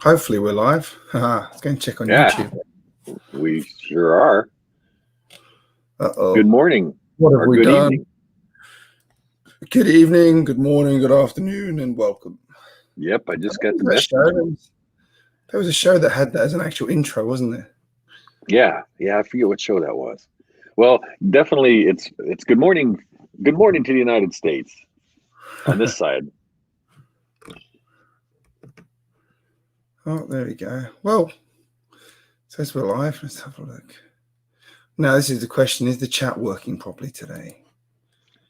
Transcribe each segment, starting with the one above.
Hopefully we're live. Let's go and check on YouTube. We sure are. Uh-oh. Good morning. What have we good done? Evening. Good evening, good morning, good afternoon, and welcome. Yep, I just got the message. There was a show that had that as an actual intro, wasn't there? Yeah, I forget what show that was. Well, definitely it's good morning. Good morning to the United States on this side. Oh, there we go. Well, says we're live. Let's have a look. Now, this is the question. Is the chat working properly today?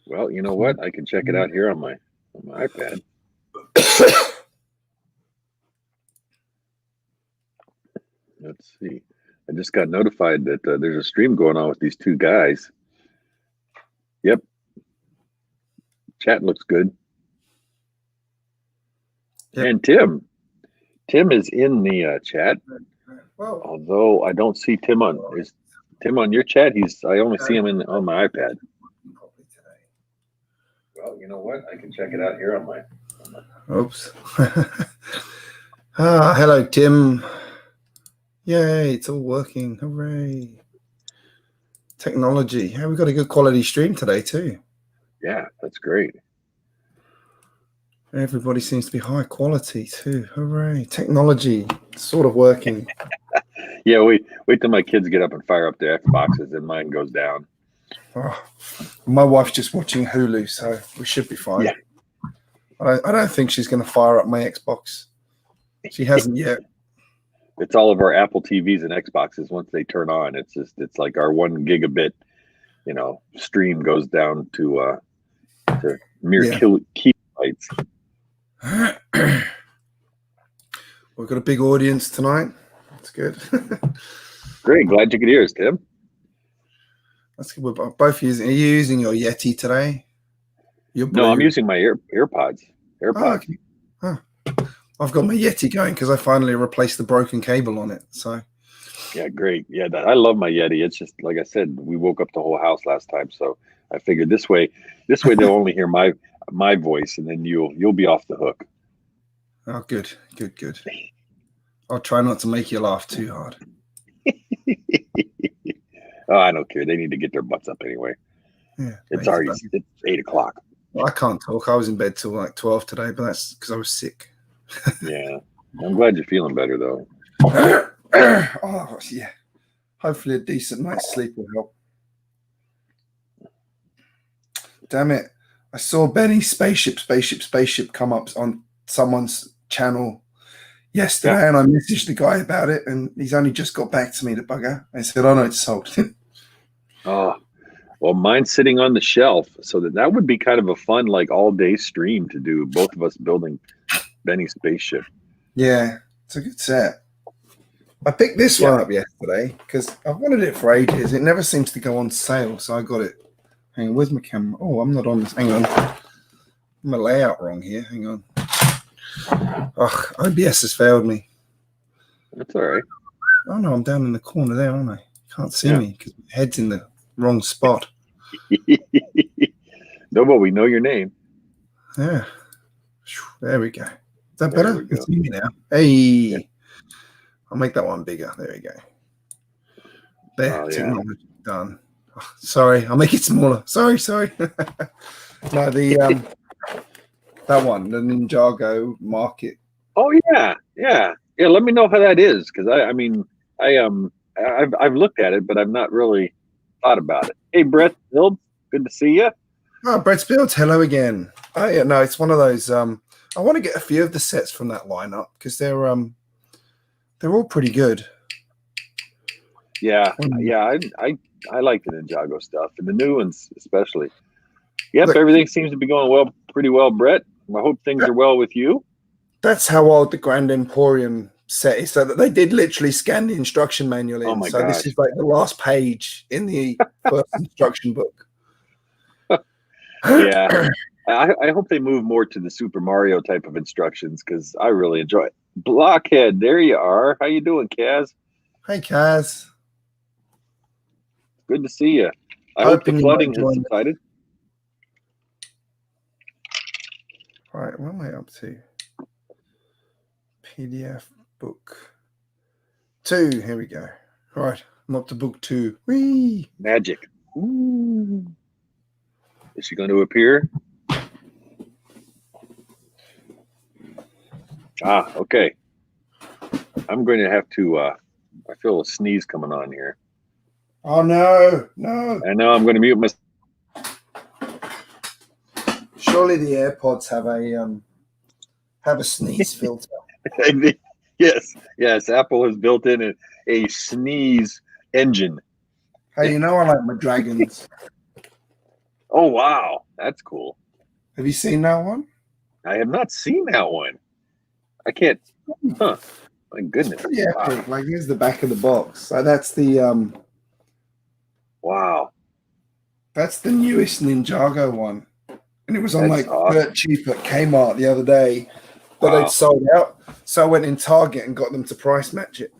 Well, you know what? I can check it out here on my iPad. Let's see. I just got notified that there's a stream going on with these two guys. Yep. Chat looks good. Yep. And Tim is in the chat. Well, although I don't see Tim on. Is Tim on your chat? I only see him on my iPad. Well, you know what? I can check it out here on my. Oops. Hello, Tim. Yay, it's all working. Hooray. Technology. Hey, we've got a good quality stream today, too. Yeah, that's great. Everybody seems to be high quality, too. Hooray. Technology. Sort of working. Yeah, wait till my kids get up and fire up their Xboxes and mine goes down. Oh, my wife's just watching Hulu, so we should be fine. Yeah. I don't think she's going to fire up my Xbox. She hasn't yet. It's all of our Apple TVs and Xboxes. Once they turn on, it's like our 1 gigabit, stream goes down to mere kilobytes. We've got a big audience tonight. That's good. Great. Glad you could hear us, Tim. That's good. We're both using. Are you using your Yeti today? No, I'm using my AirPods. Oh, okay. I've got my Yeti going because I finally replaced the broken cable on it. So. Yeah, great. Yeah, I love my Yeti. It's just like I said, we woke up the whole house last time, so I figured this way they'll only hear my voice, and then you'll be off the hook. Oh, good. I'll try not to make you laugh too hard. Oh, I don't care. They need to get their butts up anyway. Yeah, it's 8 o'clock. Well, I can't talk. I was in bed till like 12 today, but that's because I was sick. Yeah, I'm glad you're feeling better though. Oh yeah. Hopefully a decent night's sleep will help. Damn it. I saw Benny's spaceship come up on someone's channel yesterday, and I messaged the guy about it, and he's only just got back to me, the bugger. I said, oh no, it's sold. Oh, well, mine's sitting on the shelf, so that would be kind of a fun, like, all-day stream to do, both of us building Benny's spaceship. Yeah, it's a good set. I picked this one up yesterday because I've wanted it for ages. It never seems to go on sale, so I got it. Hang on, where's my camera? Oh, I'm not on this. Hang on. My layout wrong here. Hang on. Oh, OBS has failed me. That's all right. Oh, no, I'm down in the corner there, aren't I? You can't see me because my head's in the wrong spot. No, but we know your name. Yeah. There we go. Is that better? You can see me now. Hey. I'll make that one bigger. There we go. There. Technology done. Oh, sorry. I'll make it smaller. Sorry. No, that one, the Ninjago market. Oh yeah. Let me know how that is, because I've looked at it, but I've not really thought about it. Hey, Brett Fields, good to see you. Oh, Brett Fields, hello again. Oh yeah, no, it's one of those. I want to get a few of the sets from that lineup because they're all pretty good. Yeah. I like the Ninjago stuff, and the new ones especially. Yep, look, everything seems to be going pretty well, Brett. I hope things are well with you. That's how old the Grand Emporium set is, so that they did literally scan the instruction manual in. Oh my so gosh. This is like the last page in the first instruction book. Yeah. I hope they move more to the Super Mario type of instructions, because I really enjoy it. Blockhead, there you are. How you doing, Kaz? Hey, Kaz. Good to see you. I hope the flooding has subsided. All right, what am I up to? PDF Book 2. Here we go. All right, I'm up to book 2. Whee! Magic. Ooh. Is she going to appear? Okay. I'm going to have to. I feel a sneeze coming on here. Oh no! No! I know. I'm going to mute my. Surely the AirPods have a sneeze filter. Yes. Apple has built in a sneeze engine. Hey, you know I like my dragons. Oh wow, that's cool. Have you seen that one? I have not seen that one. I can't. Huh? My goodness. Yeah, wow. Like here's the back of the box. So that's the Wow. That's the newest Ninjago one, and it was on That's like awesome. dirt cheap at Kmart the other day, but they'd sold out. So I went in Target and got them to price match it.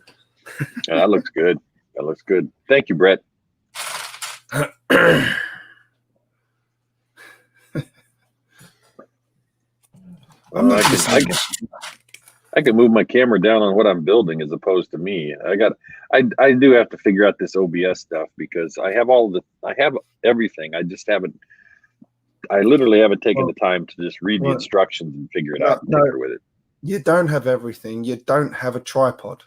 Yeah, that looks good. That looks good. Thank you, Brett. I can move my camera down on what I'm building as opposed to me. I do have to figure out this OBS stuff because I have everything. I just haven't. I literally haven't taken the time to just read the instructions and figure it out and tinker with it. You don't have everything. You don't have a tripod.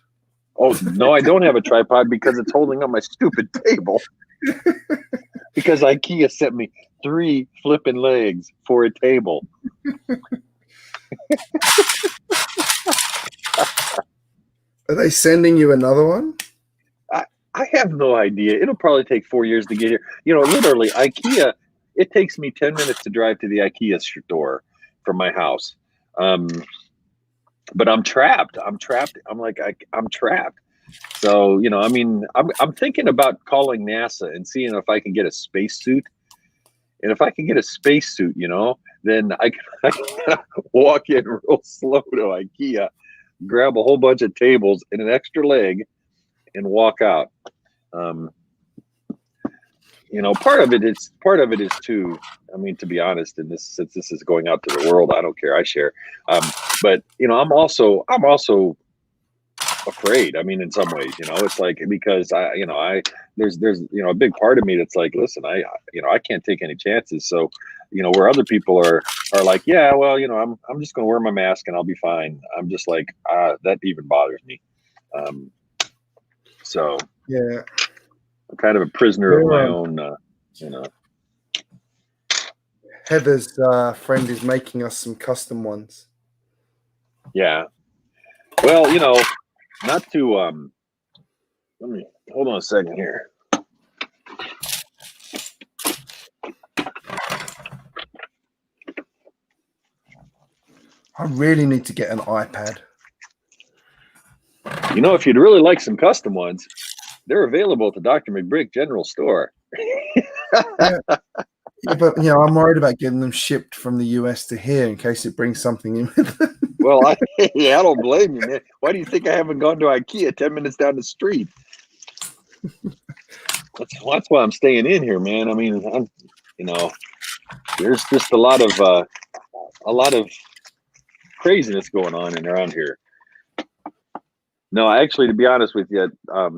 Oh no, I don't have a tripod because it's holding up my stupid table. Because IKEA sent me 3 flipping legs for a table. Are they sending you another one? I have no idea. It'll probably take 4 years to get here. You know, literally, IKEA, it takes me 10 minutes to drive to the IKEA store from my house. But I'm trapped. I'm trapped. I'm trapped. So, you know, I mean, I'm thinking about calling NASA and seeing if I can get a spacesuit. And if I can get a spacesuit, you know, then I can walk in real slow to IKEA, grab a whole bunch of tables and an extra leg, and walk out. You know, part of it is too. I mean, to be honest, and since this is going out to the world, I don't care. I share. But you know, I'm also afraid. I mean, in some ways, you know, it's like because there's you know a big part of me that's like, listen, I can't take any chances. So, you know, where other people are like, yeah, well, you know, I'm just going to wear my mask and I'll be fine. I'm just like, that even bothers me. So yeah, I'm kind of a prisoner of my own. You know, Heather's friend is making us some custom ones. Yeah. Well, you know, not to let me hold on a second here. I really need to get an iPad. You know, if you'd really like some custom ones, they're available at the Dr. McBrick General Store. Yeah, but you know, I'm worried about getting them shipped from the US to here in case it brings something in with them. Well, I don't blame you, man. Why do you think I haven't gone to IKEA 10 minutes down the street? That's why I'm staying in here, man. I mean, you know, there's just a lot of craziness going on in around here. No, actually, to be honest with you, I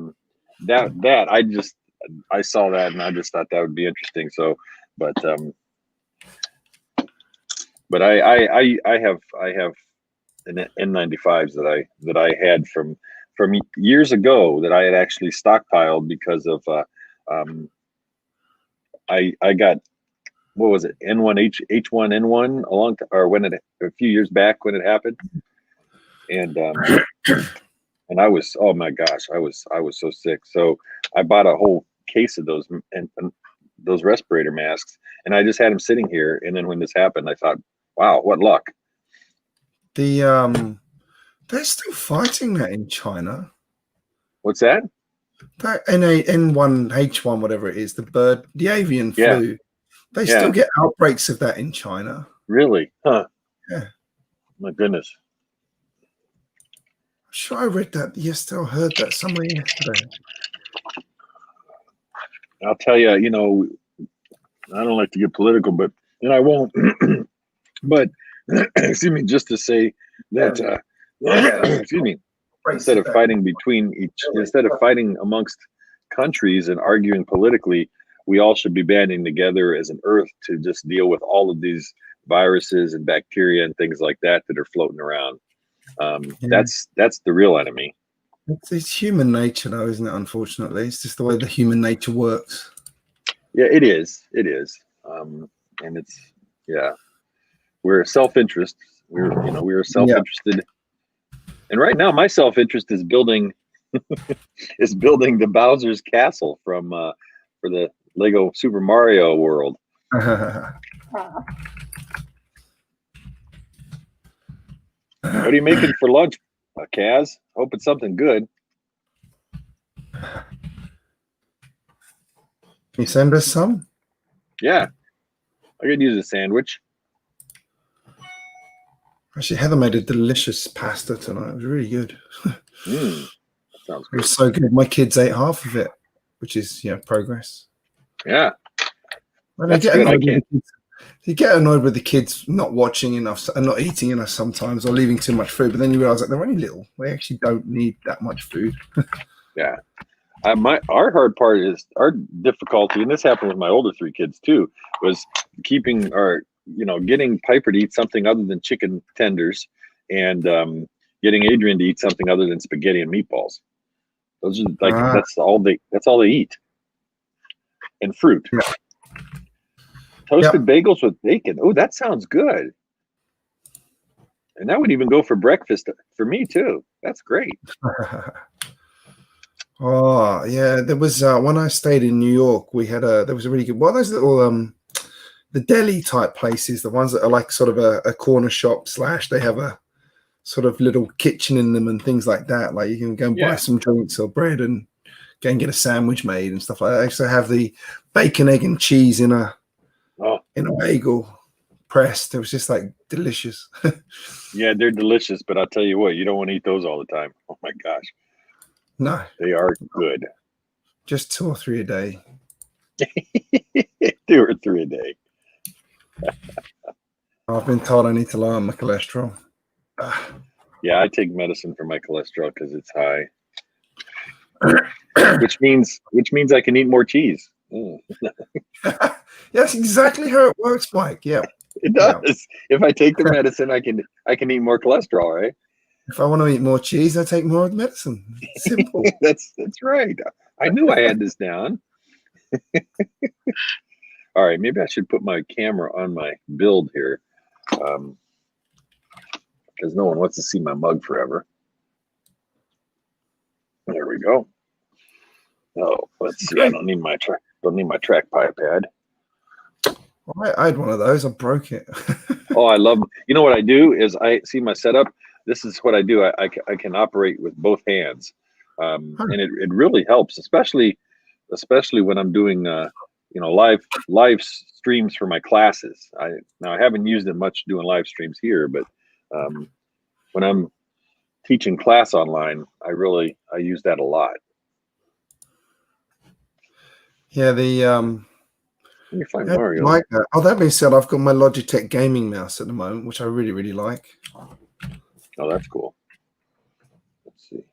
saw that and I just thought that would be interesting. So, but I have an N95s that I had from years ago that I had actually stockpiled because of I got, what was it, H1N1 a few years back when it happened, and I was, oh my gosh, I was so sick. So I bought a whole case of those and those respirator masks, and I just had them sitting here. And then when this happened, I thought, wow, what luck. They're still fighting that in China. What's that? That N1H1, whatever it is, the avian flu. They still get outbreaks of that in China. Really? Huh? Yeah. My goodness. I'm sure I read that yesterday. I heard that somewhere yesterday. I'll tell you, you know, I don't like to get political, and I won't. But excuse me, just to say that excuse me, instead of fighting amongst countries and arguing politically, we all should be banding together as an earth to just deal with all of these viruses and bacteria and things like that are floating around. That's the real enemy. It's human nature, though, isn't it? Unfortunately, it's just the way the human nature works. Yeah, it is. It is, and it's we're self-interest. We're self-interested, and right now my self-interest is building the Bowser's Castle from for the Lego Super Mario World. What are you making for lunch, Kaz? Hope it's something good. Can you send us some? Yeah, I could use a sandwich. Actually, Heather made a delicious pasta tonight. It was really good. That sounds good. It was so good. My kids ate half of it, which is progress. Yeah. That's good. You get annoyed with the kids not watching enough and not eating enough sometimes, or leaving too much food. But then you realize that they're only little. They actually don't need that much food. Yeah. Our hard part is our difficulty, and this happened with my older 3 kids too, was getting Piper to eat something other than chicken tenders, and getting Adrian to eat something other than spaghetti and meatballs. Those are that's all they eat. And fruit. Yeah. Toasted bagels with bacon. Oh, that sounds good. And that would even go for breakfast for me too. That's great. Oh yeah, there was when I stayed in New York, there was a really good one of those little the deli type places, the ones that are like sort of a corner shop / they have a sort of little kitchen in them and things like that. Like you can go and buy some drinks or bread and go and get a sandwich made and stuff like that. I also have the bacon, egg, and cheese in a bagel pressed. It was just like delicious. Yeah, they're delicious, but I'll tell you what, you don't want to eat those all the time. Oh my gosh. No. They are good. Just 2 or 3 a day. 2 or 3 a day. I've been told I need to lower my cholesterol. Yeah, I take medicine for my cholesterol because it's high. which means I can eat more cheese. That's exactly how it works, Mike. Yeah. It does. Yeah. If I take the medicine, I can eat more cholesterol, right? If I want to eat more cheese, I take more of the medicine. Simple. That's right. I knew I had this down. All right, maybe I should put my camera on my build here, because no one wants to see my mug forever. There we go. Oh, let's see. I don't need my track pad. Well, I had one of those. I broke it. Oh, I love. You know what I do is I see my setup. This is what I do. I can operate with both hands, and it really helps, especially when I'm doing live streams for my classes. I haven't used it much doing live streams here, but when I'm teaching class online, I use that a lot. Yeah, Let me find Mario. Like that. Oh, that being said, I've got my Logitech gaming mouse at the moment, which I really, really like. Oh, that's cool. Let's see.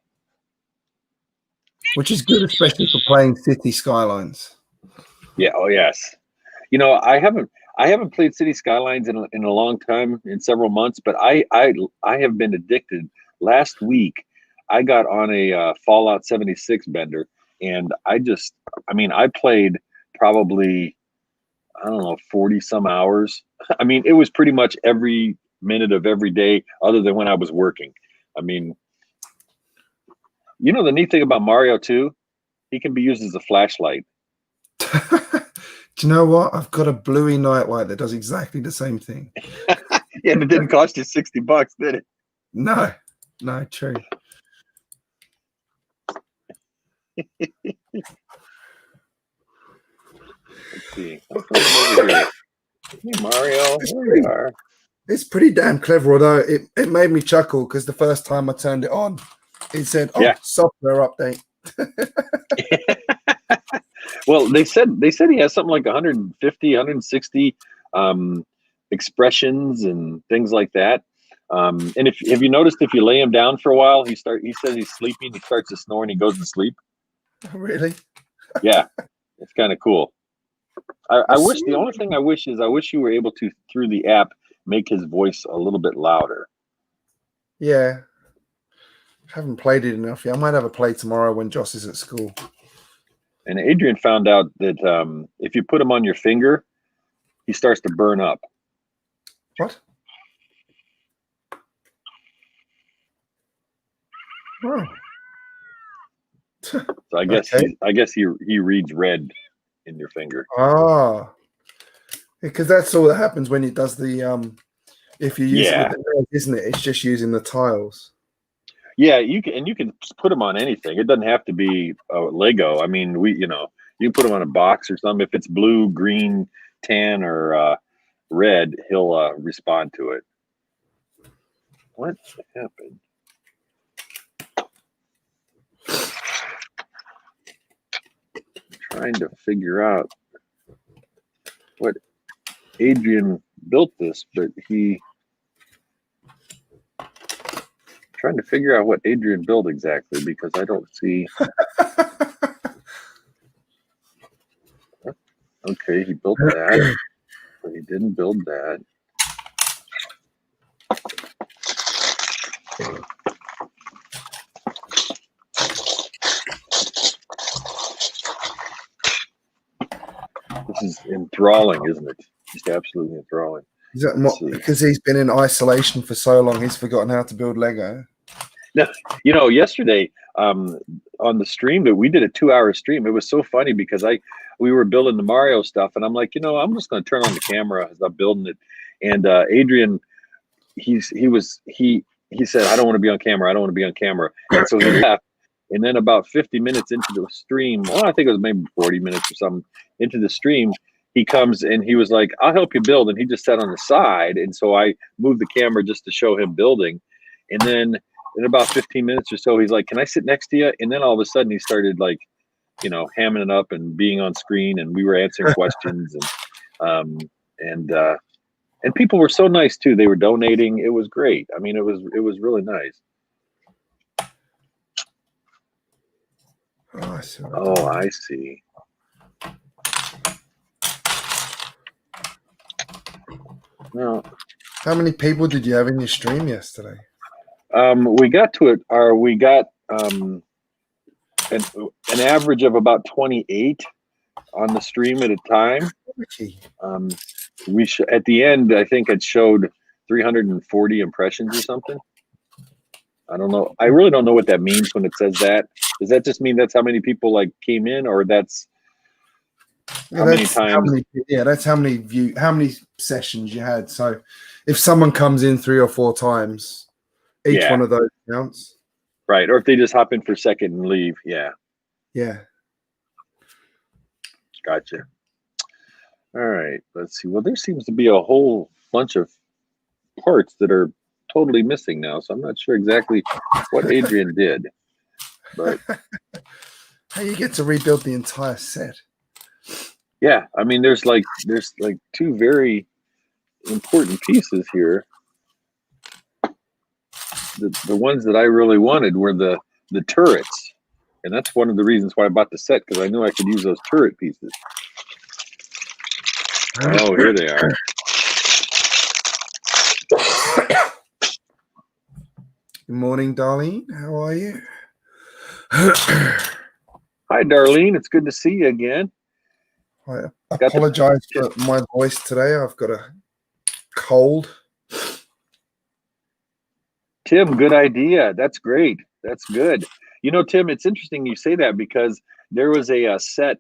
Which is good, especially for playing City Skylines. Yeah. Oh, yes. I haven't played City Skylines in a long time, in several months, but I have been addicted. Last week, I got on a Fallout 76 bender, and I played probably, 40 some hours. I mean, it was pretty much every minute of every day other than when I was working. I mean, the neat thing about Mario too, he can be used as a flashlight. Do you know what? I've got a bluey nightlight that does exactly the same thing. Yeah, and it didn't cost you $60, did it? No, true. Let's see. Hey, Mario, there you are. It's pretty damn clever, although it made me chuckle because the first time I turned it on, it said, software update. Well, they said he has something like 150, 160 expressions and things like that. And have you noticed if you lay him down for a while, he says he's sleeping, he starts to snore and he goes to sleep. Really? Yeah, it's kind of cool. I wish the only thing I wish you were able to, through the app, make his voice a little bit louder. Yeah. Haven't played it enough yet. I might have a play tomorrow when Joss is at school. And Adrian found out that if you put him on your finger, he starts to burn up. What? Oh. So I guess he reads red in your finger. Ah. Because that's all that happens when it does the if you use it with the nails, isn't it? It's just using the tiles. Yeah, you can put them on anything. It doesn't have to be Lego. I mean, you can put them on a box or something. If it's blue, green, tan, or red, he'll respond to it. What happened? Trying to figure out what Adrian built this, but trying to figure out what Adrian built exactly, because I don't see. Okay, he built that, but he didn't build that. This is enthralling, isn't it? Just absolutely enthralling. Is that because he's been in isolation for so long, he's forgotten how to build Lego? No, yesterday on the stream that we did a 2-hour stream, it was so funny because we were building the Mario stuff, and I'm like, I'm just going to turn on the camera as I'm building it. And Adrian, he said, I don't want to be on camera. I don't want to be on camera. And so he left. And then about 50 minutes into the stream, well, I think it was maybe 40 minutes or something into the stream, he comes and he was like, I'll help you build. And he just sat on the side. And so I moved the camera just to show him building. And then in about 15 minutes or so, he's like, can I sit next to you? And then all of a sudden he started like, hamming it up and being on screen, and we were answering questions and people were so nice too. They were donating. It was great. I mean, it was really nice. Oh, I see. Well, how many people did you have in your stream yesterday? We got to it. We got an average of about 28 on the stream at a time. At the end, I think it showed 340 impressions or something. I don't know. I really don't know what that means when it says that. Does that just mean that's how many people came in, or that's how many times? That's how many sessions you had. So if someone comes in 3 or 4 times, each one of those counts. Right. Or if they just hop in for a second and leave. Yeah. Yeah. Gotcha. All right. Let's see. Well, there seems to be a whole bunch of parts that are totally missing now. So I'm not sure exactly what Adrian did. But how you get to rebuild the entire set? Yeah. I mean, there's like 2 very important pieces here. The ones that I really wanted were the turrets. And that's one of the reasons why I bought the set, because I knew I could use those turret pieces. Oh, here they are. Good morning, Darlene. How are you? Hi, Darlene. It's good to see you again. I apologize for my voice today. I've got a cold. Tim, good idea. That's great. That's good. Tim, it's interesting you say that, because there was a set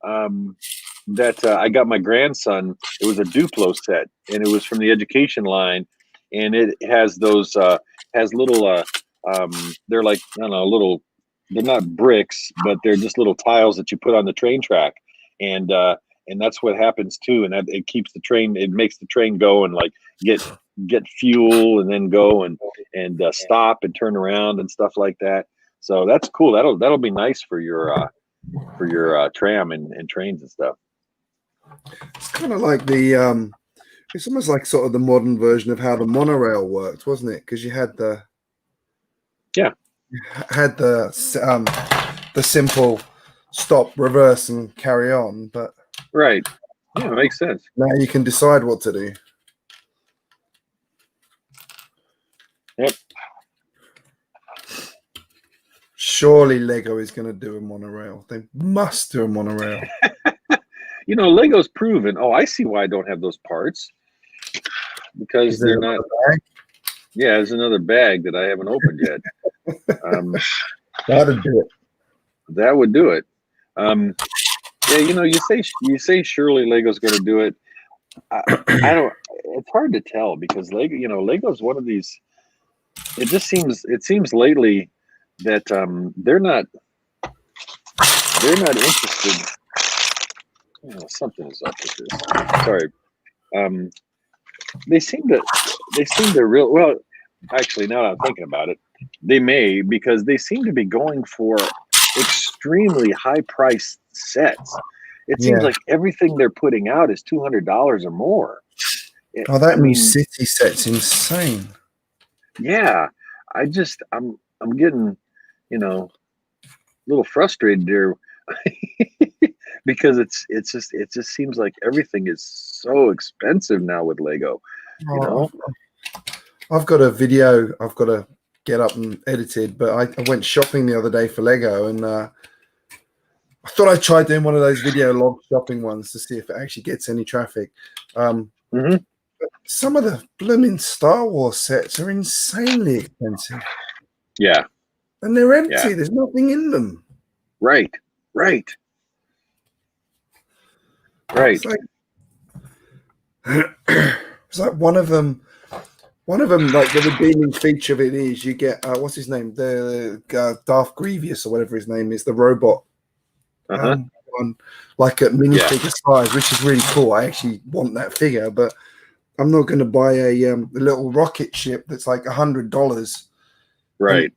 that I got my grandson. It was a Duplo set, and it was from the education line, and it has those has little they're like, I don't know, little, they're not bricks, but they're just little tiles that you put on the train track, and that's what happens too, and that it keeps the train, it makes the train go and get fuel and then go and stop and turn around and stuff like that. So that's cool. That'll be nice for your tram and trains and stuff. It's kind of like the It's almost like sort of the modern version of how the monorail worked, wasn't it? Because you had the the simple stop, reverse, and carry on, but right. Yeah, it makes sense. now you can decide what to do. Yep. Surely Lego is going to do a monorail. They must do a monorail. Lego's proven. Oh, I see why I don't have those parts. Because they're not. Yeah, there's another bag that I haven't opened yet. That'd do it. That would do it. Yeah, you say surely Lego's going to do it. I don't. It's hard to tell because Lego's one of these. It seems lately that they're not interested. Something is up with this. Sorry. They seem to real well. Actually, now that I'm thinking about it, they may, because they seem to be going for extremely high priced sets. It seems like everything they're putting out is $200 or more. That new city set's insane. Yeah, I'm getting, a little frustrated here because it just seems like everything is so expensive now with Lego. I've got a video I've got to get up and edited, but I went shopping the other day for Lego, and I thought I'd try doing one of those video log shopping ones to see if it actually gets any traffic. Some of the blooming Star Wars sets are insanely expensive. Yeah. And they're empty. Yeah. There's nothing in them. Right. It's like one of them, like the redeeming feature of it is you get, what's his name? The Darth Grievous or whatever his name is, the robot. On like a minifigure size, which is really cool. I actually want that figure, but I'm not going to buy a little rocket ship that's like $100. Right. And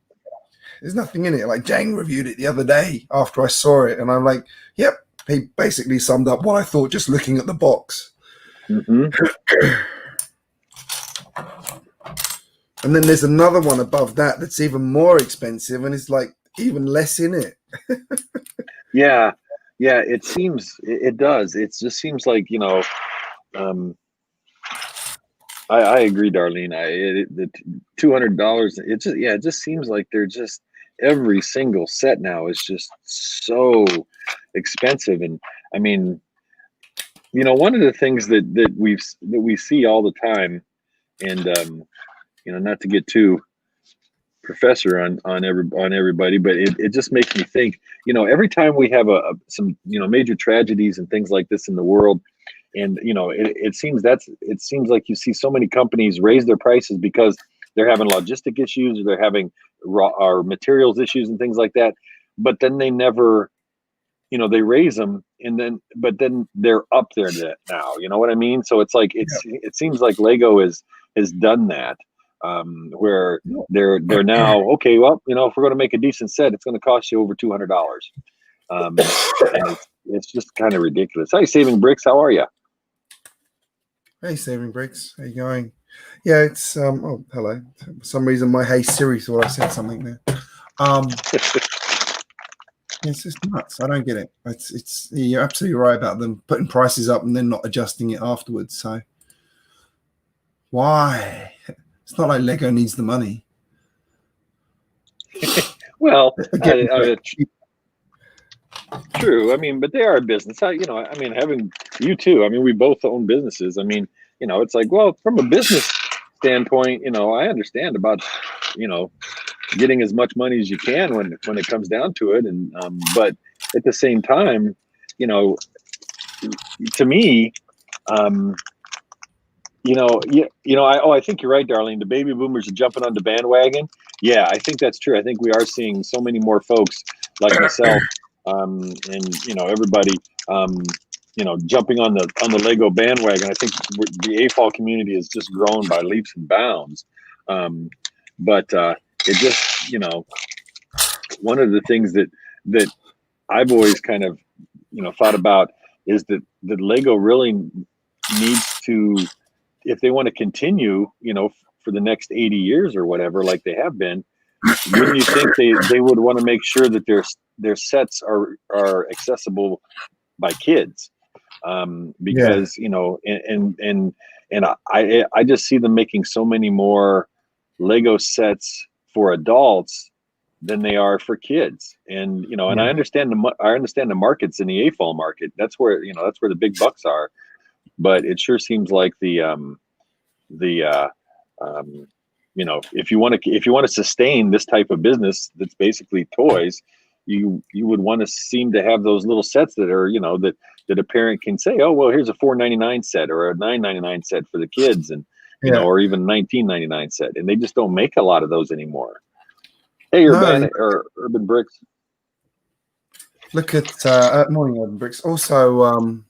there's nothing in it. Like Jang reviewed it the other day after I saw it, and I'm like, yep. He basically summed up what I thought just looking at the box. And then there's another one above that that's even more expensive, and it's like even less in it. Yeah, it seems it does. It just seems like I agree, Darlene. The $200. It just seems like they're just every single set now is just so expensive. And I mean, one of the things that we see all the time, and not to get too professor on everybody, but it just makes me think. Every time we have some major tragedies and things like this in the world. And it seems like you see so many companies raise their prices because they're having logistic issues, or they're having or materials issues and things like that. But then they never, they raise them, but then they're up there now. You know what I mean? So it's like it seems like Lego has done that, where they're now okay. Well, if we're going to make a decent set, it's going to cost you over $200. And it's just kind of ridiculous. Hi, Saving Bricks. How are you? Hey, Saving Bricks. How you going? Yeah, it's oh, hello. For some reason my Hey Siri thought I said something there. It's just nuts. I don't get it. It's you're absolutely right about them putting prices up and then not adjusting it afterwards. So why? It's not like Lego needs the money. Well, true. I mean, but they are a business. Having you too. I mean, we both own businesses. I mean, it's like, well, from a business standpoint, I understand about, getting as much money as you can when it comes down to it. And but at the same time, to me, I think you're right, Darlene. The baby boomers are jumping on the bandwagon. Yeah, I think that's true. I think we are seeing so many more folks like myself. And everybody, jumping on the Lego bandwagon. I think the AFOL community has just grown by leaps and bounds. But it just, one of the things that I've always kind of, thought about is that Lego really needs to if they want to continue, for the next 80 years or whatever, like they have been, wouldn't you think they would want to make sure that their sets are accessible by kids? Because and I just see them making so many more Lego sets for adults than they are for kids. And and I understand the markets in the AFOL market. That's where the big bucks are. But it sure seems like if you want to sustain this type of business that's basically toys, you would want to seem to have those little sets that are that a parent can say, oh well, here's a $4.99 set or a $9.99 set for the kids, and or even $19.99 set, and they just don't make a lot of those anymore. Hey, Urban Bricks. Look at morning Urban Bricks. Also,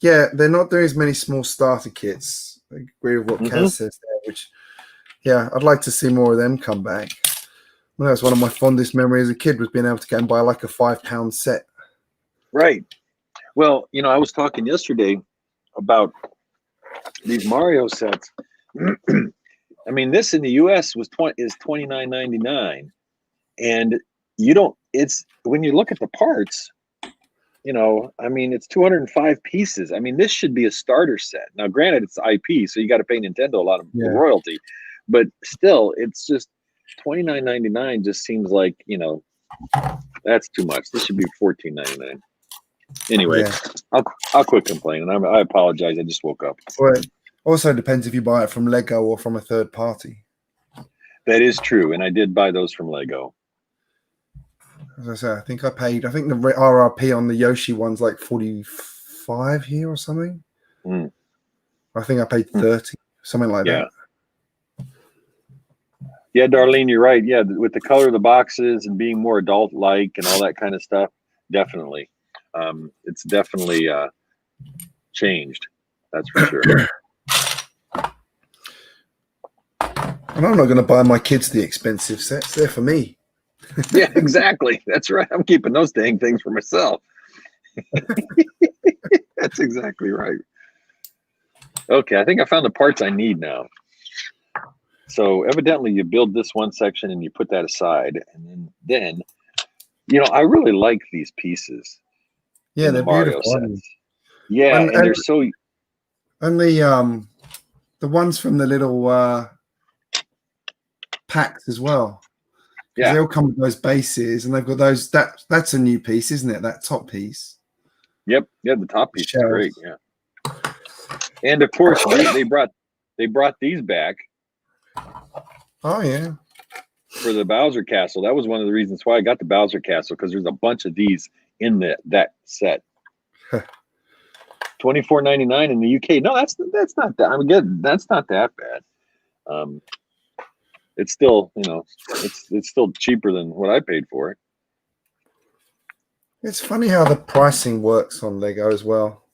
they're not doing as many small starter kits. I agree with what Kaz says there, which, I'd like to see more of them come back. Well, that's one of my fondest memories as a kid, was being able to go and buy like a £5 set. Right. Well, I was talking yesterday about these Mario sets. I mean, this in the US is $29.99, and it's when you look at the parts, I mean, it's 205 pieces. I mean, this should be a starter set. Now, granted, it's IP, so you got to pay Nintendo a lot of royalty, but still, it's just $29.99. Just seems like that's too much. This should be $14.99. Anyway, I'll quit complaining. I apologize. I just woke up. Well, it also depends if you buy it from Lego or from a third party. That is true, and I did buy those from Lego. As I say, I think the RRP on the Yoshi one's like 45 here or something. I think I paid 30, something like that. Yeah, Darlene, you're right. Yeah, with the color of the boxes and being more adult-like and all that kind of stuff, definitely. It's definitely changed. That's for sure. And I'm not going to buy my kids the expensive sets. They're for me. Yeah, exactly. That's right. I'm keeping those dang things for myself. That's exactly right. Okay, I think I found the parts I need now. So evidently you build this one section and you put that aside, and then I really like these pieces. Yeah, they're Mario beautiful. Sets. Yeah, and they're so. And the ones from the little packs as well. Yeah, they all come with those bases, and they've got those. That's a new piece, isn't it? That top piece. Yep. Yeah, the top piece is great. Yeah. And of course, they brought these back. Oh yeah. For the Bowser Castle, that was one of the reasons why I got the Bowser Castle, because there's a bunch of these in that set. $24.99 in the UK. No, that's not that. I'm good. That's not that bad. It's still, it's still cheaper than what I paid for it. It's funny how the pricing works on Lego as well.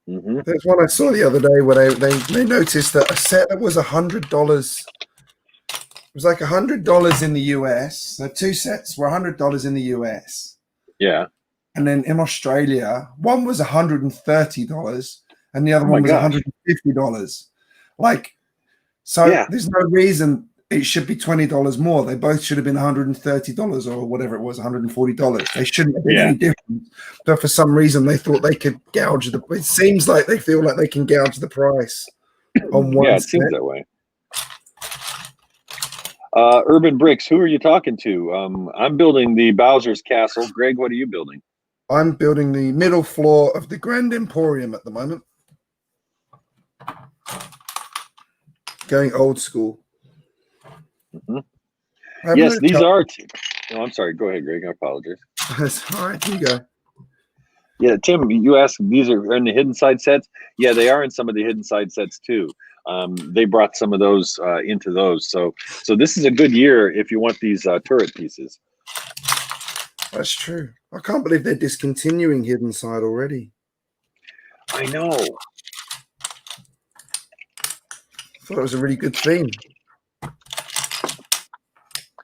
There's one I saw the other day where they noticed that a set that was $100. It was like $100 in the US. So two sets were $100 in the US. Yeah. And then in Australia, one was $130 and the other one was $150. There's no reason it should be $20 more. They both should have been $130 or whatever it was, $140. They shouldn't have been any different. But for some reason, they thought they could gouge the. It seems like they feel like they can gouge the price on one. Yeah, it seems that way. Urban Bricks, who are you talking to? I'm building the Bowser's Castle. Greg, what are you building? I'm building the middle floor of the Grand Emporium at the moment. Going old school. Yes, these are. Oh, I'm sorry. Go ahead, Greg. I apologize. That's all right. You go. Yeah, Tim, you asked, these are in the hidden side sets. Yeah, they are in some of the hidden side sets too. They brought some of those into those. So this is a good year if you want these turret pieces. That's true. I can't believe they're discontinuing hidden side already. I know. I thought it was a really good theme.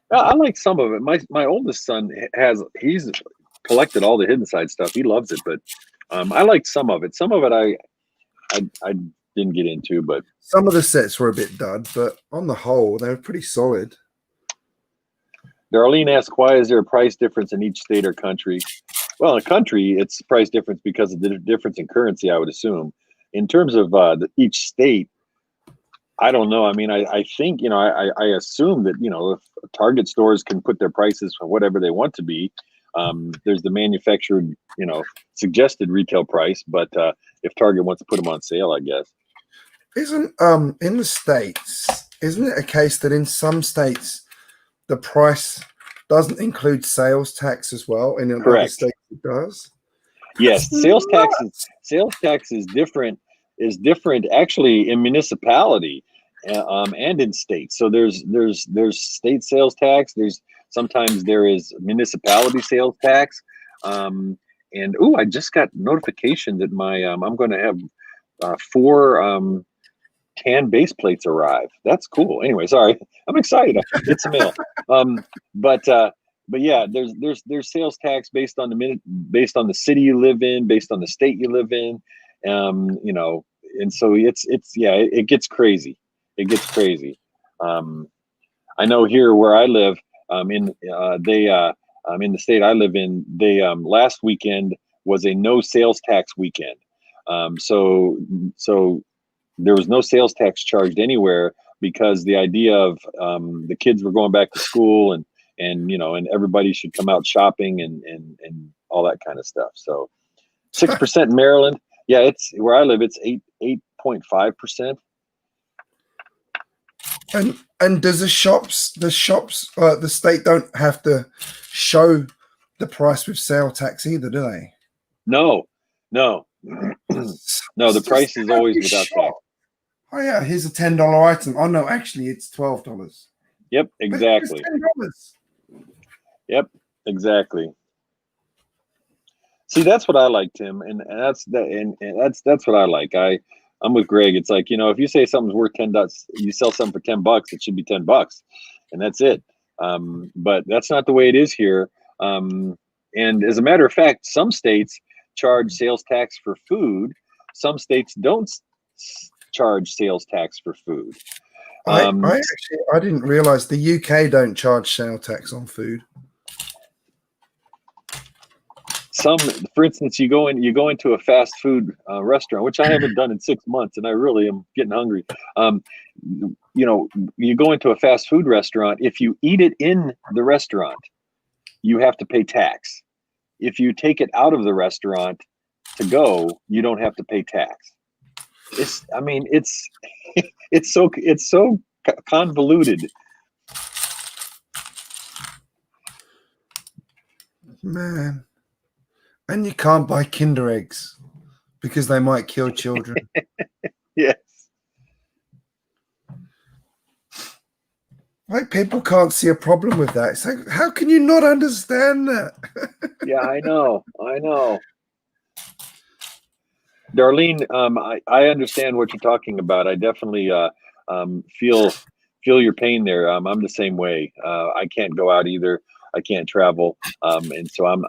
I like some of it. My oldest son he's collected all the hidden side stuff. He loves it, but I like some of it. Some of it I didn't get into, but some of the sets were a bit dud, but on the whole, they were pretty solid. Darlene asked, why is there a price difference in each state or country? Well, in a country, it's price difference because of the difference in currency, I would assume. In terms of each state, I don't know. I mean, I think, I assume that, if Target stores can put their prices for whatever they want to be. There's the manufactured, suggested retail price, but if Target wants to put them on sale, I guess. Isn't in the States, isn't it a case that in some states the price doesn't include sales tax as well, and in other states it does? Yes, sales tax is different actually in municipality and in states. So there's state sales tax. Sometimes there is municipality sales tax. And I just got notification that my I'm going to have 4 tan base plates arrive. That's cool. Anyway, sorry, I'm excited. It's a mail. But yeah, there's sales tax based on the city you live in, based on the state you live in, and so it gets crazy. It gets crazy. I know here where I live, in the state I live in, they last weekend was a no sales tax weekend. So there was no sales tax charged anywhere because the idea of the kids were going back to school and everybody should come out shopping and all that kind of stuff. So 6% in Maryland. Yeah, it's where I live. It's 8.5%. And does the state don't have to show the price with sale tax either, do they? No. The price is always without tax. Oh yeah, here's a $10 item. Oh no, actually it's $12. Yep, exactly. $10. Yep, exactly. See, that's what I like, Tim, and that's what I like. I'm with Greg. It's like, if you say something's worth $10, you sell something for $10, it should be $10, and that's it. But that's not the way it is here. And as a matter of fact, some states charge sales tax for food. Some states don't charge sales tax for food. I didn't realize the UK don't charge sales tax on food. For instance, you go into a fast food restaurant, which I haven't done in 6 months, and I really am getting hungry. You go into a fast food restaurant. If you eat it in the restaurant, you have to pay tax. If you take it out of the restaurant to go, you don't have to pay tax. It's so convoluted. Man. And you can't buy Kinder eggs because they might kill children. Yes. Like, people can't see a problem with that. It's like, how can you not understand that? Yeah, I know. Darlene, I understand what you're talking about. I definitely feel your pain there. I'm the same way. I can't go out either. I can't travel, and so I'm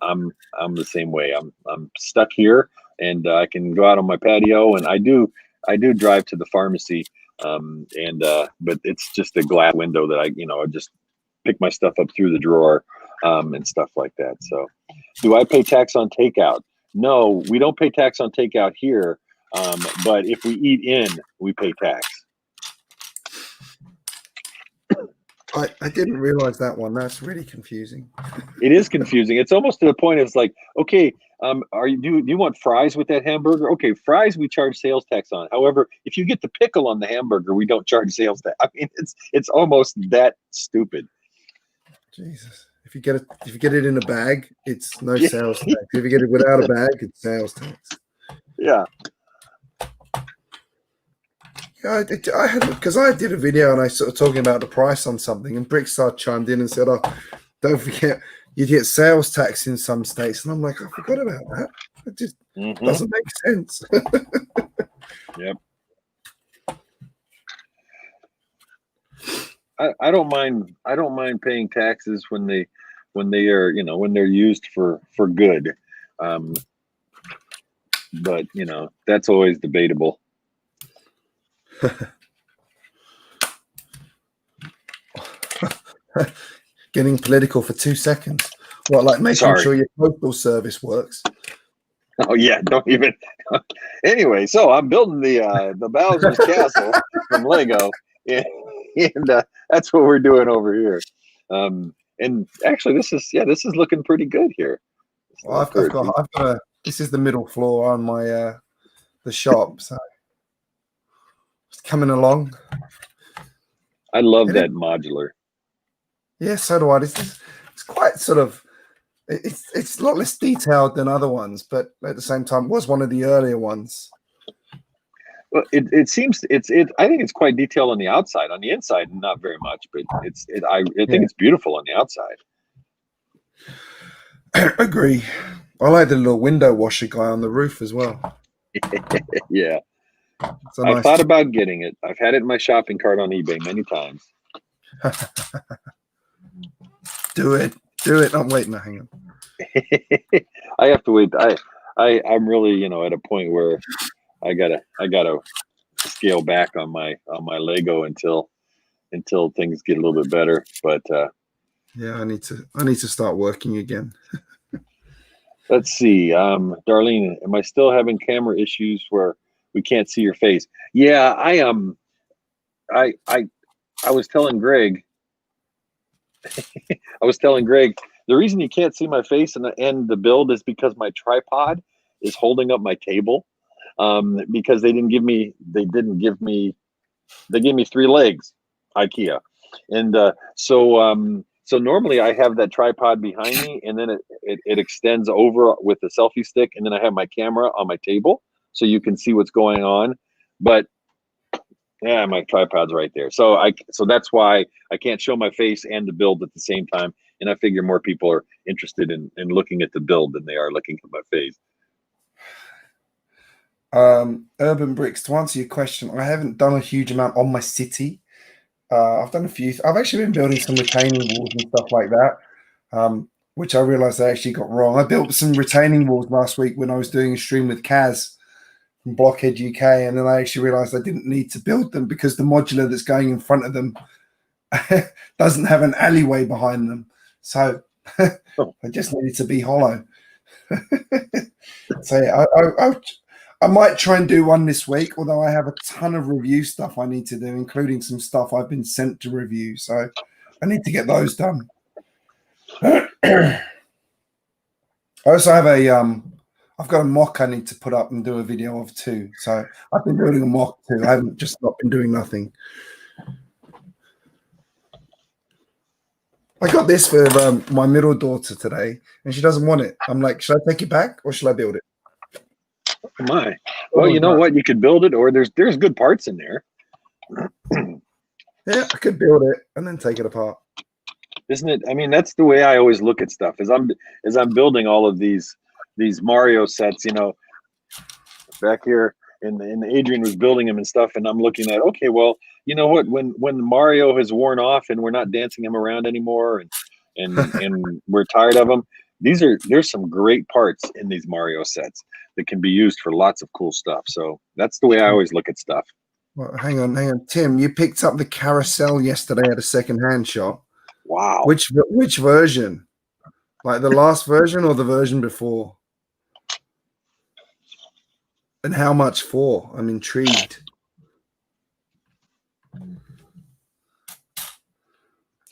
the same way. I'm stuck here, and I can go out on my patio, and I do drive to the pharmacy, but it's just a glass window that I just pick my stuff up through the drawer, and stuff like that. So, do I pay tax on takeout? No, we don't pay tax on takeout here, but if we eat in, we pay tax. I didn't realize that one. That's really confusing. It is confusing. It's almost to the point. It's like, okay, do you want fries with that hamburger? Okay, fries we charge sales tax on. However, if you get the pickle on the hamburger, we don't charge sales tax. I mean, it's almost that stupid. Jesus. If you get it in a bag, it's no sales tax. If you get it without a bag, it's sales tax. Yeah. Yeah, I had, because I did a video and I sort of talking about the price on something, and Brickstar chimed in and said, "Oh, don't forget you get sales tax in some states," and I'm like, I forgot about that. It just doesn't make sense. Yep. I don't mind paying taxes when they are when they're used for good, but that's always debatable. Getting political for 2 seconds. What, like making sure your postal service works? Oh yeah, don't even. Anyway, so I'm building the Bowser's castle from Lego, and that's what we're doing over here. And actually, this is looking pretty good here. Well, I've got this is the middle floor on my the shop, so it's coming along. I love that modular. Yeah, so do I. It's quite sort of. It's a lot less detailed than other ones, but at the same time, it was one of the earlier ones. Well, it seems I think it's quite detailed on the outside. On the inside, not very much, but I think it's beautiful on the outside. Agree. I like the little window washer guy on the roof as well. Yeah, I thought about getting it. I've had it in my shopping cart on eBay many times. Do it. I'm waiting. Hang on. I have to wait. I'm really, at a point where I gotta scale back on my Lego until things get a little bit better. But yeah, I need to start working again. Let's see, Darlene, am I still having camera issues where we can't see your face? Yeah, I am. I was telling Greg. The reason you can't see my face and the build is because my tripod is holding up my table. Because they gave me 3 legs, IKEA, and so normally I have that tripod behind me, and then it extends over with the selfie stick, and then I have my camera on my table so you can see what's going on. But yeah, my tripod's right there. So that's why I can't show my face and the build at the same time. And I figure more people are interested in looking at the build than they are looking at my face. Urban Bricks, to answer your question, I haven't done a huge amount on my city. I've done a few. I've actually been building some retaining walls and stuff like that, which I realized I actually got wrong. I built some retaining walls last week when I was doing a stream with Kaz from Blockhead UK, and then I actually realized I didn't need to build them because the modular that's going in front of them doesn't have an alleyway behind them. So I just needed to be hollow. So yeah, I might try and do one this week, although I have a ton of review stuff I need to do, including some stuff I've been sent to review. So I need to get those done. I also have I've got a mock I need to put up and do a video of too. So I've been building a mock too. I haven't just not been doing nothing. I got this for my middle daughter today, and she doesn't want it. I'm like, should I take it back or should I build it? My, well, you know what? You could build it, or there's good parts in there. Yeah, I could build it and then take it apart. Isn't it? I mean, that's the way I always look at stuff. As I'm building all of these Mario sets, back here, and Adrian was building them and stuff, and I'm looking at, okay, well, you know what? When Mario has worn off and we're not dancing him around anymore, and we're tired of him, there's some great parts in these Mario sets that can be used for lots of cool stuff. So that's the way I always look at stuff. Well, hang on, Tim. You picked up the carousel yesterday at a second-hand shop. Wow. Which version? Like the last version or the version before? And how much for? I'm intrigued.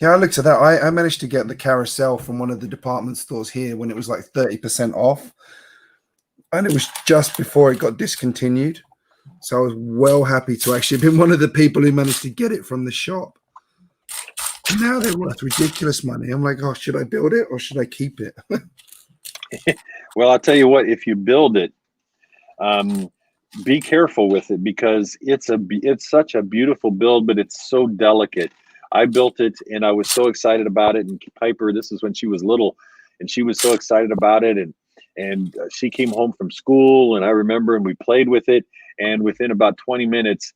Yeah, I looked at that. I managed to get the carousel from one of the department stores here when it was like 30% off. And it was just before it got discontinued. So I was well happy to actually have been one of the people who managed to get it from the shop. And now they're worth ridiculous money. I'm like, oh, should I build it or should I keep it? Well, I'll tell you what, if you build it, be careful with it because it's such a beautiful build, but it's so delicate. I built it and I was so excited about it. And Piper, this is when she was little, and she was so excited about it. And she came home from school, and I remember, and we played with it. And within about 20 minutes,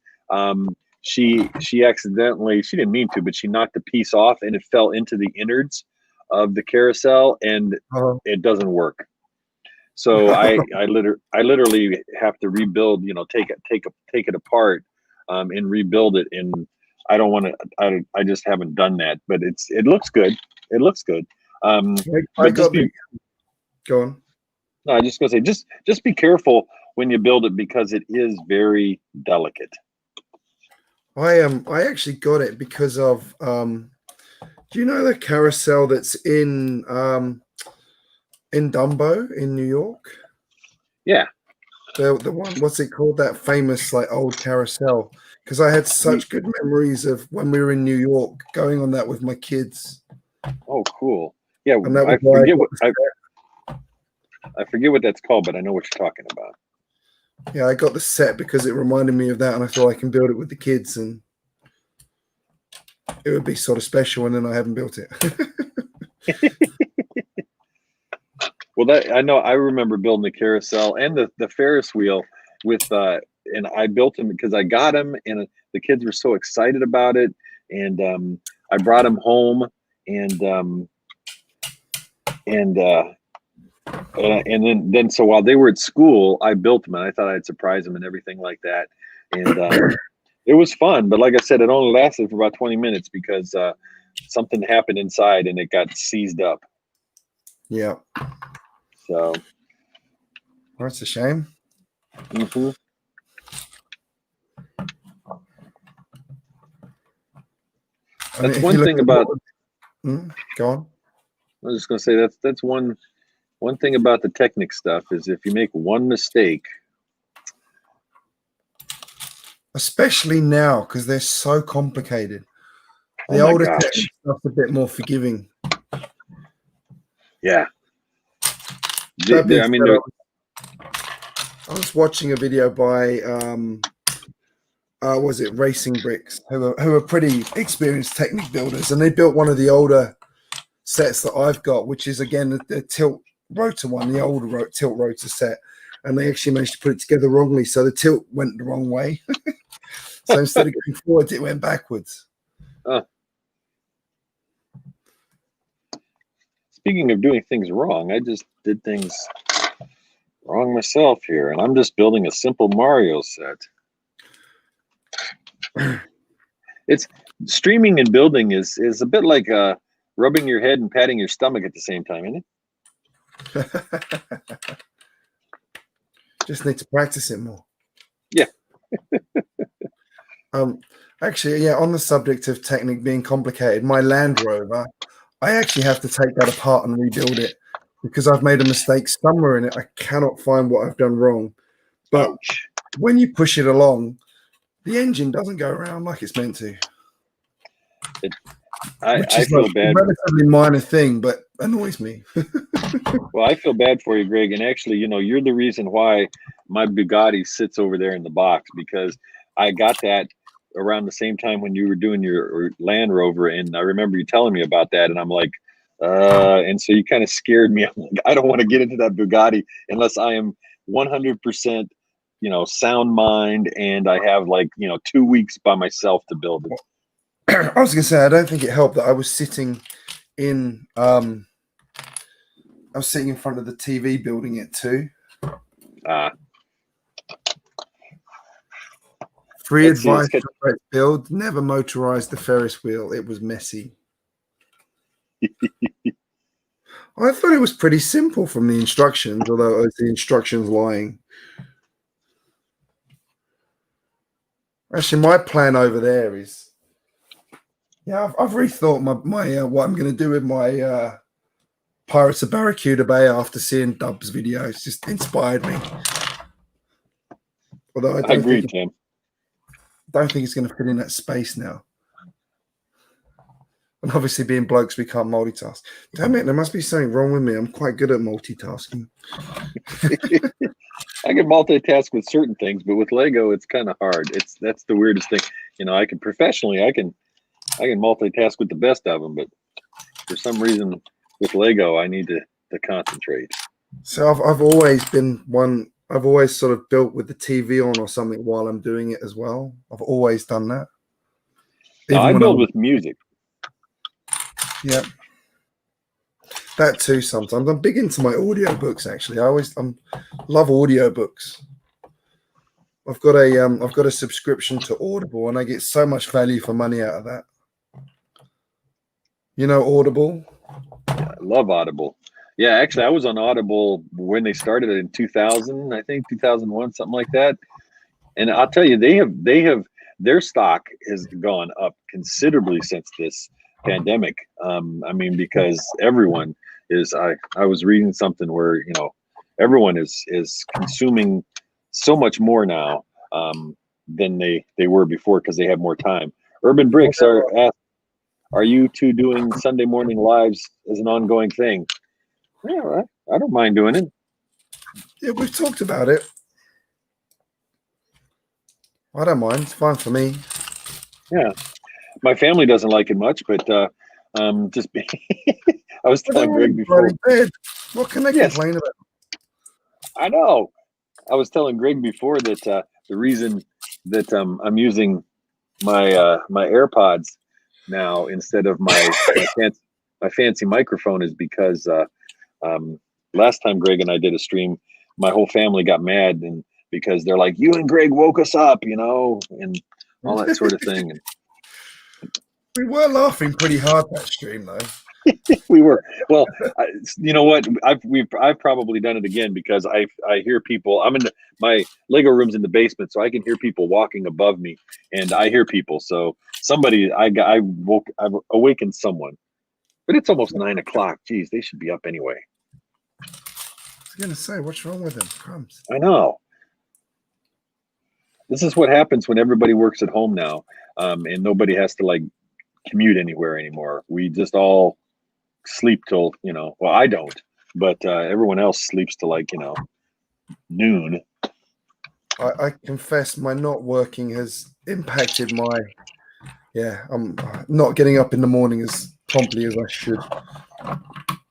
she accidentally, she didn't mean to, but she knocked a piece off, and it fell into the innards of the carousel, and it doesn't work. So I literally have to rebuild, take it apart and rebuild it. And I don't want to. I just haven't done that, but it looks good. It looks good. But just be. Go on. No, I just gonna say just be careful when you build it because it is very delicate. I actually got it because of do you know the carousel that's in Dumbo in New York? Yeah. The one, what's it called? That famous like old carousel. Because I had such good memories of when we were in New York going on that with my kids. Oh, cool. Yeah, and that was I forget what that's called, but I know what you're talking about. Yeah, I got the set because it reminded me of that, and I thought I can build it with the kids, and it would be sort of special. And then I haven't built it. Well, I know I remember building the carousel and the Ferris wheel with and I built them because I got them, and the kids were so excited about it, and I brought them home, and then so while they were at school, I built them, and I thought I'd surprise them and everything like that, and it was fun. But like I said, it only lasted for about 20 minutes because something happened inside and it got seized up. Yeah. So that's a shame. Mm-hmm. That's one thing about. Go on. I was just gonna say that's one thing about the Technic stuff is if you make one mistake, especially now because they're so complicated. The older Technic stuff's a bit more forgiving. Yeah. I mean, I was watching a video by was it GJBricks, who are pretty experienced Technic builders, and they built one of the older sets that I've got, which is again the tilt rotor one, the older tilt rotor set, and they actually managed to put it together wrongly, so the tilt went the wrong way. So instead of going forwards, it went backwards. Speaking of doing things wrong, I just did things wrong myself here, and I'm just building a simple Mario set. It's streaming and building is a bit like rubbing your head and patting your stomach at the same time, isn't it? Just need to practice it more. Yeah. Actually, yeah, on the subject of Technic being complicated, my Land Rover, I actually have to take that apart and rebuild it because I've made a mistake somewhere in it. I cannot find what I've done wrong. But when you push it along, the engine doesn't go around like it's meant to. Which is like a relatively minor thing, but annoys me. Well, I feel bad for you, Greg. And actually, you're the reason why my Bugatti sits over there in the box, because I got that around the same time when you were doing your Land Rover. And I remember you telling me about that. And I'm like, and so you kind of scared me. I'm like, I don't want to get into that Bugatti unless I am 100%, sound mind. And I have 2 weeks by myself to build it. I was going to say, I don't think it helped that I was sitting in, front of the TV building it too. Free advice for build: never motorize the Ferris wheel. It was messy. I thought it was pretty simple from the instructions, although it was the instructions lying. Actually, my plan over there is, I've rethought my what I'm going to do with my Pirates of Barracuda Bay after seeing Dub's video. It's just inspired me. Although I agree, Tim. Don't think it's going to fit in that space now. And obviously, being blokes, we can't multitask. Damn it, there must be something wrong with me. I'm quite good at multitasking. I can multitask with certain things, but with Lego, it's kind of hard. That's the weirdest thing. I can professionally, I can multitask with the best of them, but for some reason with Lego, I need to concentrate. So I've always been one. I've always sort of built with the TV on or something while I'm doing it as well. I've always done that. No, I build with music. Yeah. That too sometimes. I'm big into my audiobooks, actually. I love audiobooks. I've got a subscription to Audible, and I get so much value for money out of that. You know Audible? Yeah, I love Audible. Yeah, actually, I was on Audible when they started it in 2000, I think 2001, something like that. And I'll tell you, their stock has gone up considerably since this pandemic. I mean, because everyone is. I was reading something where everyone is consuming so much more now than they were before because they have more time. Urban Bricks are you two doing Sunday morning lives as an ongoing thing? Yeah, I don't mind doing it. Yeah, we've talked about it. I don't mind. It's fine for me. Yeah, my family doesn't like it much, but just I was telling Greg before. What can they complain about? I know. I was telling Greg before that the reason that I'm using my my AirPods now instead of my fancy microphone is because last time Greg and I did a stream, my whole family got mad and because they're like, "You and Greg woke us up," and all that sort of thing. And we were laughing pretty hard that stream, though. We were. Well, you know what? I've probably done it again because I hear people. I'm in my Lego room's in the basement, so I can hear people walking above me, and I hear people. So I've awakened someone, but it's almost 9 o'clock. Geez, they should be up anyway. I was gonna say, what's wrong with them? Crumbs. I know. This is what happens when everybody works at home now, and nobody has to commute anywhere anymore. We just all sleep till well, I don't, but everyone else sleeps till noon. I confess my not working has impacted I'm not getting up in the morning as promptly as I should.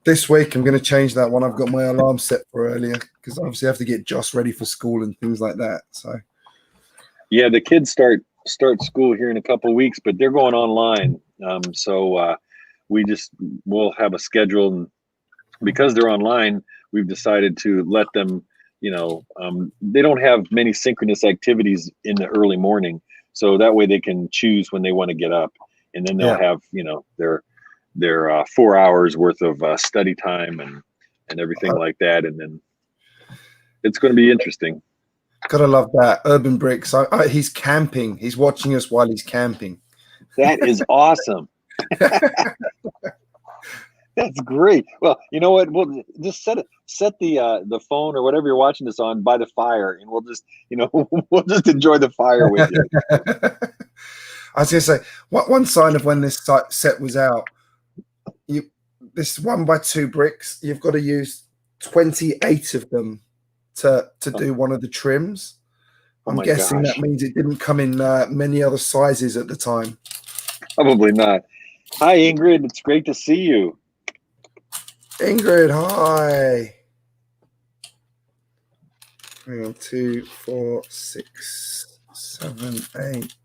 This week I'm going to change that one. I've got my alarm set for earlier because obviously I have to get Joss ready for school and things like that. So yeah, the kids start school here in a couple of weeks, but they're going online. So we'll have a schedule, and because they're online, we've decided to let them, they don't have many synchronous activities in the early morning. So that way they can choose when they want to get up, and then they'll have, their 4 hours worth of study time and everything like that. And then it's going to be interesting. Gotta love that. Urban Bricks. He's camping. He's watching us while he's camping. That is awesome. That's great. Well, you know what? We'll just set the phone or whatever you're watching this on by the fire, and we'll just we'll just enjoy the fire with you. I was gonna say, one sign of when this set was out, this 1x2 bricks, you've got to use 28 of them to do one of the trims. I'm guessing that means it didn't come in many other sizes at the time. Probably not. Hi, Ingrid. It's great to see you. Ingrid, hi. 2, 4, 6, 7, 8.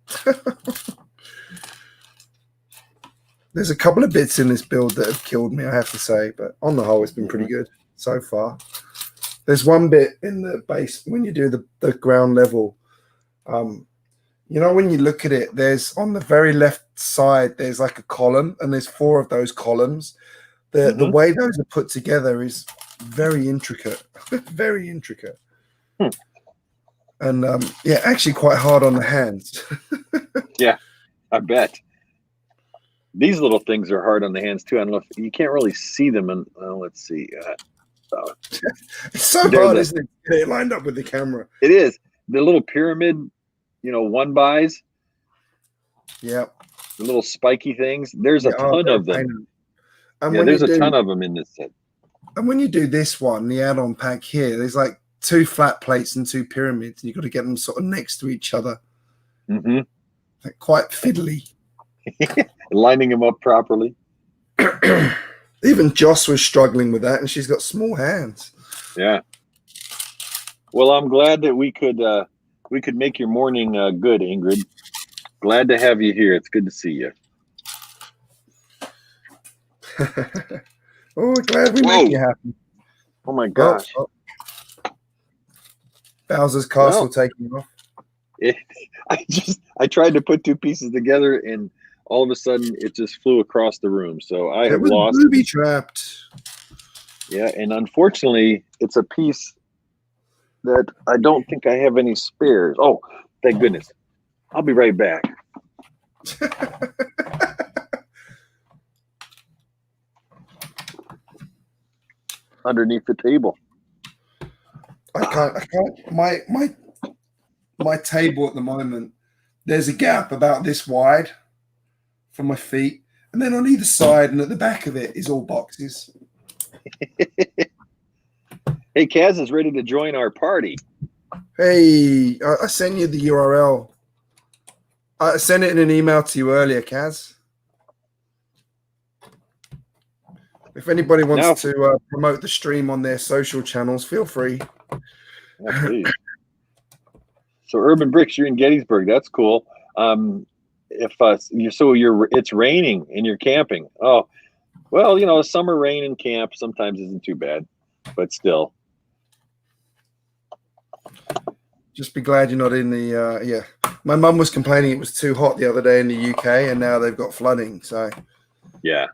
There's a couple of bits in this build that have killed me, I have to say, but on the whole, it's been pretty good so far. There's one bit in the base when you do the ground level. When you look at it, there's on the very left side, there's like a column, and there's 4 of those columns. The way those are put together is very intricate, very intricate. And actually quite hard on the hands. Yeah, I bet. These little things are hard on the hands too. I don't know if you can't really see them. And let's see. It's so hard, isn't it? Get it lined up with the camera. It is. The little pyramid, 1-bys. Yep. The little spiky things. There's a ton of them. And there's a ton of them in this set. And when you do this one, the add-on pack here, there's like 2 flat plates and 2 pyramids, and you've got to get them sort of next to each other. Mm-hmm. Like quite fiddly. Lining them up properly. Even Joss was struggling with that, and she's got small hands. Yeah. Well, I'm glad that we could make your morning good, Ingrid. Glad to have you here. It's good to see you. Oh, glad we make you happy. Oh my gosh. Bowser's Castle taking off. I tried to put two pieces together, and all of a sudden it just flew across the room. So I have lost. Booby trapped. Yeah, and unfortunately, it's a piece that I don't think I have any spares. Oh, thank goodness! I'll be right back. Underneath the table. I can't. My table at the moment, there's a gap about this wide for my feet, and then on either side and at the back of it is all boxes. Hey, Kaz is ready to join our party. Hey, I sent you the URL. I sent it in an email to you earlier, Kaz. If anybody wants to promote the stream on their social channels, feel free. Yeah, please. So, Urban Bricks, you're in Gettysburg. That's cool. It's raining and you're camping. Oh, well, summer rain in camp sometimes isn't too bad, but still. Just be glad you're not in the. Yeah, my mum was complaining it was too hot the other day in the UK, and now they've got flooding. So. Yeah.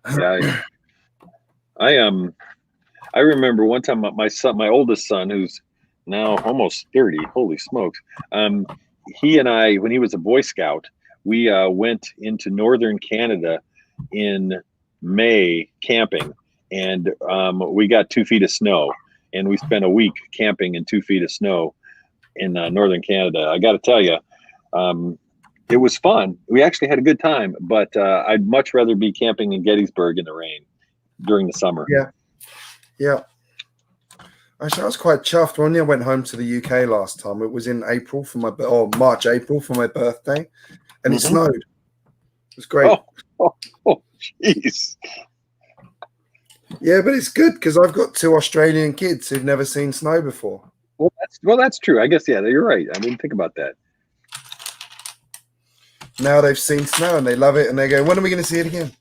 I remember one time my oldest son, who's now almost 30, holy smokes. He and I, when he was a Boy Scout, we went into northern Canada in May camping, and we got 2 feet of snow, and we spent a week camping in 2 feet of snow in northern Canada. I got to tell you, it was fun. We actually had a good time, but I'd much rather be camping in Gettysburg in the rain during the summer. Yeah. Actually, I was quite chuffed when I went home to the UK last time. It was in April March, April for my birthday, and it snowed. It was great. Oh, jeez. Yeah, but it's good because I've got 2 Australian kids who've never seen snow before. Well, that's true. I guess, yeah, you're right. I didn't think about that. Now they've seen snow and they love it, and they go, when are we going to see it again?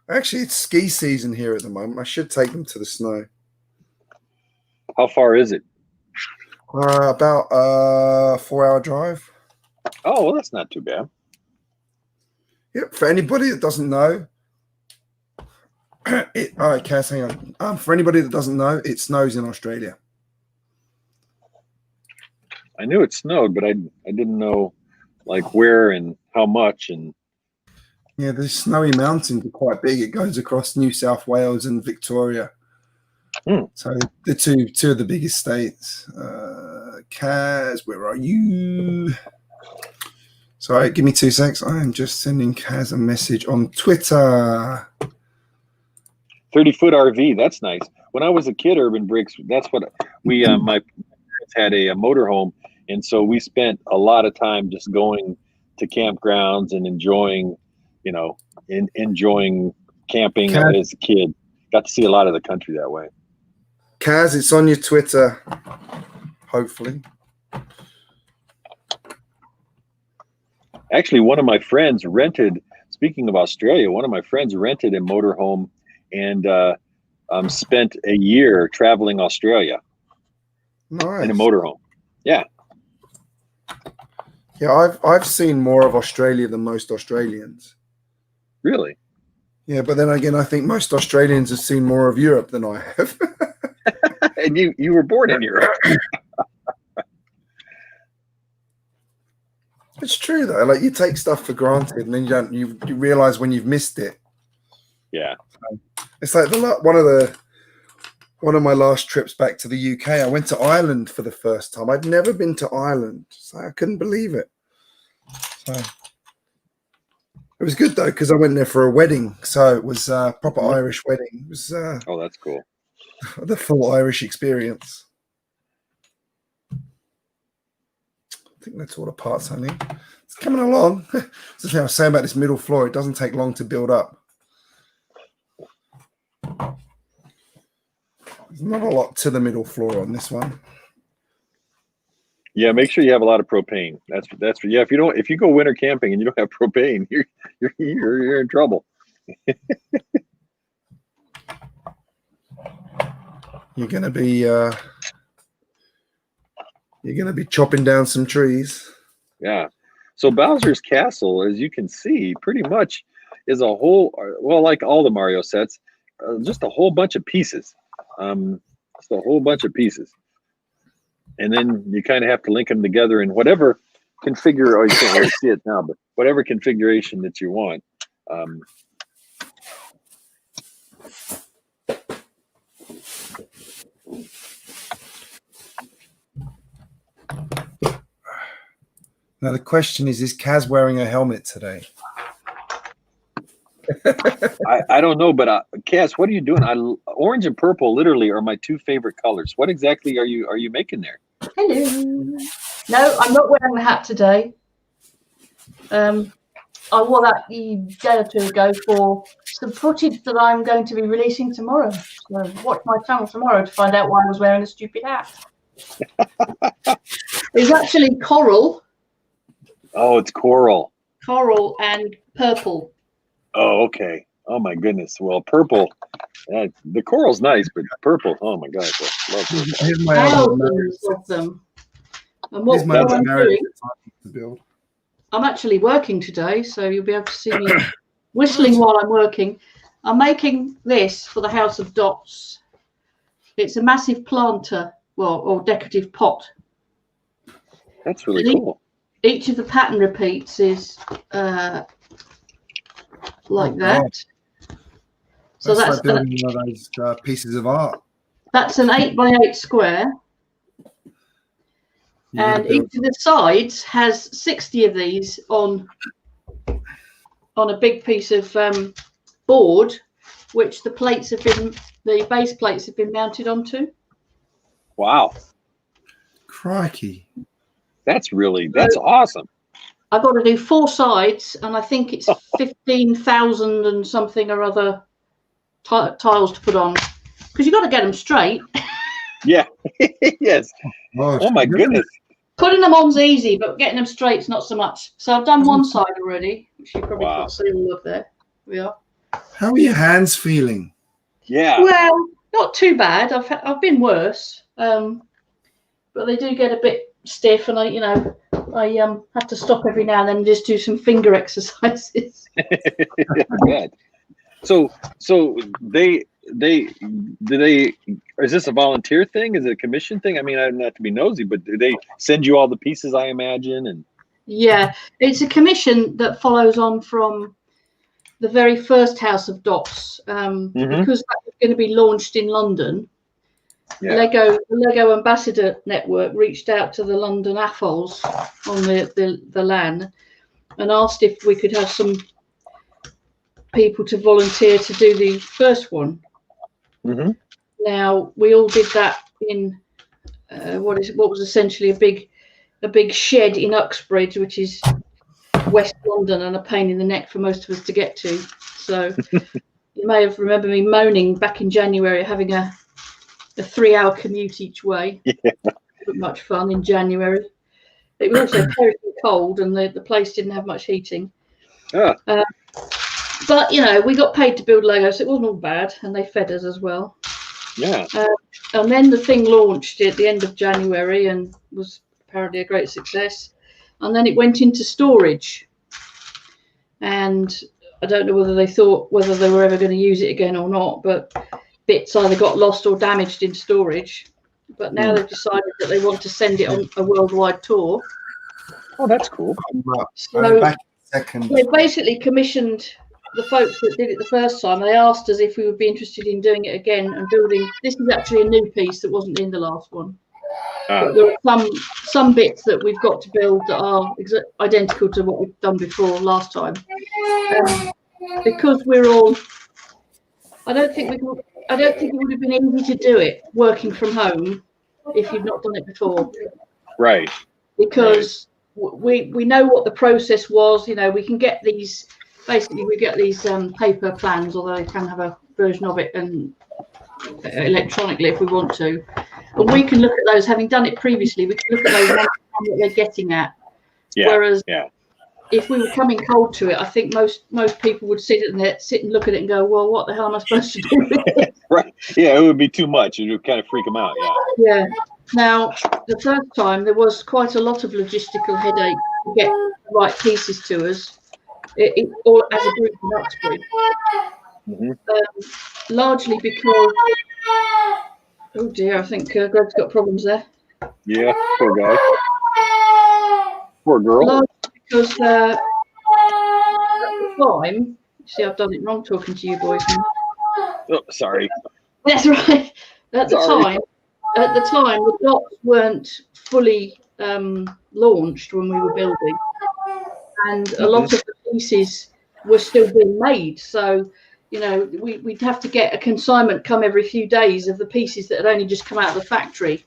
Actually, it's ski season here at the moment. I should take them to the snow. How far is it? About a 4-hour drive. Oh, well, that's not too bad. Yep. For anybody that doesn't know, all right, Cass, hang on. For anybody that doesn't know, it snows in Australia. I knew it snowed, but I didn't know like where and how much. And yeah, the snowy mountains are quite big. It goes across New South Wales and Victoria. So the two of the biggest states. Kaz, where are you? Sorry, give me 2 seconds. I am just sending Kaz a message on Twitter. 30-foot RV, that's nice. When I was a kid, Urban Bricks, that's what we my parents had a motorhome, and so we spent a lot of time just going to campgrounds and enjoying camping Kaz, as a kid. Got to see a lot of the country that way. Kaz, it's on your Twitter, hopefully. Actually, one of my friends rented, speaking of Australia, one of my friends rented a motorhome and spent a year traveling Australia. Nice. In a motorhome. Yeah. Yeah, I've seen more of Australia than most Australians. Really? Yeah, but then again, I think most Australians have seen more of Europe than I have. And you were born in Europe. It's true though. Like you take stuff for granted, and then you realize when you've missed it. Yeah. It's like one of my last trips back to the UK. I went to Ireland for the first time. I'd never been to Ireland, so I couldn't believe it. So it was good though because I went there for a wedding, so it was a proper Irish wedding. It was oh, that's cool. The full Irish experience. I think that's all the parts I need. It's coming along. That's the thing I was saying about this middle floor. It doesn't take long to build up. There's not a lot to the middle floor on this one. Yeah, make sure you have a lot of propane. That's yeah. If you go winter camping and you don't have propane, you're in trouble. You're gonna be You're going to be chopping down some trees. Yeah. So Bowser's Castle, as you can see, pretty much is a whole, well, like all the Mario sets, just a whole bunch of pieces. Just a whole bunch of pieces. And then you kind of have to link them together in whatever configure, or you can't really see it now, but whatever configuration that you want. Now the question is Kaz wearing a helmet today? I don't know, but Cass, what are you doing? Orange and purple literally are my two favorite colors. What exactly are you making there? Hello. No, I'm not wearing the hat today. I wore that a day or two ago for some footage that I'm going to be releasing tomorrow. So watch my channel tomorrow to find out why I was wearing a stupid hat. It's actually coral. Oh, it's coral. Coral and purple. Oh, okay. Oh my goodness. Well, purple. The coral's nice, but purple. Oh my gosh, I love purple. Here's my Thousands of them. And what I'm doing, I'm actually working today, so you'll be able to see me whistling while I'm working. I'm making this for the House of Dots. It's a massive planter, well, or decorative pot. That's really cool. Each of the pattern repeats is like that. So that's like building one of those pieces of art. That's an 8x8 square. And each of the sides has 60 of these on a big piece of board, which the base plates have been mounted onto. Wow. Crikey. That's awesome. I've got to do 4 sides, and I think it's 15,000 and something or other tiles to put on, because you've got to get them straight. Yeah. Yes. Oh my goodness. Putting them on's easy, but getting them straight's not so much. So I've done one side already, which you probably can't see all of there. We are. How are your hands feeling? Yeah. Well, not too bad. I've been worse, but they do get a bit stiff, and I have to stop every now and then and just do some finger exercises. Good. So is this a volunteer thing? Is it a commission thing? I mean, I don't have to be nosy, but do they send you all the pieces, I imagine? And yeah, it's a commission that follows on from the very first House of Dots, because that was going to be launched in London. Yeah. The Lego Ambassador Network reached out to the London AFOLs on the LAN and asked if we could have some people to volunteer to do the first one. Mm-hmm. Now we all did that in what was essentially a big shed in Uxbridge, which is West London, and a pain in the neck for most of us to get to. So you may have remembered me moaning back in January having a 3-hour commute each way. Yeah. Not much fun in January. It was also terribly cold, and the place didn't have much heating. But we got paid to build Lego, so it wasn't all bad, and they fed us as well. Yeah. And then the thing launched at the end of January and was apparently a great success. And then it went into storage. And I don't know whether they thought whether they were ever going to use it again or not, but bits either got lost or damaged in storage. But now they've decided that they want to send it on a worldwide tour. Oh, that's cool. So they basically commissioned the folks that did it the first time. They asked us if we would be interested in doing it again and building. This is actually a new piece that wasn't in the last one. But there are some bits that we've got to build that are identical to what we've done before last time. Because we're all, I don't think it would have been easy to do it working from home if you've not done it before. Right. Because we know what the process was. We can get these. Basically, we get these paper plans, although they can have a version of it and electronically if we want to. And we can look at those, having done it previously. We can look at those and understand what they're getting at. Yeah. Whereas, if we were coming cold to it, I think most people would sit and look at it and go, "Well, what the hell am I supposed to do with it?" Right. Yeah, it would be too much. It would kind of freak them out. Yeah. Yeah. Now, the first time there was quite a lot of logistical headache to get the right pieces to us, all as a group in Uxbridge. Largely because, oh dear, I think Greg's got problems there. Yeah, poor guy. Poor girl. Largely because at the time, see, I've done it wrong talking to you boys now. Oh, sorry. That's right. At the time, the dots weren't fully launched when we were building, and a lot of the pieces were still being made. So, you know, we'd have to get a consignment come every few days of the pieces that had only just come out of the factory.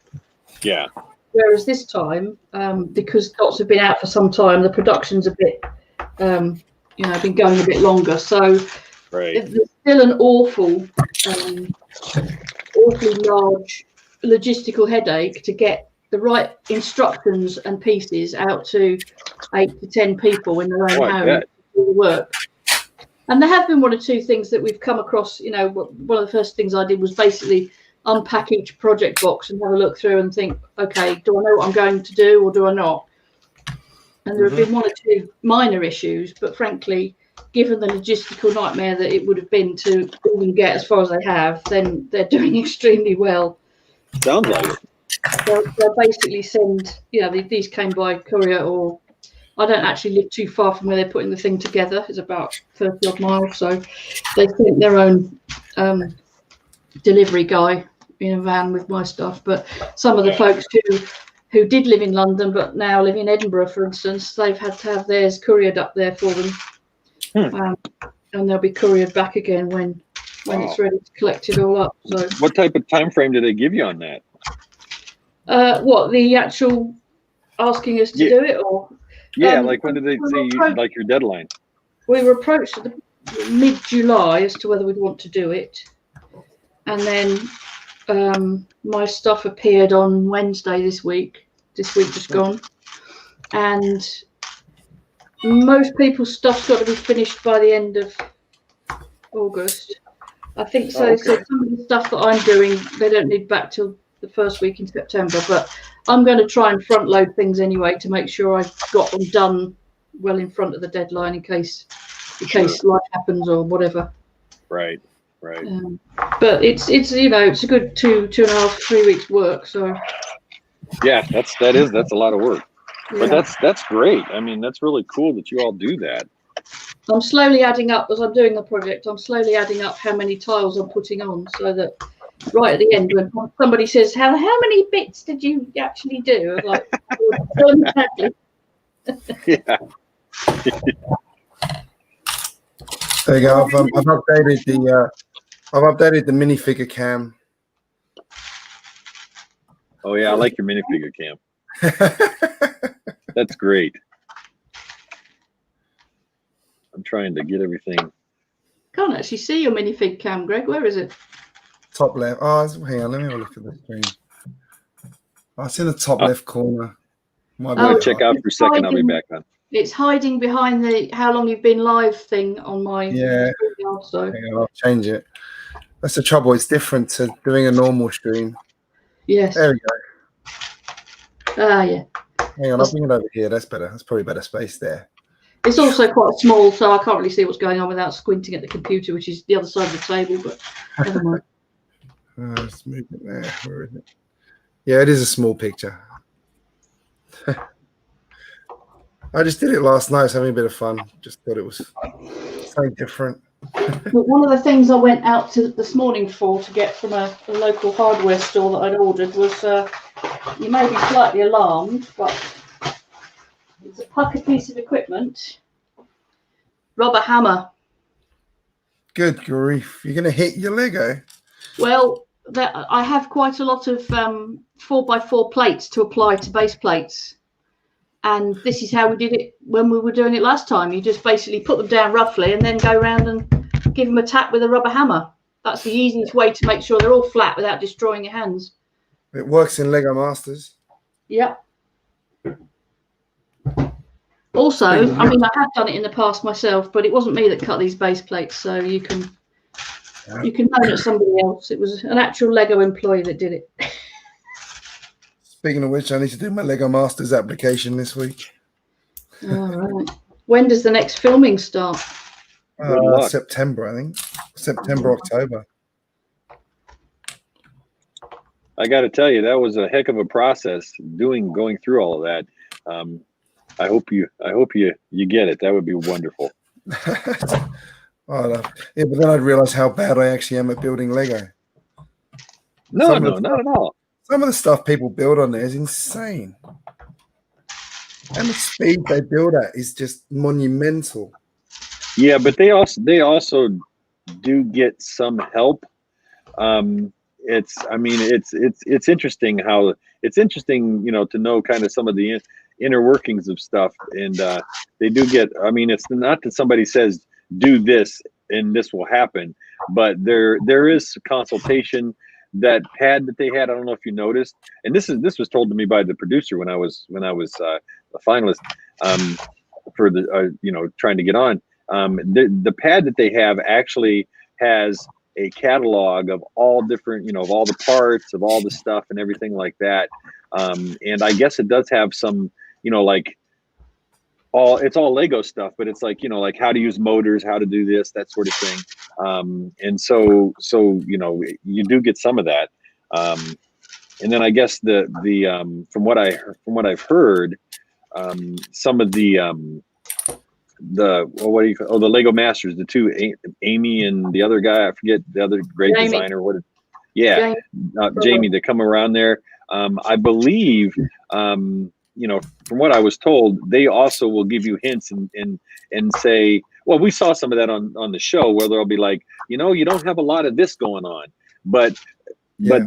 Yeah. Whereas this time, because dots have been out for some time, the production's a bit, you know, been going a bit longer. So there's still an awfully large logistical headache to get the right instructions and pieces out to 8 to 10 people in their own home to do the work. And there have been one or two things that we've come across. You know, one of the first things I did was basically unpack each project box and have a look through and think, okay, do I know what I'm going to do or do I not? And there have been one or two minor issues, but frankly, given the logistical nightmare that it would have been to even get as far as they have, then they're doing extremely well. Sounds like it. They'll basically send, you know, these came by courier, or I don't actually live too far from where they're putting the thing together. It's about 30 odd miles. So they sent their own delivery guy in a van with my stuff. But some of the folks who did live in London but now live in Edinburgh, for instance, they've had to have theirs couriered up there for them. And they'll be couriered back again when it's ready to collect it all up. So what type of time frame did they give you on that? What, the actual asking us to do it, or like when did they say like your deadline? We were approached at mid-July as to whether we'd want to do it, and then my stuff appeared on Wednesday this week just gone, and most people's stuff's got to be finished by the end of August, I think. So so some of the stuff that I'm doing, they don't need back till the first week in September, but I'm going to try and front load things anyway to make sure I've got them done well in front of the deadline in case life happens or whatever. Right. But it's you know, it's a good 2.5, 3 weeks work. So yeah, that's a lot of work. Yeah. But that's great. I mean, that's really cool that you all do that. I'm slowly adding up as I'm doing the project. I'm slowly adding up how many tiles I'm putting on, so that right at the end, when somebody says, how many bits did you actually do? I'm like, exactly. Yeah. There you go. I've updated the minifigure cam. Oh yeah, I like your minifigure cam. That's great. I'm trying to get everything. Can't actually see your minifig cam, Greg. Where is it? Top left. Oh, hang on. Let me have a look at the screen. Oh, it's in the top left corner. I'm going to check out for a second. I'll be back on. It's hiding behind the how long you've been live thing on my StreamYard, so hang on, I'll change it. That's the trouble. It's different to doing a normal stream. Yes. There we go. Yeah. Hang on, I'll bring it over here. That's better. That's probably better space there. It's also quite small, so I can't really see what's going on without squinting at the computer, which is the other side of the table, but never mind. Let's move it there. Where is it? Yeah, it is a small picture. I just did it last night. I was having a bit of fun. Just thought it was something different. But one of the things I went out to this morning to get from a local hardware store that I'd ordered was, you may be slightly alarmed, but it's a pucker piece of equipment. Rubber hammer. Good grief. You're going to hit your Lego? Well, I have quite a lot of 4x4 plates to apply to base plates. And this is how we did it when we were doing it last time. You just basically put them down roughly and then go around and give them a tap with a rubber hammer. That's the easiest way to make sure they're all flat without destroying your hands. It works in Lego Masters. Yeah. Also, I mean, I have done it in the past myself, but it wasn't me that cut these base plates, so you can moan at somebody else. It was an actual Lego employee that did it. Speaking of which, I need to do my Lego Masters application this week. All right. When does the next filming start? September, I think. September, October. I got to tell you, that was a heck of a process going through all of that. I hope you get it. That would be wonderful. Yeah, but then I'd realize how bad I actually am at building Lego. No, not at all. Some of the stuff people build on there is insane. And the speed they build at is just monumental. Yeah, but they also do get some help. It's interesting how it's interesting, to know kind of some of the inner workings of stuff, and they do get. I mean, it's not that somebody says do this and this will happen, but there is consultation. That pad that they had, I don't know if you noticed, and this was told to me by the producer when I was a finalist for the trying to get on. The pad that they have actually has a catalog of all different, of all the parts, of all the stuff and everything like that. And I guess it does have some, it's all Lego stuff, but it's like, like how to use motors, how to do this, that sort of thing. And so, you do get some of that. And then I guess from what I've heard, some of the Lego Masters, the two, Amy and the other guy, I forget the other great Jamie. designer. Jamie, that come around there. I believe, from what I was told, they also will give you hints and say, well, we saw some of that on the show where they'll be like, you don't have a lot of this going on, but I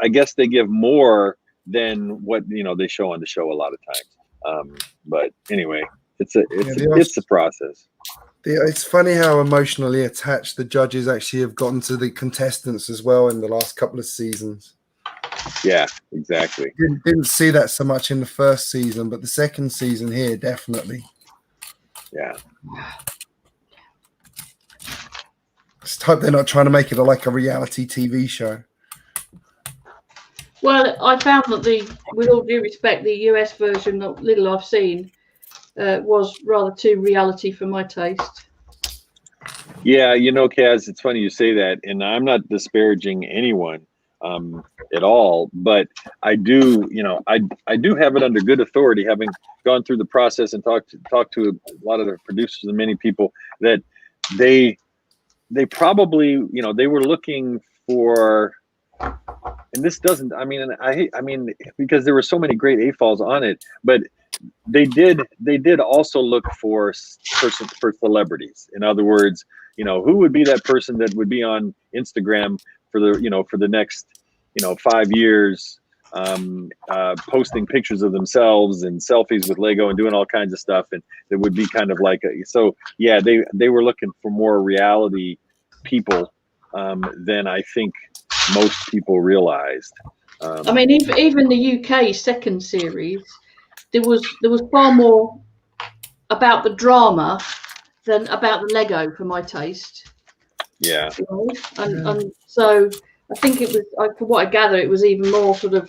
guess they give more than what, they show on the show a lot of times. But anyway, it's a process. It's funny how emotionally attached the judges actually have gotten to the contestants as well in the last couple of seasons. Yeah, exactly. Didn't see that so much in the first season, but the second season here, definitely. Yeah. Just hope they're not trying to make it like a reality TV show. Well, I found that with all due respect, the US version, the little I've seen, was rather too reality for my taste. Yeah, Kaz, it's funny you say that, and I'm not disparaging anyone at all, but I do, I do have it under good authority, having gone through the process and talked to a lot of the producers and many people, that they probably, they were looking for, and this doesn't, I mean, because there were so many great AFOLs on it, but they did also look for celebrities. In other words, who would be that person that would be on Instagram for the next 5 years, posting pictures of themselves and selfies with Lego and doing all kinds of stuff, and it would be kind of like they were looking for more reality people than I think most people realized. I mean, even the UK second series, there was far more about the drama than about the Lego for my taste. Yeah. And so I think it was, from what I gather, it was even more sort of,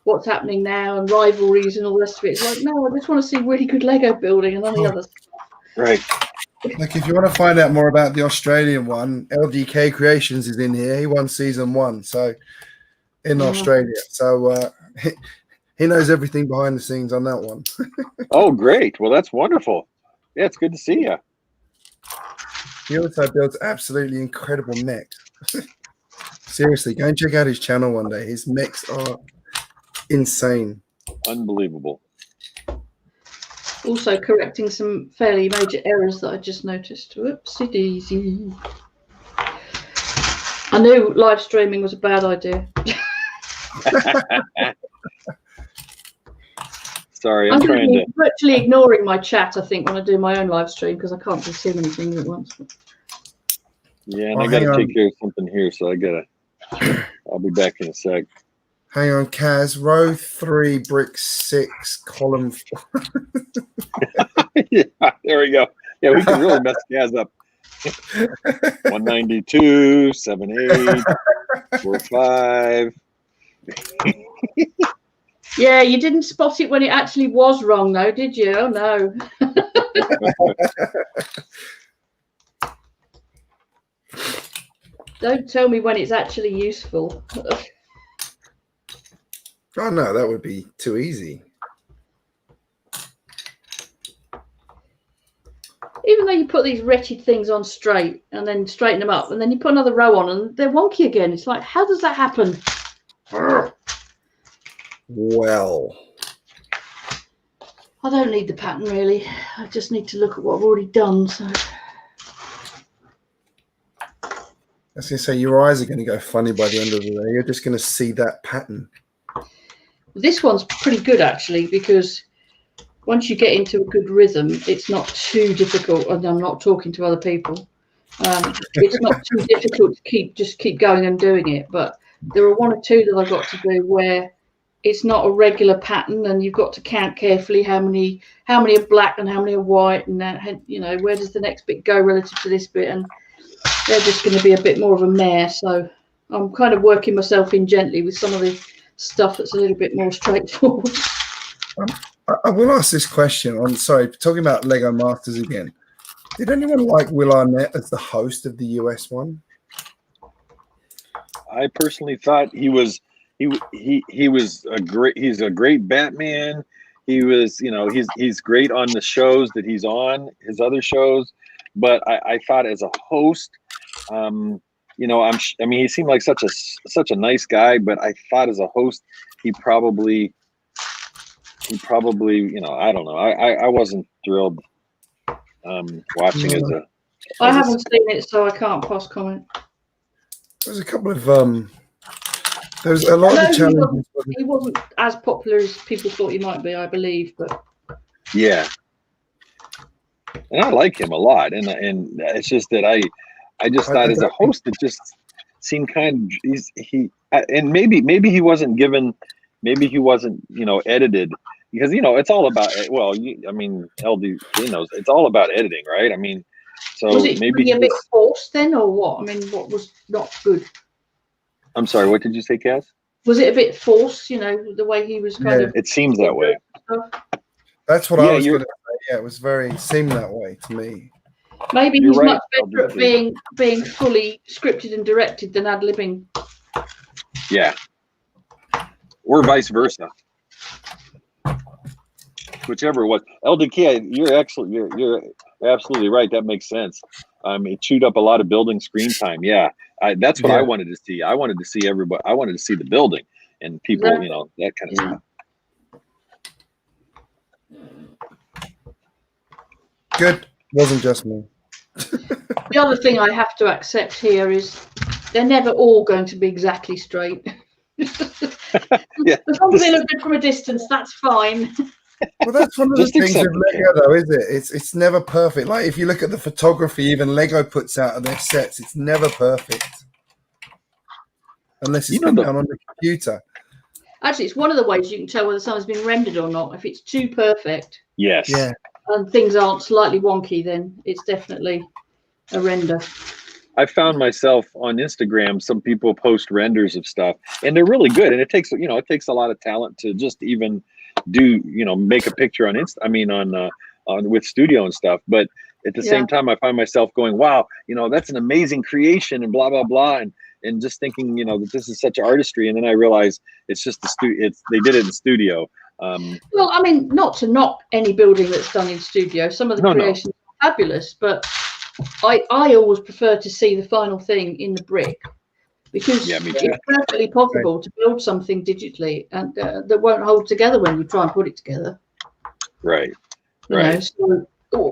what's happening now and rivalries and all the rest of it. It's like, no, I just want to see really good Lego building and none of the other stuff. Right. Like, if you want to find out more about the Australian one, LDK Creations is in here. He won season 1, so in Australia. So he knows everything behind the scenes on that one. Oh, great. Well, that's wonderful. Yeah, it's good to see you. He also builds absolutely incredible mechs. Seriously, go and check out his channel one day. His mechs are insane. Unbelievable. Also correcting some fairly major errors that I just noticed. Whoopsie daisy. I knew live streaming was a bad idea. Sorry, I'm trying to. Virtually ignoring my chat, I think, when I do my own live stream, because I can't do too many things at once. Yeah, and I got to take care of something here, so I'll be back in a sec. Hang on, Kaz. Row 3, brick 6, column 4. Yeah, there we go. Yeah, we can really mess Kaz up. 192, 78, 45. Yeah, you didn't spot it when it actually was wrong, though, did you? Oh, no. Don't tell me when it's actually useful. Oh, no, that would be too easy. Even though you put these wretched things on straight and then straighten them up, and then you put another row on and they're wonky again. It's like, how does that happen? Well, I don't need the pattern, really. I just need to look at what I've already done. So I was going to say, your eyes are going to go funny by the end of the day. You're just going to see that pattern. This one's pretty good, actually, because once you get into a good rhythm, it's not too difficult. And I'm not talking to other people. It's not too difficult to keep going and doing it. But there are one or two that I've got to do where it's not a regular pattern, and you've got to count carefully how many are black and how many are white, and that, you know, where does the next bit go relative to this bit, and they're just going to be a bit more of a mare. So I'm kind of working myself in gently with some of the stuff that's a little bit more straightforward. I will ask this question. I'm sorry, talking about Lego Masters again. Did anyone like Will Arnett as the host of the US one? I personally thought he was a great Batman. He was, you know, he's great on the shows that he's on, his other shows. But I thought as a host, you know, I mean, he seemed like such a nice guy. But I thought as a host, he probably, you know, I don't know. I wasn't thrilled watching as a. I haven't seen it, so I can't pass comment. There's a couple of there's a lot of challenges. He wasn't as popular as people thought he might be, I believe, but yeah. And I like him a lot, and it's just that I just thought as a host it just seemed kind of and maybe he wasn't given, maybe he wasn't, you know, edited, because, you know, it's all about, well, I mean, LD knows it's all about editing, right? I mean, so was it maybe a bit forced then, or what? I mean, what was not good? I'm sorry, what did you say, Cass? Was it a bit forced, you know, the way he was kind of? It seems that way. That's what I was going to say. Yeah, it seemed that way to me. Maybe he's much better at being fully scripted and directed than ad-libbing. Yeah. Or vice versa. Whichever it was. LDK, you're excellent. You're absolutely right. That makes sense. It chewed up a lot of building screen time. Yeah. That's what I wanted to see. I wanted to see everybody. I wanted to see the building and people, you know, that kind of stuff. Good. Wasn't just me. The other thing I have to accept here is they're never all going to be exactly straight. Yeah. As long as they look good from a distance, that's fine. Well, that's one of the things with Lego, though, is it? It's never perfect. Like, if you look at the photography even Lego puts out of their sets, it's never perfect. Unless it's been done on the computer. Actually, it's one of the ways you can tell whether something's been rendered or not. If it's too perfect, yes, yeah, and things aren't slightly wonky, then it's definitely a render. I found myself on Instagram, some people post renders of stuff, and they're really good. And it takes, you know, it takes a lot of talent to just even do, you know, make a picture on on with studio and stuff. But at the same time, I find myself going, wow, you know, that's an amazing creation and blah, blah, blah. And just thinking, you know, that this is such artistry. And then I realize it's just they did it in studio. Well, I mean, not to knock any building that's done in studio. Some of the creations are fabulous, but I always prefer to see the final thing in the brick, because it's perfectly possible to build something digitally and that won't hold together when you try and put it together. Right. You know, so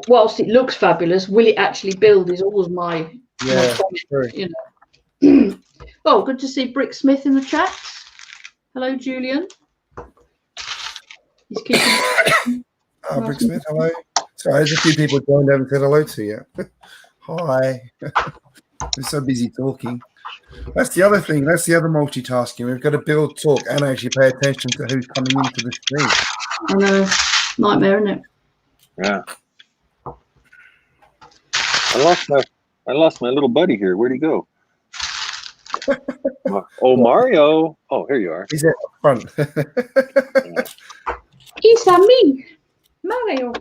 whilst it looks fabulous, will it actually build is always my comment, you know. Well, good to see Brick Smith in the chat. Hello, Julian. He's keeping. Brick Smith, hello. Sorry, there's a few people joined. I haven't said hello to you. Hi. We're so busy talking. That's the other thing. That's the other multitasking. We've got to build, talk, and actually pay attention to who's coming into the stream. I know. Nightmare, isn't it? Yeah. I lost my little buddy here. Where'd he go? Oh, Mario. Oh, here you are. He's at the front. It's a me, Mario.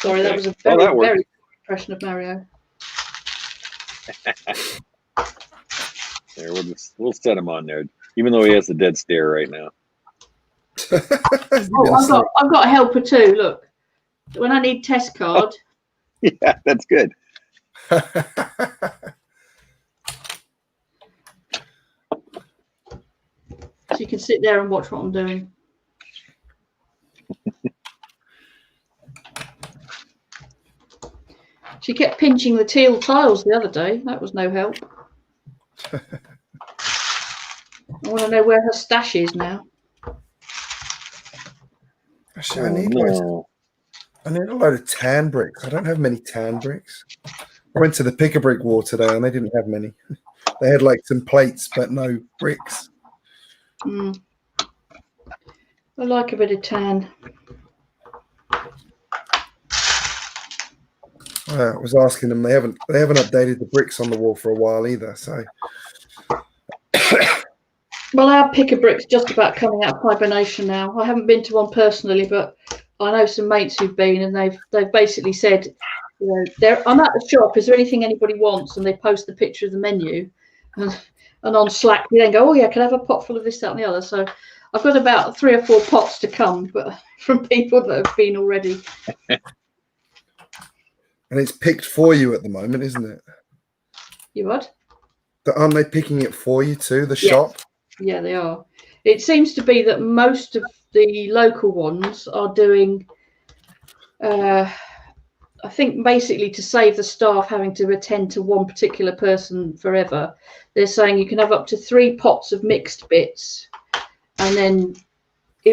Sorry, that was a very, very good impression of Mario. There, we'll set him on there, even though he has a dead stare right now. Oh, I've got a helper too. Look, when I need test card. Oh, yeah, that's good. So you can sit there and watch what I'm doing. She kept pinching the teal tiles the other day. That was no help. I want to know where her stash is now. Actually, I need a load of tan bricks. I don't have many tan bricks. I went to the pick-a-brick wall today and they didn't have many. They had like some plates, but no bricks. I like a bit of tan. I was asking them. They haven't updated the bricks on the wall for a while either. So, well, our pick-a-brick's just about coming out of hibernation now. I haven't been to one personally, but I know some mates who've been, and they've basically said, you know, I'm at the shop. Is there anything anybody wants? And they post the picture of the menu, and on Slack we then go, oh yeah, can I have a pot full of this, that, and the other? So I've got about 3 or 4 pots to come, but from people that have been already. And it's picked for you at the moment, isn't it? You what? Aren't they picking it for you too, the shop? Yeah, they are. It seems to be that most of the local ones are doing, I think basically to save the staff having to attend to one particular person forever, they're saying you can have up to 3 pots of mixed bits. And then,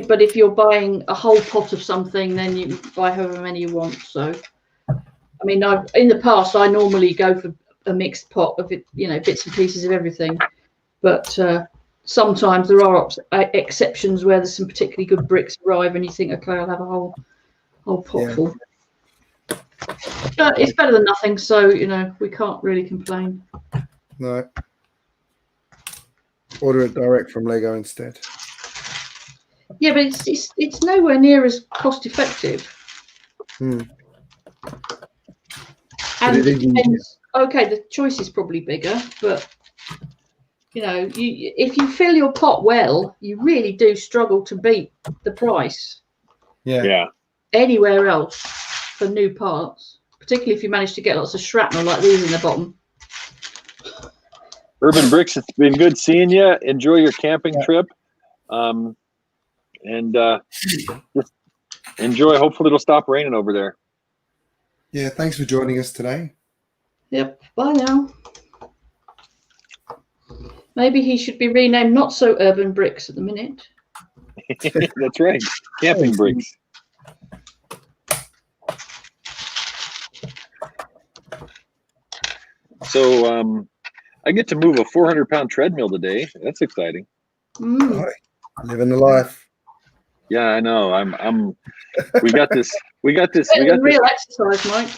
but if you're buying a whole pot of something, then you can buy however many you want. So, I mean, in the past, I normally go for a mixed pot of it, you know, bits and pieces of everything. But sometimes there are exceptions where there's some particularly good bricks arrive, and you think, okay, I'll have a whole pot full. But it's better than nothing, so you know we can't really complain. No. Order it direct from Lego instead. Yeah, but it's nowhere near as cost effective. And it depends. Okay, the choice is probably bigger, but you know, if you fill your pot well, you really do struggle to beat the price. Yeah. Anywhere else for new parts, particularly if you manage to get lots of shrapnel like these in the bottom. Urban Bricks, it's been good seeing you. Enjoy your camping trip, and just enjoy. Hopefully, it'll stop raining over there. Yeah, thanks for joining us today. Yep. Bye now. Maybe he should be renamed Not So Urban Bricks at the minute. That's right. Camping Bricks. So I get to move a 400-pound treadmill today. That's exciting. Living the life. Yeah, I know. We got this. Real exercise, Mike.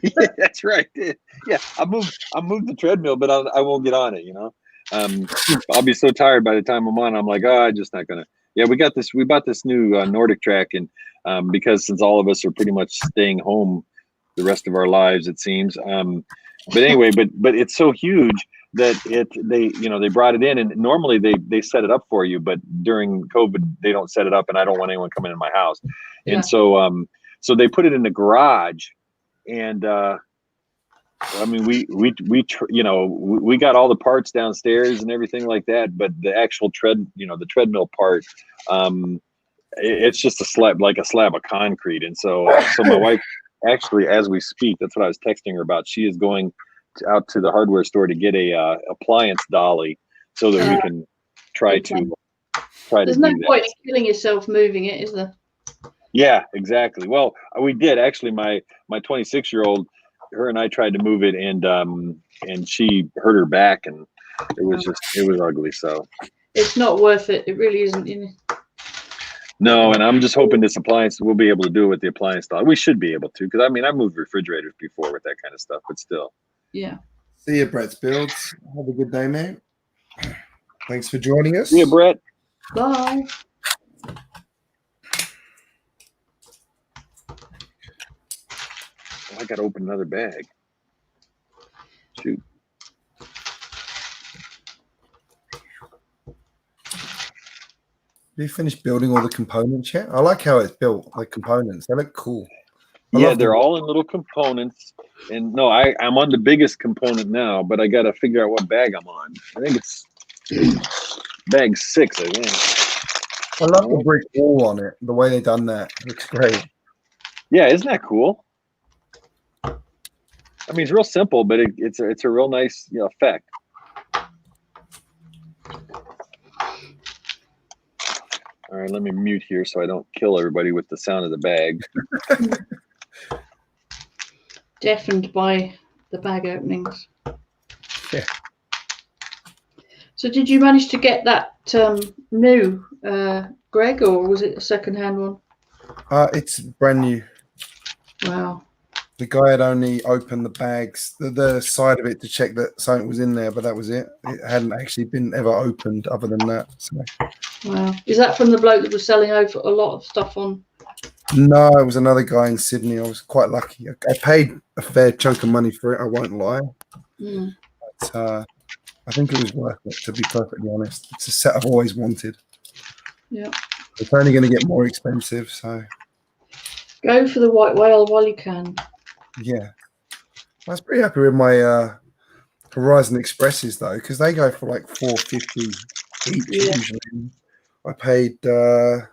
Yeah, that's right. Yeah, I moved the treadmill, but I won't get on it. You know, I'll be so tired by the time I'm on. I'm like, I'm just not gonna. Yeah, we bought this new Nordic track, and because since all of us are pretty much staying home the rest of our lives, it seems. But anyway, but it's so huge that they brought it in, and normally they set it up for you, but during COVID they don't set it up, and I don't want anyone coming in my house, and so they put it in the garage, and I mean we got all the parts downstairs and everything like that, but the actual the treadmill part, it's just a slab of concrete, and so my wife. Actually, as we speak, that's what I was texting her about. She is going out to the hardware store to get a appliance dolly so that we can try to There's no point in killing yourself moving it, is there? Yeah, exactly. Well, we did actually. My 26-year-old, her and I tried to move it, and she hurt her back, and it was ugly. So it's not worth it. It really isn't. You know? No, and I'm just hoping this appliance, we'll be able to do it with the appliance dolly. We should be able to, because I mean, I moved refrigerators before with that kind of stuff, but still. Yeah. See you, Brett's Builds. Have a good day, mate. Thanks for joining us. See you, Brett. Bye. I got to open another bag. Shoot. Have you finished building all the components yet? I like how it's built, like components. They look cool. Yeah, they're all in little components. And no, I'm on the biggest component now, but I got to figure out what bag I'm on. I think it's bag 6, I think. I love the brick wall on it. The way they done that looks great. Yeah, isn't that cool? I mean, it's real simple, but it's a real nice effect. All right, let me mute here so I don't kill everybody with the sound of the bag. Deafened by the bag openings. Yeah. So did you manage to get that new, Greg, or was it a second-hand one? It's brand new. Wow. The guy had only opened the bags, the side of it to check that something was in there, but that was it. It hadn't actually been ever opened other than that. So. Wow. Is that from the bloke that was selling over a lot of stuff on? No, it was another guy in Sydney. I was quite lucky. I paid a fair chunk of money for it. I won't lie. Mm. But I think it was worth it, to be perfectly honest. It's a set I've always wanted. Yeah. It's only going to get more expensive, so. Go for the white whale while you can. Yeah. I was pretty happy with my Horizon Expresses, though, because they go for like $4.50 each usually. I paid $600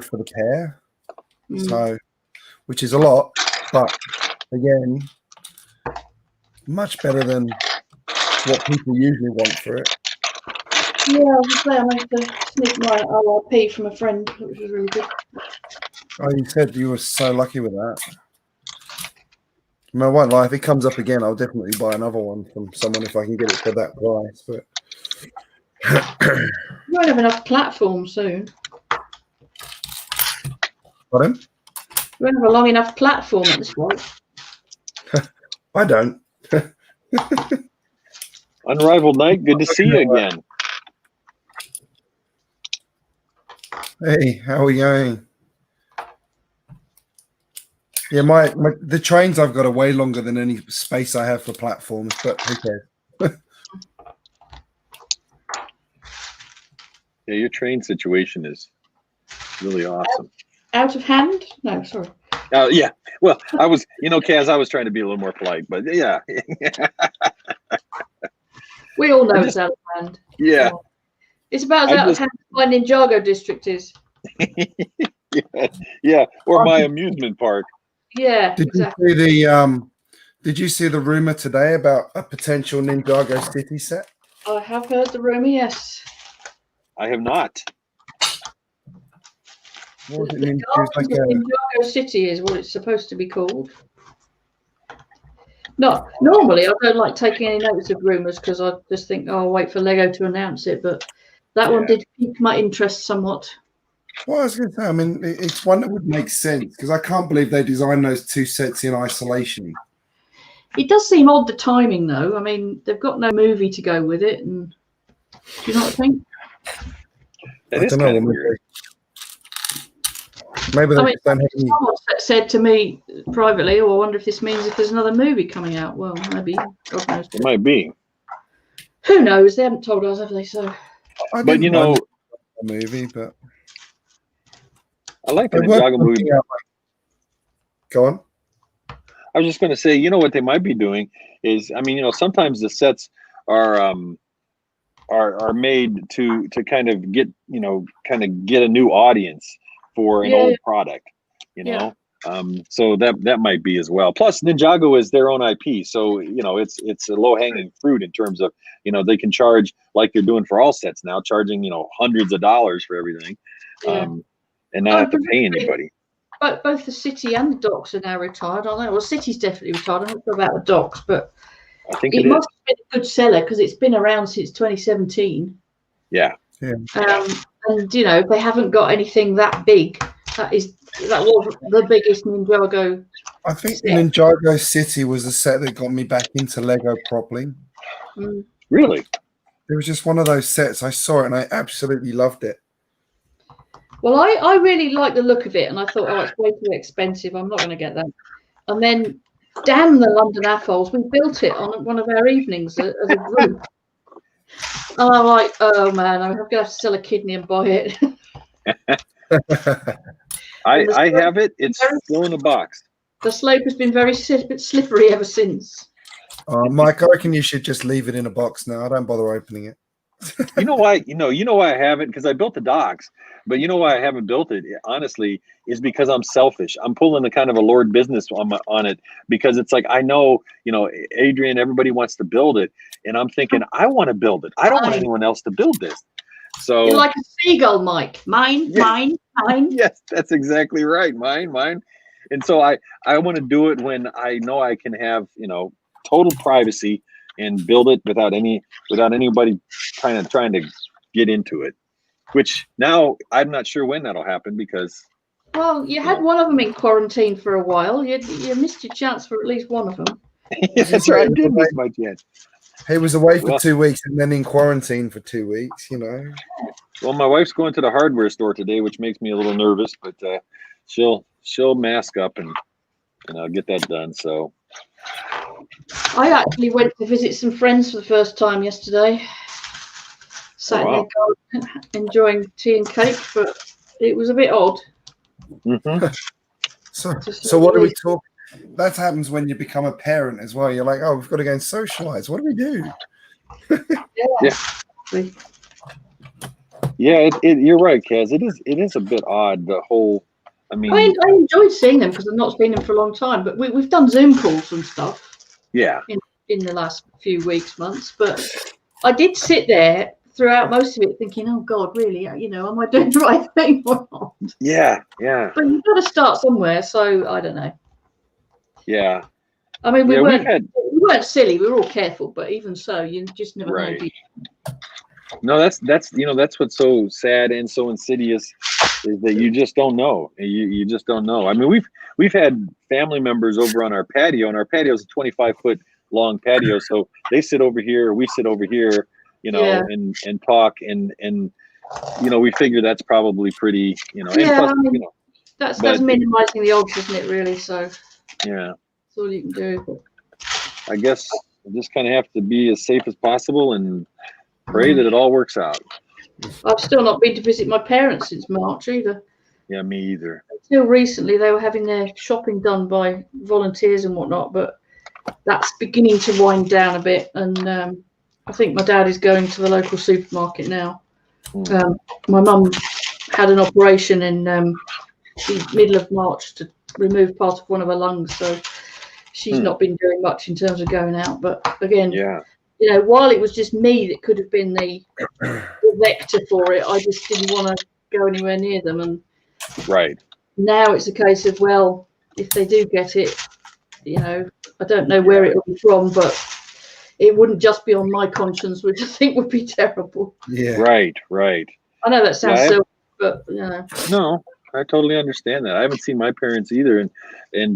for the pair, so which is a lot, but again, much better than what people usually want for it. Yeah, I was saying I managed to sneak my ORP from a friend, which was really good. Oh, you said you were so lucky with that. No, I won't lie. If it comes up again, I'll definitely buy another one from someone if I can get it for that price. But you won't have enough platform soon. Pardon? You won't have a long enough platform at this point. I don't. Unrivaled Night, good to see you again. Hey, how are we going? Yeah, the trains I've got are way longer than any space I have for platforms, but who cares? Yeah, your train situation is really awesome. Out of hand? No, sorry. Yeah. Well, I was, Kaz, I was trying to be a little more polite, but yeah. We all know it's out of hand. Yeah. So it's about as out of hand as my Ninjago district is. Yeah, or my amusement park. Yeah, exactly. Did you see the rumor today about a potential Ninjago City set? I have heard the rumor, yes. I have not. What was it? Ninjago City is what it's supposed to be called. No, normally I don't like taking any notice of rumors because I just think, oh, I'll wait for Lego to announce it. But that one did pique my interest somewhat. Well, I was going to say, I mean, it's one that would make sense because I can't believe they designed those two sets in isolation. It does seem odd, the timing, though. I mean, they've got no movie to go with it. And do you not think? I don't know. Weird. Maybe someone said to me privately, "Oh, I wonder if this means if there's another movie coming out." Well, maybe. God knows. It might be. Who knows? They haven't told us, have they? So. But a movie, but I like the Ninjago movie. Go on. I was just going to say, what they might be doing is, I mean, sometimes the sets are made to kind of get a new audience for an old product, so that might be as well. Plus, Ninjago is their own IP, so it's a low hanging fruit in terms of they can charge like they're doing for all sets now, charging hundreds of dollars for everything, and not have to pay anybody. But both the city and the docks are now retired, aren't they? Well, city's definitely retired. I'm not sure about the docks, but I think it must have been a good seller because it's been around since 2017. Yeah. And they haven't got anything that big That was the biggest Ninjago. I think Ninjago City was the set that got me back into Lego properly. Really? It was just one of those sets. I saw it and I absolutely loved it. Well, I really liked the look of it, and I thought, oh, it's way too expensive. I'm not going to get that. And then, damn the London assholes, we built it on one of our evenings as a group. And I'm like, oh man, I'm going to have to sell a kidney and buy it. I have it. It's still in a box. The slope has been very slippery ever since. Mike, I reckon you should just leave it in a box now. I don't bother opening it. You know why? You know why I haven't? Because I built the docks, but you know why I haven't built it? Honestly, is because I'm selfish. I'm pulling a kind of a Lord business on it because it's like I know, Adrian. Everybody wants to build it, and I'm thinking I want to build it. I don't want anyone else to build this. So you're like a seagull, Mike. Mine. Yes, that's exactly right. Mine. And so I want to do it when I know I can have total privacy and build it without anybody trying to get into it, which now I'm not sure when that'll happen because you had one of them in quarantine for a while. You missed your chance for at least one of them. That's right. I did miss my chance. He was away for 2 weeks and then in quarantine for 2 weeks, Well, my wife's going to the hardware store today, which makes me a little nervous, but she'll mask up and I'll get that done. So I actually went to visit some friends for the first time yesterday. Sat in their garden enjoying tea and cake, but it was a bit odd. Mm-hmm. So what do we talk? That happens when you become a parent as well. You're like, oh, we've got to go and socialize. What do we do? Yeah, you're right, Kaz. It is a bit odd. The whole, I enjoyed seeing them because I've not seen them for a long time. But we've done Zoom calls and stuff. Yeah. In the last few weeks, months, but I did sit there throughout most of it thinking, oh God, really? Am I doing the right thing or not? Yeah. But you've got to start somewhere, so I don't know. Yeah. I mean, we weren't silly. We were all careful, but even so, you just never know. No, that's what's so sad and so insidious is that you just don't know. You just don't know. I mean, we've had family members over on our patio, and our patio is a 25-foot long patio, so they sit over here, we sit over here, and talk, and we figure that's probably pretty, that's minimizing the odds, isn't it? Really, so yeah, that's all you can do. I guess you just kind of have to be as safe as possible and pray that it all works out. I've still not been to visit my parents since March either. Yeah, me either. Until recently, they were having their shopping done by volunteers and whatnot, but that's beginning to wind down a bit. And I think my dad is going to the local supermarket now. My mum had an operation in the middle of March to remove part of one of her lungs, so she's not been doing much in terms of going out. But again, while it was just me that could have been the vector for it, I just didn't want to go anywhere near them. And now it's a case of, well, if they do get it, I don't know where it will be from, but it wouldn't just be on my conscience, which I think would be terrible. Yeah. Right. I know that sounds silly, but No, I totally understand that. I haven't seen my parents either, and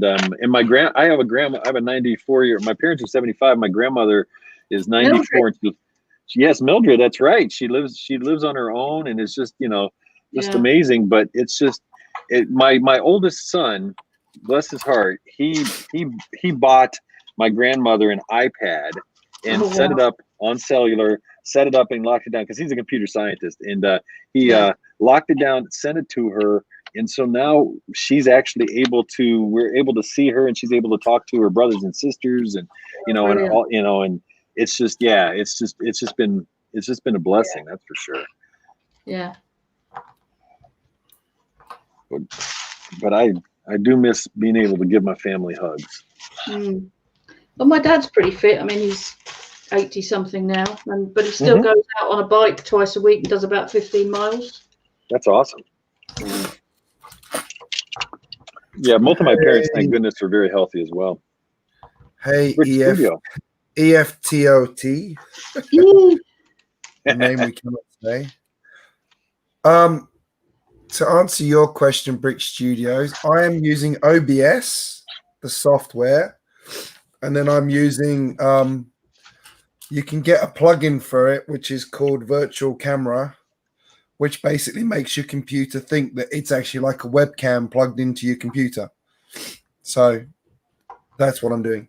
my I have a 94-year. My parents are 75. My grandmother is 94. Yes, Mildred. That's right. She lives on her own, and it's just amazing. But it's just my oldest son, bless his heart, he bought my grandmother an iPad and set it up on cellular, set it up and locked it down because he's a computer scientist, and he locked it down, sent it to her. And so now she's actually we're able to see her, and she's able to talk to her brothers and sisters, and and all, and it's just it's just been a blessing, that's for sure. Yeah. But I do miss being able to give my family hugs. Well, my dad's pretty fit. I mean, he's 80 something now, but he still goes out on a bike twice a week and does about 15 miles. That's awesome. Yeah, both of my parents, thank goodness, are very healthy as well. Hey, EFTOT. A name we cannot say. to answer your question, Brick Studios, I am using OBS, the software, and then I'm using you can get a plugin for it, which is called Virtual Camera, which basically makes your computer think that it's actually like a webcam plugged into your computer. So that's what I'm doing.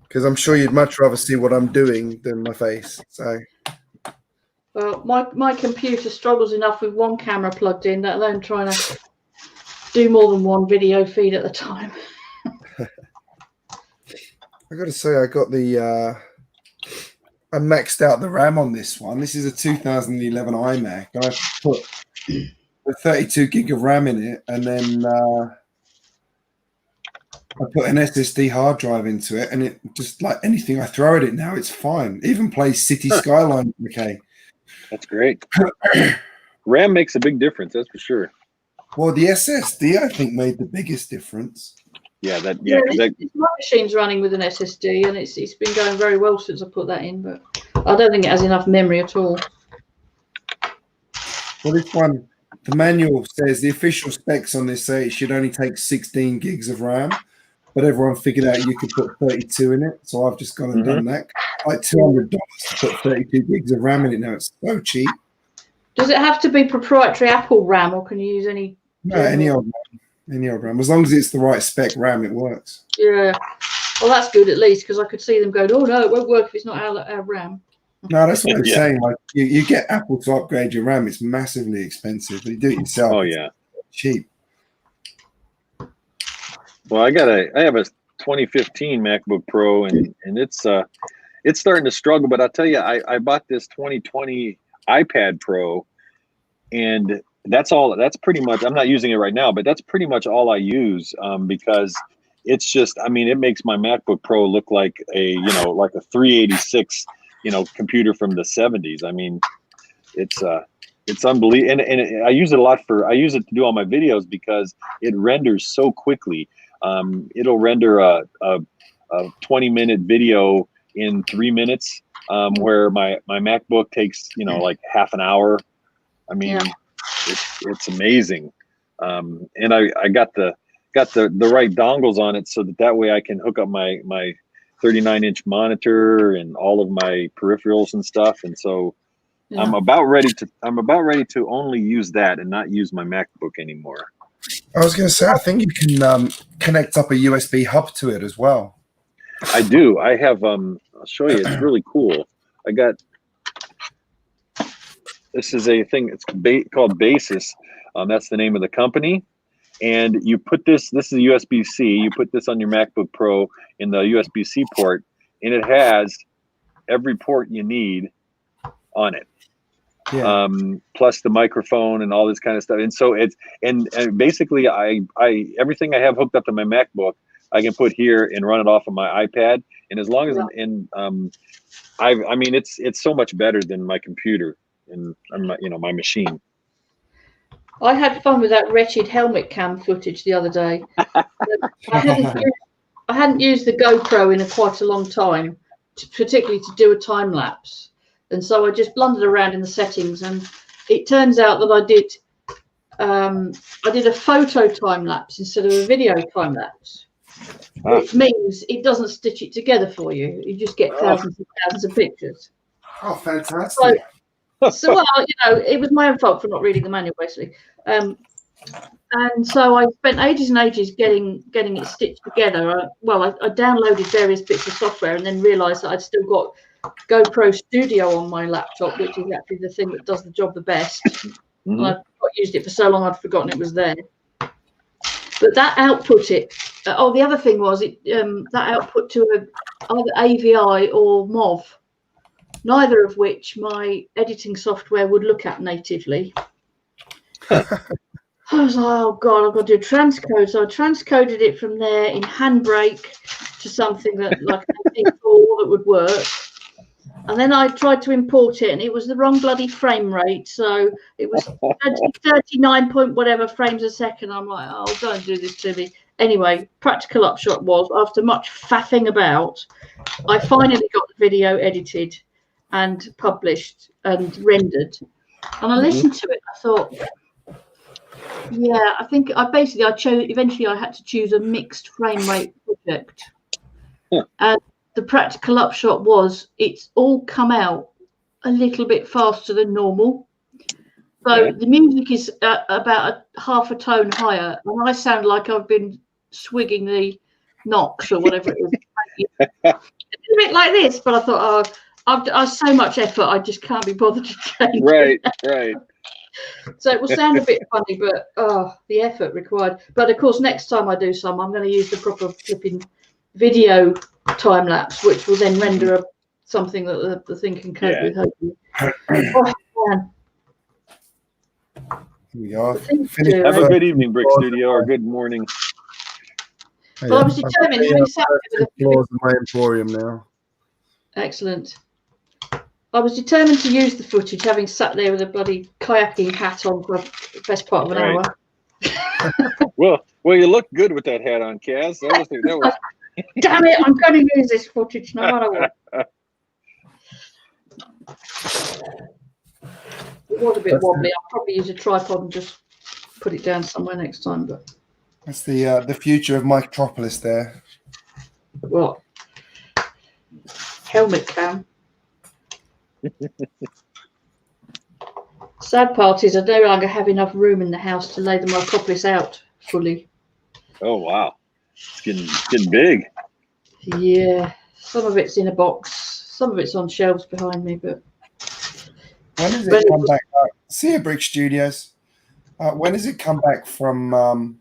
Because I'm sure you'd much rather see what I'm doing than my face. So, well, my computer struggles enough with one camera plugged in, let alone trying to do more than one video feed at a time. I got to say, I got the I maxed out the RAM on this one. This is a 2011 iMac. I put a 32 gig of RAM in it, and then I put an SSD hard drive into it, and it just like anything I throw at it now, it's fine. Even plays City Skyline. Okay, that's great. RAM makes a big difference, that's for sure. Well, the SSD I think made the biggest difference. Yeah, my machine's running with an SSD, and it's been going very well since I put that in, but I don't think it has enough memory at all. Well, this one, the manual says the official specs on this say it should only take 16 gigs of RAM. But everyone figured out you could put 32 in it, so I've just gone and done that. Like $200 to put 32 gigs of RAM in it now. It's so cheap. Does it have to be proprietary Apple RAM, or can you use any? No, any old RAM. As long as it's the right spec RAM, it works. Yeah. Well, that's good at least, because I could see them going, "Oh no, it won't work if it's not our RAM." No, that's what I'm saying. Like you get Apple to upgrade your RAM, it's massively expensive. But you do it yourself. Oh yeah, cheap. Well, I have a 2015 MacBook Pro, and it's starting to struggle. But I'll tell you, I bought this 2020 iPad Pro, and that's pretty much. I'm not using it right now, but that's pretty much all I use because it's just. I mean, it makes my MacBook Pro look like a 386 computer from the 70s. I mean, it's unbelievable, and I use it a lot I use it to do all my videos because it renders so quickly. It'll render a 20-minute video in 3 minutes, where my MacBook takes like half an hour. I mean, it's amazing. And I got the right dongles on it so that way I can hook up my 39-inch monitor and all of my peripherals and stuff. And so I'm about ready to only use that and not use my MacBook anymore. I was going to say, I think you can connect up a USB hub to it as well. I do. I have. I'll show you. It's really cool. I got. This is a thing. It's called Basis. That's the name of the company. And you put this. This is a USB-C. You put this on your MacBook Pro in the USB-C port, and it has every port you need on it. Yeah. Plus the microphone and all this kind of stuff. And so it's and basically I everything I have hooked up to my MacBook, I can put here and run it off of my iPad. And as long as I mean it's so much better than my computer and my machine. I had fun with that wretched helmet cam footage the other day. I hadn't used the GoPro in quite a long time, particularly to do a time lapse. And so I just blundered around in the settings, and it turns out that I did a photo time lapse instead of a video time lapse, which means it doesn't stitch it together for you. You just get thousands and thousands of pictures. Oh, fantastic! So well, it was my own fault for not reading the manual, basically. And so I spent ages and ages getting it stitched together. I downloaded various bits of software and then realised that I'd still got GoPro Studio on my laptop, which is actually the thing that does the job the best. Mm-hmm. I've used it for so long I'd forgotten it was there. But that output the other thing was that output to either AVI or MOV, neither of which my editing software would look at natively. I was like, oh God, I've got to do transcode. So I transcoded it from there in Handbrake to something that like MP4 that would work. And then I tried to import it, and it was the wrong bloody frame rate. So it was 39 point whatever frames a second. I'm like, oh, don't do this to me. anyway, practical upshot was, after much faffing about, I finally got the video edited and published and rendered. And I listened to it. I thought, yeah, I think I chose. Eventually, I had to choose a mixed frame rate project, and the practical upshot was it's all come out a little bit faster than normal. So the music is about half a tone higher, and I sound like I've been swigging the Knox or whatever it is. A bit like this, but I thought, I've so much effort, I just can't be bothered to change. Right. So it will sound a bit funny, but the effort required. But of course, next time I do some, I'm going to use the proper flipping video time lapse, which will then render something that the thing can cope with. Hopefully. Man. Here we are. Have a good evening, Brick Studio, or good morning. Well, I was determined. Having sat there floors in my emporium now. Excellent. I was determined to use the footage, having sat there with a bloody kayaking hat on for the best part of an hour. well, you look good with that hat on, Kaz. That was... Damn it! I'm going to use this footage no matter what. It was a bit wobbly. I'll probably use a tripod and just put it down somewhere next time. But that's the future of Micropolis there. What? Helmet cam. Sad part is I no longer have enough room in the house to lay the Micropolis out fully. Oh wow, it's getting big. Yeah, some of it's in a box, some of it's on shelves behind me. But when does it come back? GJBricks Studios. When does it come back from?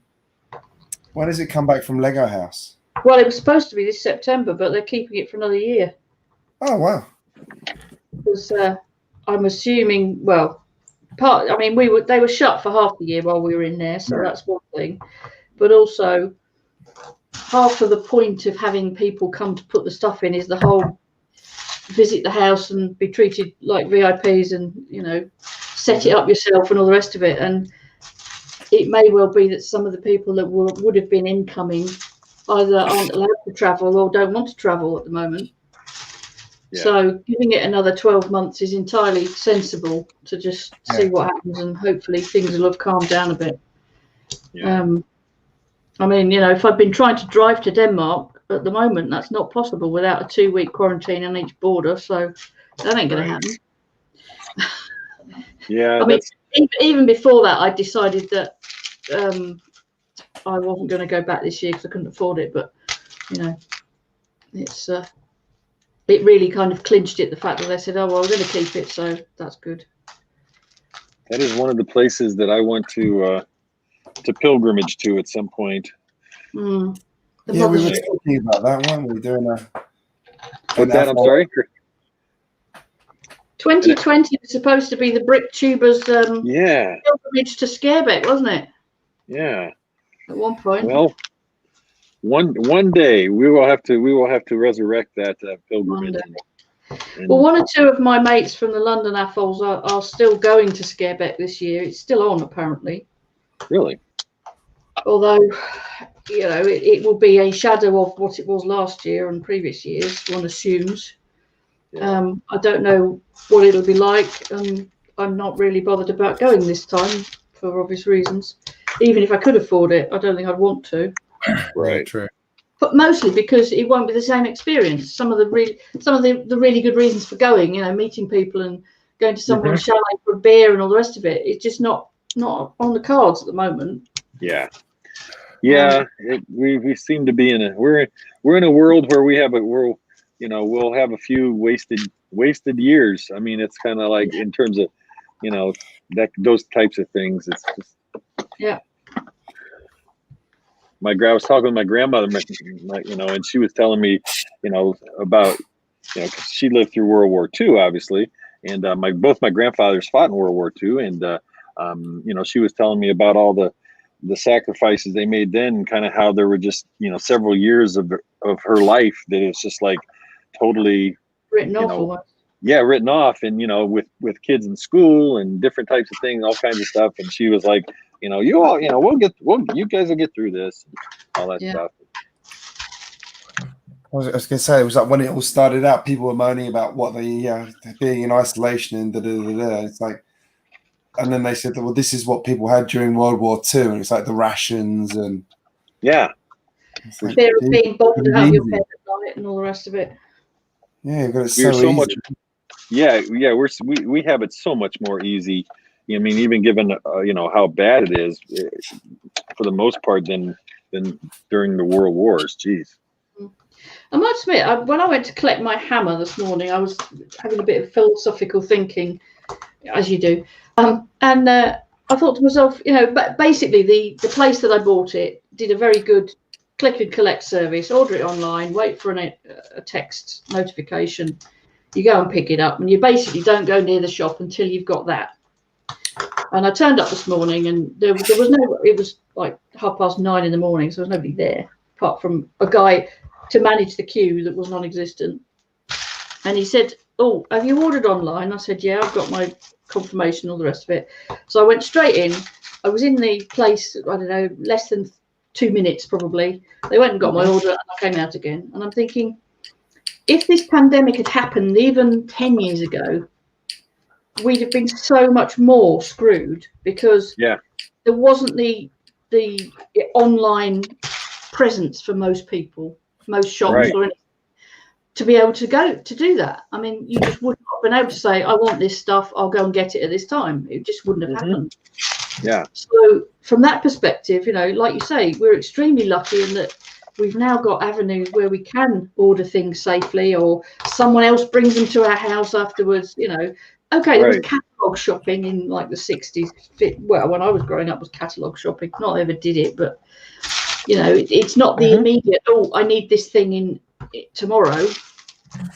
When does it come back from Lego House? Well, it was supposed to be this September, but they're keeping it for another year. Oh wow. Because I'm assuming, well, they were shut for half the year while we were in there, so that's one thing. But also, half of the point of having people come to put the stuff in is the whole visit the house and be treated like VIPs and, set it up yourself and all the rest of it. And it may well be that some of the people that would have been incoming either aren't allowed to travel or don't want to travel at the moment. Yeah. So giving it another 12 months is entirely sensible to just see what happens, and hopefully things will have calmed down a bit. Yeah. If I've been trying to drive to Denmark at the moment, that's not possible without a 2-week quarantine on each border. So that ain't going to happen. Yeah. Even before that, I decided that I wasn't going to go back this year because I couldn't afford it. But, it's... it really kind of clinched it, the fact that they said, oh, well, we're going to keep it, so that's good. That is one of the places that I want to pilgrimage to at some point. Yeah, we were talking about that, weren't we? Doing I'm sorry? 2020 was supposed to be the Brick Tubers pilgrimage to Scareback, wasn't it? Yeah. At one point. Well, one day we will have to resurrect that pilgrimage. Well, one or two of my mates from the London AFOLs are still going to Scareback this year. It's still on, apparently. Really? Although, it will be a shadow of what it was last year and previous years, one assumes. Yeah. I don't know what it'll be like, and I'm not really bothered about going this time for obvious reasons. Even if I could afford it, I don't think I'd want to. Right. True. But mostly because it won't be the same experience. Some of the really good reasons for going, meeting people and going to someone's chalet for a beer and all the rest of it, it's just not on the cards at the moment. Yeah. We seem to be we're in a world where we'll have a few wasted years. I mean, it's kind of like in terms of those types of things. It's just I was talking with my grandmother, and she was telling me, about, cause she lived through World War II, obviously. And both my grandfathers fought in World War II. And, she was telling me about all the sacrifices they made then, and kind of how there were just, several years of her life that it's just like totally written off. Written off. And, with kids in school and different types of things, all kinds of stuff. And she was like, you guys will get through this, all that stuff. I was going to say, it was like when it all started out, people were moaning about what they being in isolation and It's like, and then they said that, well, this is what people had during World War II, and it's like the rations and fear of being bombed out of your bed at night and all the rest of it. Yeah, but it's so much. Yeah, we have it so much more easy. I mean, even given how bad it is, for the most part, than during the World Wars. Jeez. I must admit, when I went to collect my hammer this morning, I was having a bit of philosophical thinking, as you do, and I thought to myself, but basically the place that I bought it did a very good click and collect service. Order it online, wait for a text notification, you go and pick it up, and you basically don't go near the shop until you've got that. And I turned up this morning, and there was no. It was like 9:30 in the morning, so there was nobody there apart from a guy to manage the queue that was non-existent. And he said, "Oh, have you ordered online?" I said, "Yeah, I've got my confirmation, all the rest of it." So I went straight in. I was in the place, I don't know, less than 2 minutes probably. They went and got my order, and I came out again. And I'm thinking, if this pandemic had happened even 10 years ago, we'd have been so much more screwed, because there wasn't the online presence for most people, most shops, or anything, to be able to go to do that. I mean, you just wouldn't have been able to say, "I want this stuff, I'll go and get it at this time." It just wouldn't have happened. Yeah. So from that perspective, like you say, we're extremely lucky in that we've now got avenues where we can order things safely, or someone else brings them to our house afterwards. Okay, there was catalogue shopping in like the 60s. Well, when I was growing up, was catalogue shopping. Not that I ever did it, but it's not the immediate. Oh, I need this thing in tomorrow.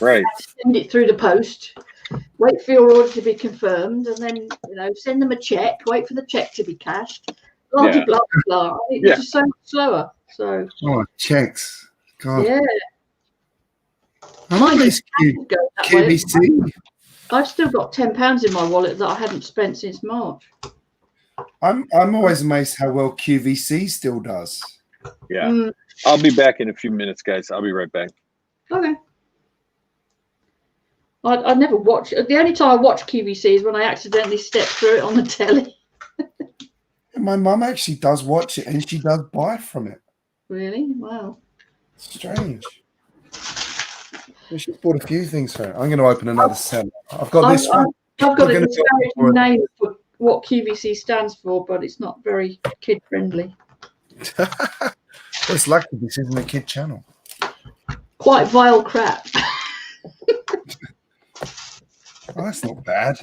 Right. Send it through the post. Wait for your order to be confirmed, and then send them a check. Wait for the check to be cashed. Blah blah blah blah. It's just so much slower. So. Oh, checks. God. Yeah. I miss QVC. I've still got £10 in my wallet that I hadn't spent since March. I'm always amazed how well QVC still does. Yeah. I'll be back in a few minutes, guys. I'll be right back. Okay. I never watch. The only time I watch QVC is when I accidentally step through it on the telly. My mum actually does watch it, and she does buy from it. Really? Wow. Strange. She's bought a few things for it. I'm going to open another cell. I've got this one. I've got a disparaging name for what QVC stands for, but it's not very kid friendly. Well, it's lucky this isn't a kid channel. Quite vile crap. Oh, that's not bad.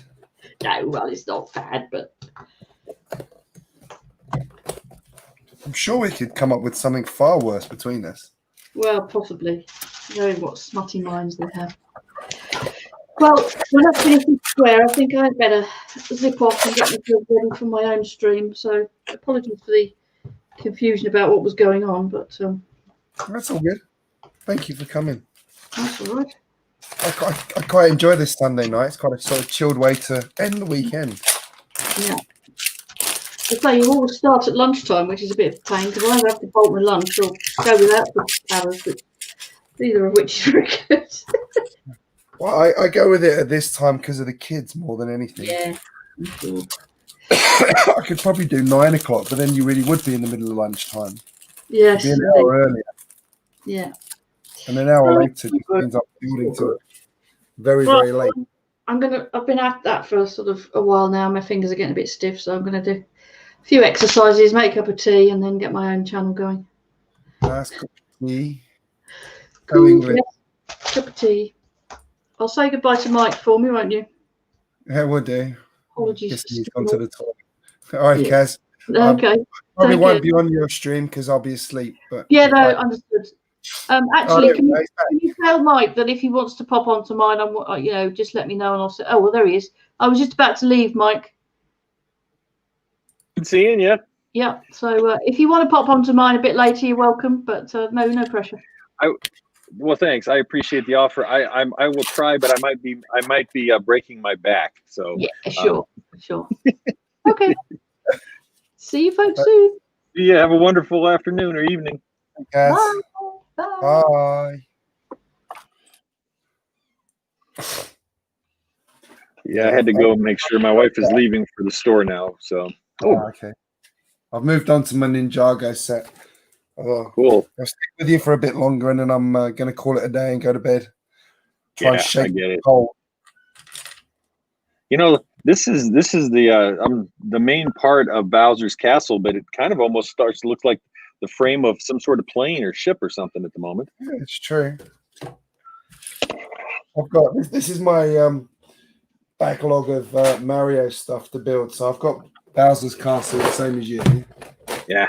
No, well, it's not bad, but I'm sure we could come up with something far worse between us. Well, possibly. Knowing what smutty minds they have. Well, when I finish this square, I think I'd better zip off and get myself ready for my own stream. So apologies for the confusion about what was going on, but that's all good. Thank you for coming. That's all right. I quite enjoy this Sunday night. It's quite a sort of chilled way to end the weekend. Yeah. So you always start at lunchtime, which is a bit of a pain, because I either have to bolt my lunch or go without the hours, but neither of which is very good. Well, I go with it at this time because of the kids more than anything. Yeah. Sure. I could probably do 9 o'clock, but then you really would be in the middle of lunchtime. Yes. Be an hour earlier. Yeah. And an hour later just ends up building to very late. I've been at that for sort of a while now. My fingers are getting a bit stiff, so I'm gonna do a few exercises, make a cup of tea, and then get my own channel going. Nice cup of tea. Go England. Yes. Cup of tea. I'll say goodbye to Mike for me, won't you? Yeah, we'll do. Apologies. He's gone to the toilet. All right, Kaz. Okay. Probably won't be on your stream because I'll be asleep. But yeah, no, understood. Actually, can you tell Mike that if he wants to pop onto mine, just let me know and I'll say. Oh well, there he is. I was just about to leave, Mike. Good seeing you. Yeah. So if you want to pop onto mine a bit later, you're welcome. But no pressure. Well, thanks. I appreciate the offer. I will try, but I might be breaking my back. So yeah, sure. Okay. See you folks soon. Yeah, have a wonderful afternoon or evening. Guys. Bye. Bye. Yeah, I had to go and make sure my wife is leaving for the store now. So, okay. I've moved on to my Ninjago set. Cool. I'll stick with you for a bit longer, and then I'm going to call it a day and go to bed. Try and shake the cold. You know, this is the main part of Bowser's Castle, but it kind of almost starts to look like the frame of some sort of plane or ship or something at the moment. Yeah, it's true. I've got this is my backlog of Mario stuff to build. So I've got Bowser's Castle, the same as you. Yeah.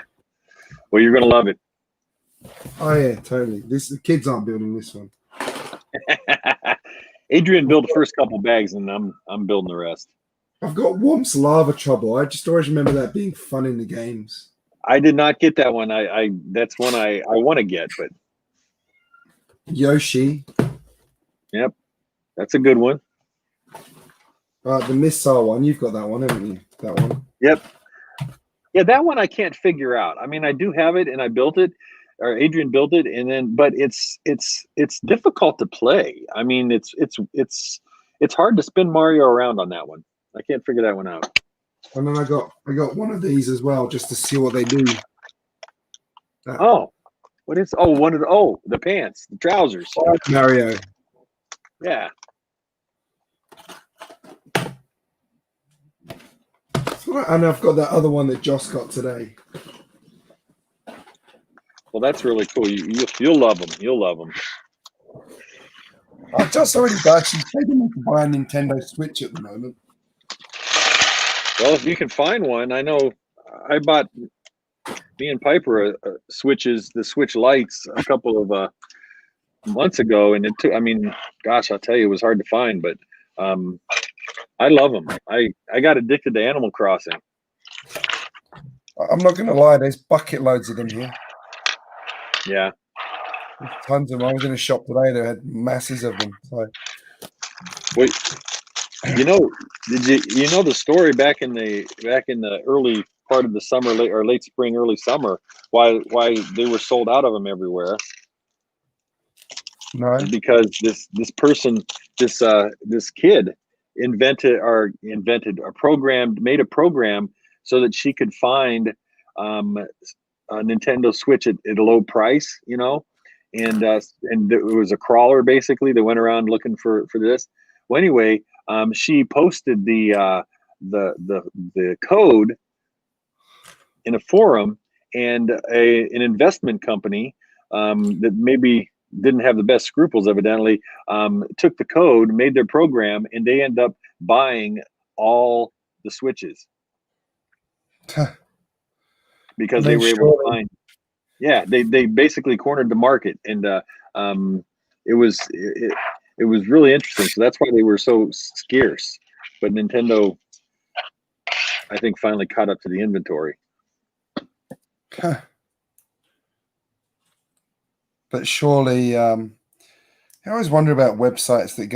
Well, you're gonna love it. Oh yeah, totally. The kids aren't building this one. Adrian built the first couple bags, and I'm building the rest. I've got Womp's Lava Trouble. I just always remember that being fun in the games. I did not get that one. That's one I want to get, but Yoshi. Yep, that's a good one. The missile one, you've got that one, haven't you? That one. Yep. Yeah, that one I can't figure out. I mean, I do have it, and I built it, or Adrian built it, and then, but it's difficult to play. I mean, it's hard to spin Mario around on that one. I can't figure that one out. And then I got one of these as well, just to see what they do. Oh, what is? Oh, the pants, the trousers. Mario. Yeah. And I've got that other one that Joss got today. Well, that's really cool. You'll love them. You'll love them. I've just already actually taken them to buy a Nintendo Switch at the moment. Well, if you can find one, I know I bought me and Piper the Switch Lights a couple of months ago, and it took. I mean, gosh, I'll tell you, it was hard to find, but I love them. I got addicted to Animal Crossing. I'm not going to lie, there's bucket loads of them here. Yeah. There's tons of them. I was in a shop today that had masses of them. So. Wait, you know the story back in the early part of the summer, late spring, early summer, why they were sold out of them everywhere? No. Because this person, this kid made a program so that she could find a Nintendo Switch at a low price, you know, and it was a crawler basically that went around looking for this. Well, anyway, she posted the code in a forum, and an investment company that maybe didn't have the best scruples, evidently, took the code, made their program, and they end up buying all the Switches because they were able to find. Yeah, they basically cornered the market, and it was really interesting. So that's why they were so scarce. But Nintendo, I think, finally caught up to the inventory. Huh. But surely, I always wonder about websites that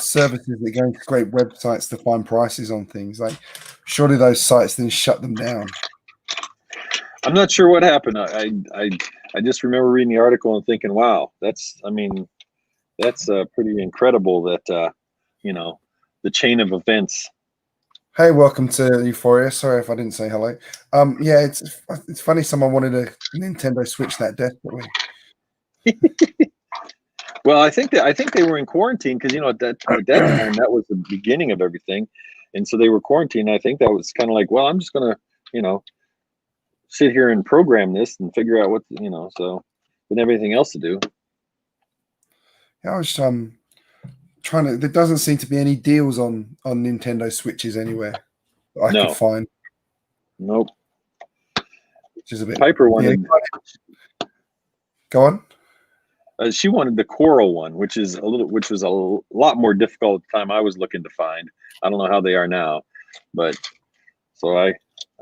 services that go into great websites to find prices on things. Like, surely those sites then shut them down. I'm not sure what happened. I just remember reading the article and thinking, wow, that's pretty incredible that the chain of events. Hey, welcome to Euphoria. Sorry if I didn't say hello. Yeah, it's funny someone wanted a Nintendo Switch that desperately. Well, I think they were in quarantine because at that time that was the beginning of everything, and so they were quarantined. I think that was kind of like, well, I'm just gonna sit here and program this and figure out what so didn't have anything else to do. Yeah, I was trying to. There doesn't seem to be any deals on Nintendo Switches anywhere that I could find. Nope. Which is a bit. Piper wanted. Yeah. Go on. She wanted the coral one, which was a lot more difficult at the time I was looking to find. I don't know how they are now, but so I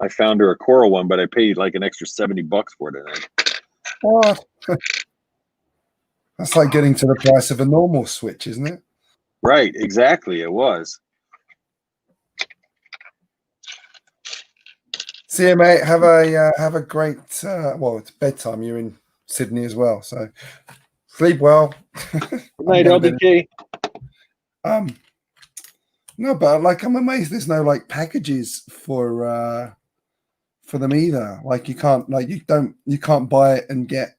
found her a coral one, but I paid like an extra $70 for it. I think. What? That's like getting to the price of a normal Switch, isn't it? Right, exactly. It was. See you, mate. Have a great. Well, it's bedtime. You're in Sydney as well, so sleep well. Good night, LDK. No, but like I'm amazed there's no like packages for them either. Like you can't buy it and get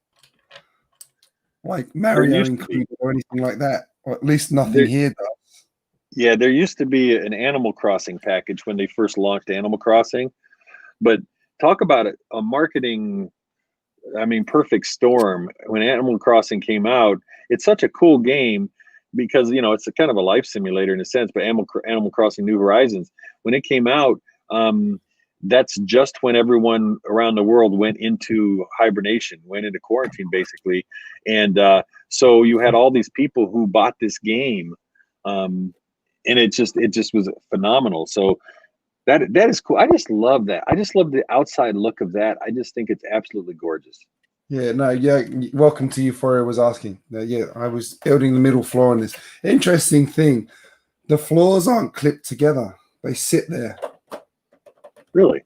like Mario included or anything like that. Or at least nothing here does. Yeah, there used to be an Animal Crossing package when they first launched Animal Crossing, but talk about it, a marketing, I mean, perfect storm. When Animal Crossing came out, it's such a cool game because, you know, it's a kind of a life simulator in a sense, but Animal Crossing New Horizons, when it came out, that's just when everyone around the world went into hibernation, went into quarantine basically. And so you had all these people who bought this game, and it just was phenomenal. So that is cool. I just love that. I just love the outside look of that. I just think it's absolutely gorgeous. Yeah, no, yeah. Welcome to Euphoria was asking. Yeah, I was building the middle floor on this. Interesting thing, the floors aren't clipped together. They sit there. Really?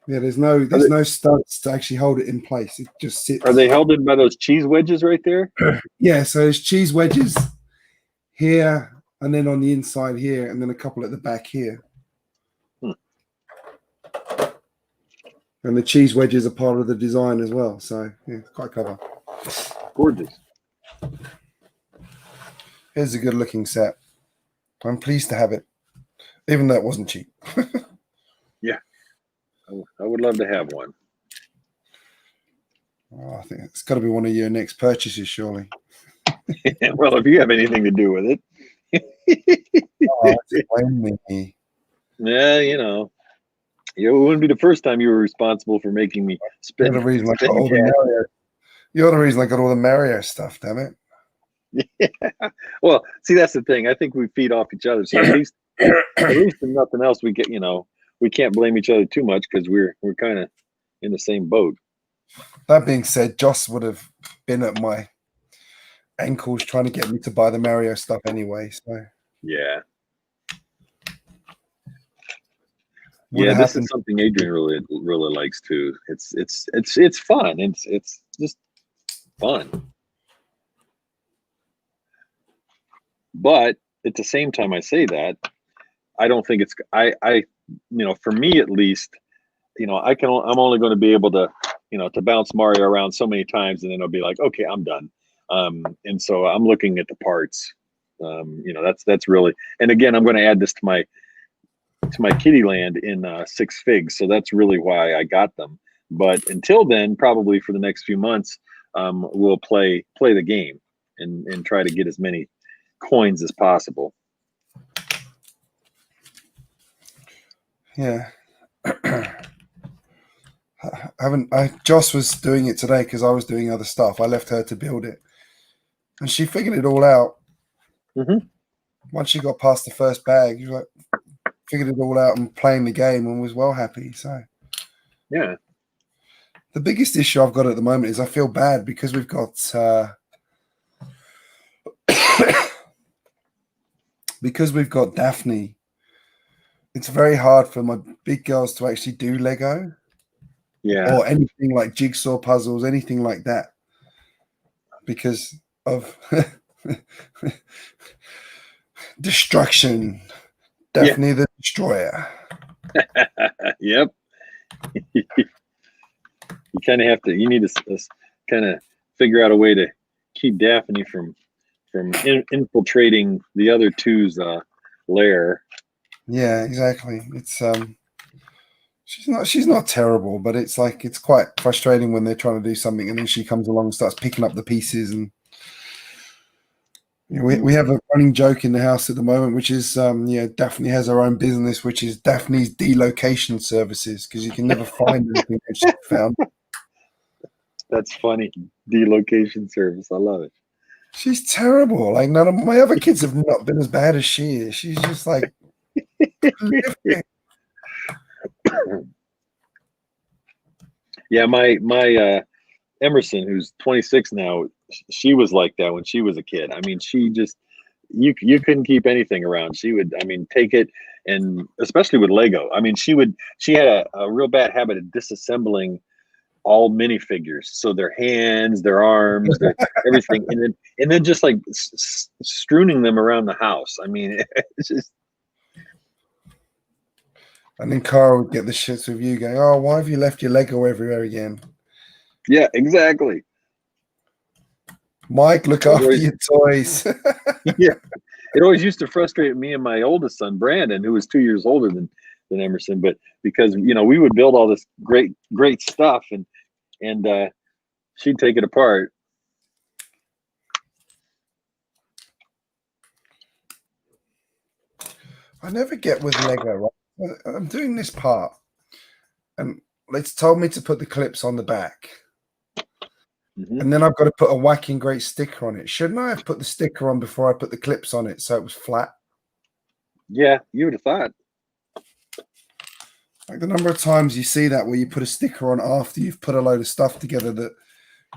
Yeah, there's no studs to actually hold it in place. It just sits. Are they held in by those cheese wedges right there? Yeah, so there's cheese wedges here, and then on the inside here, and then a couple at the back here. And the cheese wedges are part of the design as well. So yeah, quite clever. Gorgeous. Here's a good looking set. I'm pleased to have it, even though it wasn't cheap. Yeah, I would love to have one. Oh, I think it's got to be one of your next purchases, surely. Well, if you have anything to do with it. Me. Yeah, you know. It wouldn't be the first time you were responsible for making me spend. You're the reason I got all the Mario stuff, damn it. Yeah. Well, see, that's the thing. I think we feed off each other. So at least if nothing else, we get, you know, we can't blame each other too much because we're kind of in the same boat. That being said, Joss would have been at my ankles trying to get me to buy the Mario stuff anyway. So yeah. Yeah, this is something Adrian really likes too. It's fun. It's just fun. But at the same time, I say that I don't think it's I you know, for me at least, you know, I'm only going to be able to, you know, to bounce Mario around so many times, and then I'll be like, okay, I'm done. And so I'm looking at the parts. You know, that's really, and again, I'm going to add this to my kitty land in 6 Figs. So that's really why I got them. But until then, probably for the next few months, we'll play the game and try to get as many coins as possible. Yeah. Joss was doing it today because I was doing other stuff. I left her to build it, and she figured it all out. Mm-hmm. Once she got past the first bag, she like figured it all out and playing the game and was well happy. So yeah, the biggest issue I've got at the moment is I feel bad because we've got Daphne. It's very hard for my big girls to actually do Lego. Yeah. Or anything like jigsaw puzzles, anything like that. Because of destruction. Daphne the Destroyer. Yep. You kind of have to, you need to kind of figure out a way to keep Daphne from infiltrating the other two's lair. Yeah, exactly. It's she's not terrible, but it's like it's quite frustrating when they're trying to do something and then she comes along and starts picking up the pieces. And you know, we have a running joke in the house at the moment, which is Daphne has her own business, which is Daphne's delocation services, because you can never find anything that she found. That's funny. Delocation service. I love it. She's terrible. Like none of my other kids have not been as bad as she is. She's just like yeah, my Emerson, who's 26 now, she was like that when she was a kid. I mean, she just you couldn't keep anything around. She would, I mean, take it, and especially with Lego. I mean, she had a real bad habit of disassembling all minifigures. So their hands, their arms, their everything, and then just like strewing them around the house. I mean, it's just. And then Cara would get the shits with you going, oh, why have you left your Lego everywhere again? Yeah, exactly. Mike, look after your toys. Yeah. It always used to frustrate me and my oldest son, Brandon, who was 2 years older than Emerson, but because, you know, we would build all this great stuff and she'd take it apart. I never get with Lego, right? I'm doing this part, and it's told me to put the clips on the back, and then I've got to put a whacking great sticker on it. Shouldn't I have put the sticker on before I put the clips on it so it was flat? Yeah, you would have thought. Like the number of times you see that where you put a sticker on after you've put a load of stuff together that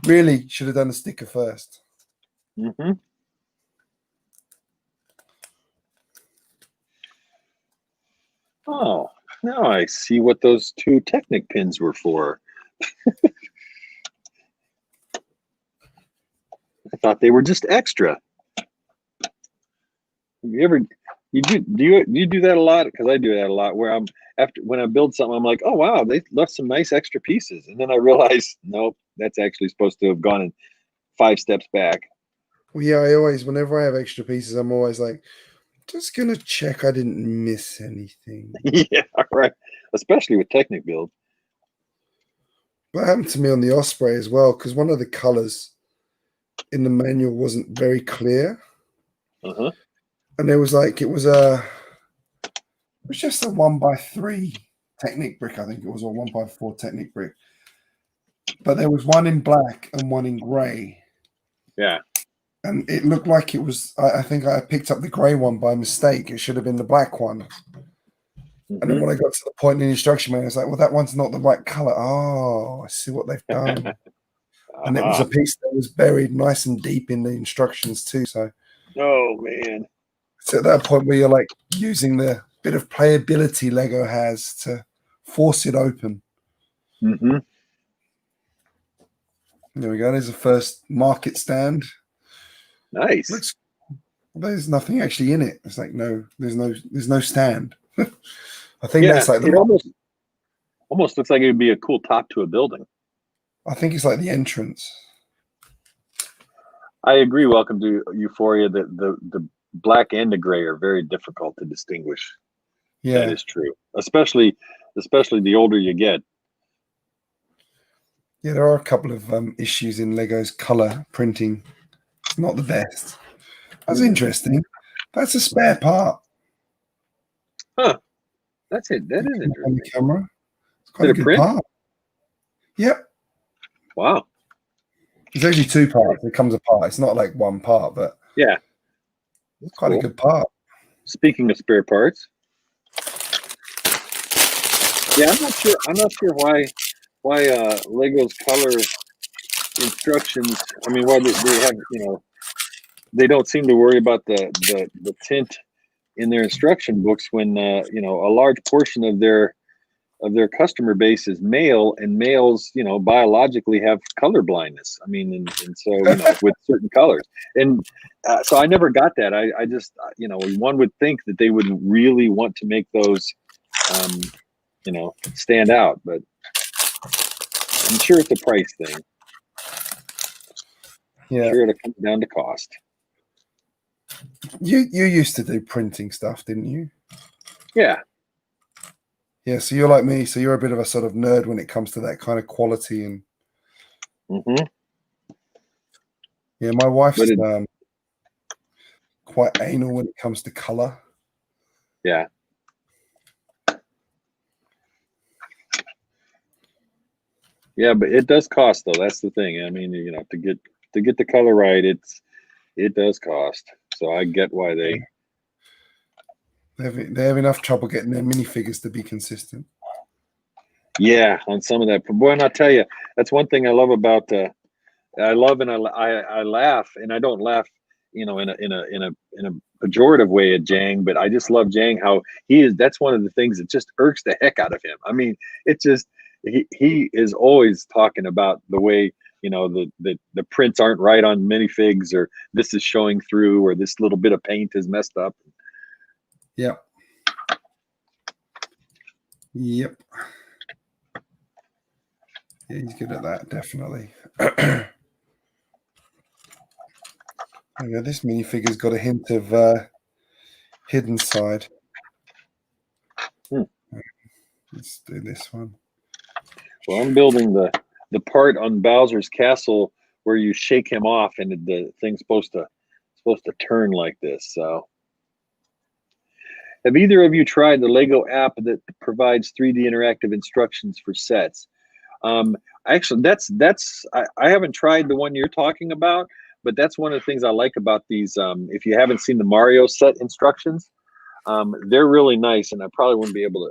really should have done the sticker first. Mm-hmm. Oh, now I see what those two Technic pins were for. I thought they were just extra. You do that a lot? Because I do that a lot. Where when I build something, I'm like, oh wow, they left some nice extra pieces, and then I realize, nope, that's actually supposed to have gone in 5 steps back. Well, yeah, I always, whenever I have extra pieces, I'm always like, just gonna check I didn't miss anything. Yeah, right. Especially with Technic builds. That happened to me on the Osprey as well, because one of the colors in the manual wasn't very clear. Uh-huh. And it was just a 1x3 Technic brick, I think it was, or 1x4 Technic brick. But there was one in black and one in grey. Yeah. And it looked like it was, I think I picked up the grey one by mistake. It should have been the black one. Mm-hmm. And then when I got to the point in the instruction manual, I was like, well, that one's not the right color. Oh, I see what they've done. And it was a piece that was buried nice and deep in the instructions too. So, oh man. So at that point where you're like using the bit of playability Lego has to force it open. Mm-hmm. There we go. There's the first market stand. Nice. There's nothing actually in it. It's like there's no stand. I think that's like it almost looks like it would be a cool top to a building. I think it's like the entrance. I agree. Welcome to Euphoria. The black and the gray are very difficult to distinguish. Yeah, that is true. Especially the older you get. Yeah, there are a couple of issues in Lego's color printing. It's not the best. That's interesting. That's a spare part. Huh. That's it. That is interesting. On the camera. It's quite a good part. Yep. Wow. It's actually 2 parts. It comes apart. It's not like one part, but yeah, it's quite a good part. Speaking of spare parts, yeah, I'm not sure why Lego's color instructions. I mean, why they have, you know, they don't seem to worry about the tint in their instruction books when you know, a large portion of their customer base is male, and males, you know, biologically have color blindness. I mean, and so, you know, with certain colors, and so I never got that. I just, you know, one would think that they would really want to make those, you know, stand out, but I'm sure it's a price thing. Yeah, I'm sure it'll come down to cost. You used to do printing stuff, didn't you? Yeah. Yeah, so you're like me. So you're a bit of a sort of nerd when it comes to that kind of quality and. Mm-hmm. Yeah, my wife's quite anal when it comes to color. Yeah. Yeah, but it does cost though. That's the thing. I mean, you know, to get the color right, it does cost. So I get why they have enough trouble getting their minifigures to be consistent. Yeah, on some of that. But boy, and I'll tell you, that's one thing I love about I love and I laugh, and I don't laugh in a pejorative way at Jang, but I just love Jang, how he is. That's one of the things that just irks the heck out of him. I mean, it just, he is always talking about the way, the prints aren't right on minifigs, or this is showing through, or this little bit of paint is messed up. Yep. Yeah, he's good at that, definitely. Yeah, this minifigure's got a hint of hidden side. Let's do this one. Well, I'm building the part on Bowser's castle where you shake him off and the thing's supposed to turn like this. So, have either of you tried the Lego app that provides 3D interactive instructions for sets? Actually, I haven't tried the one you're talking about, but that's one of the things I like about these. If you haven't seen the Mario set instructions, they're really nice, and I probably won't be able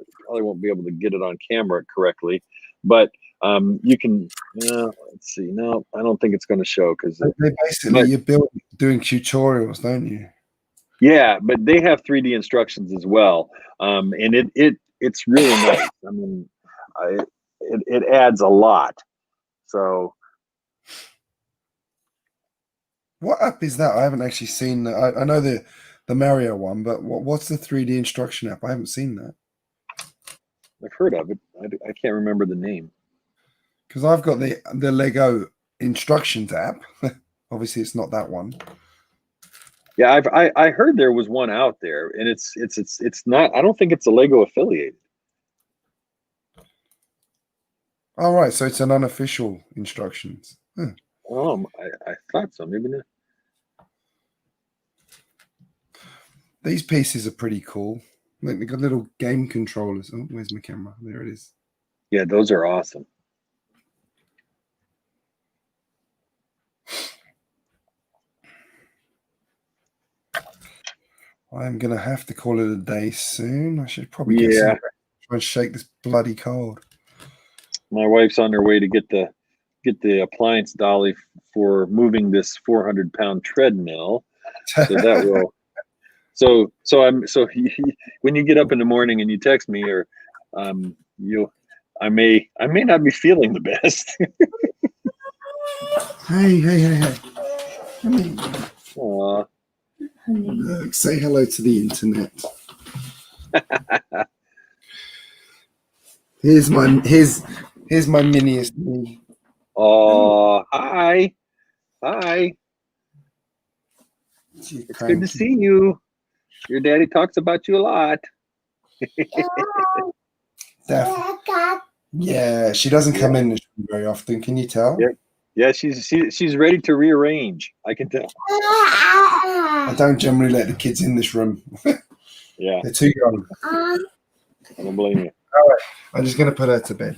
to get it on camera correctly, but you can. Let's see. No, I don't think it's going to show because you're doing tutorials, don't you? Yeah, but they have 3D instructions as well, and it's really nice. I mean, it adds a lot. So, what app is that? I haven't actually seen. I know the Mario one, but what's the 3D instruction app? I haven't seen that. I've heard of it. I can't remember the name. Because I've got the Lego instructions app. Obviously, it's not that one. Yeah, I heard there was one out there, and it's not. I don't think it's a Lego affiliated. All right, so it's an unofficial instructions. Huh. I thought so. Maybe not. These pieces are pretty cool. Like, they got little game controllers. Oh, where's my camera? There it is. Yeah, those are awesome. I'm going to have to call it a day soon. I should probably try and shake this bloody cold. My wife's on her way to get the appliance dolly for moving this 400-pound treadmill. So that will. So when you get up in the morning and you text me, or I may not be feeling the best. Hey. Aww. Look, say hello to the internet. Here's my miniest me. Oh, hi. It's good to see you. Your daddy talks about you a lot. Yeah, she doesn't come in this room very often. Can you tell? Yeah, she's ready to rearrange. I can tell. I don't generally let the kids in this room. Yeah, they're too young. I don't blame you. All right, I'm just gonna put her to bed.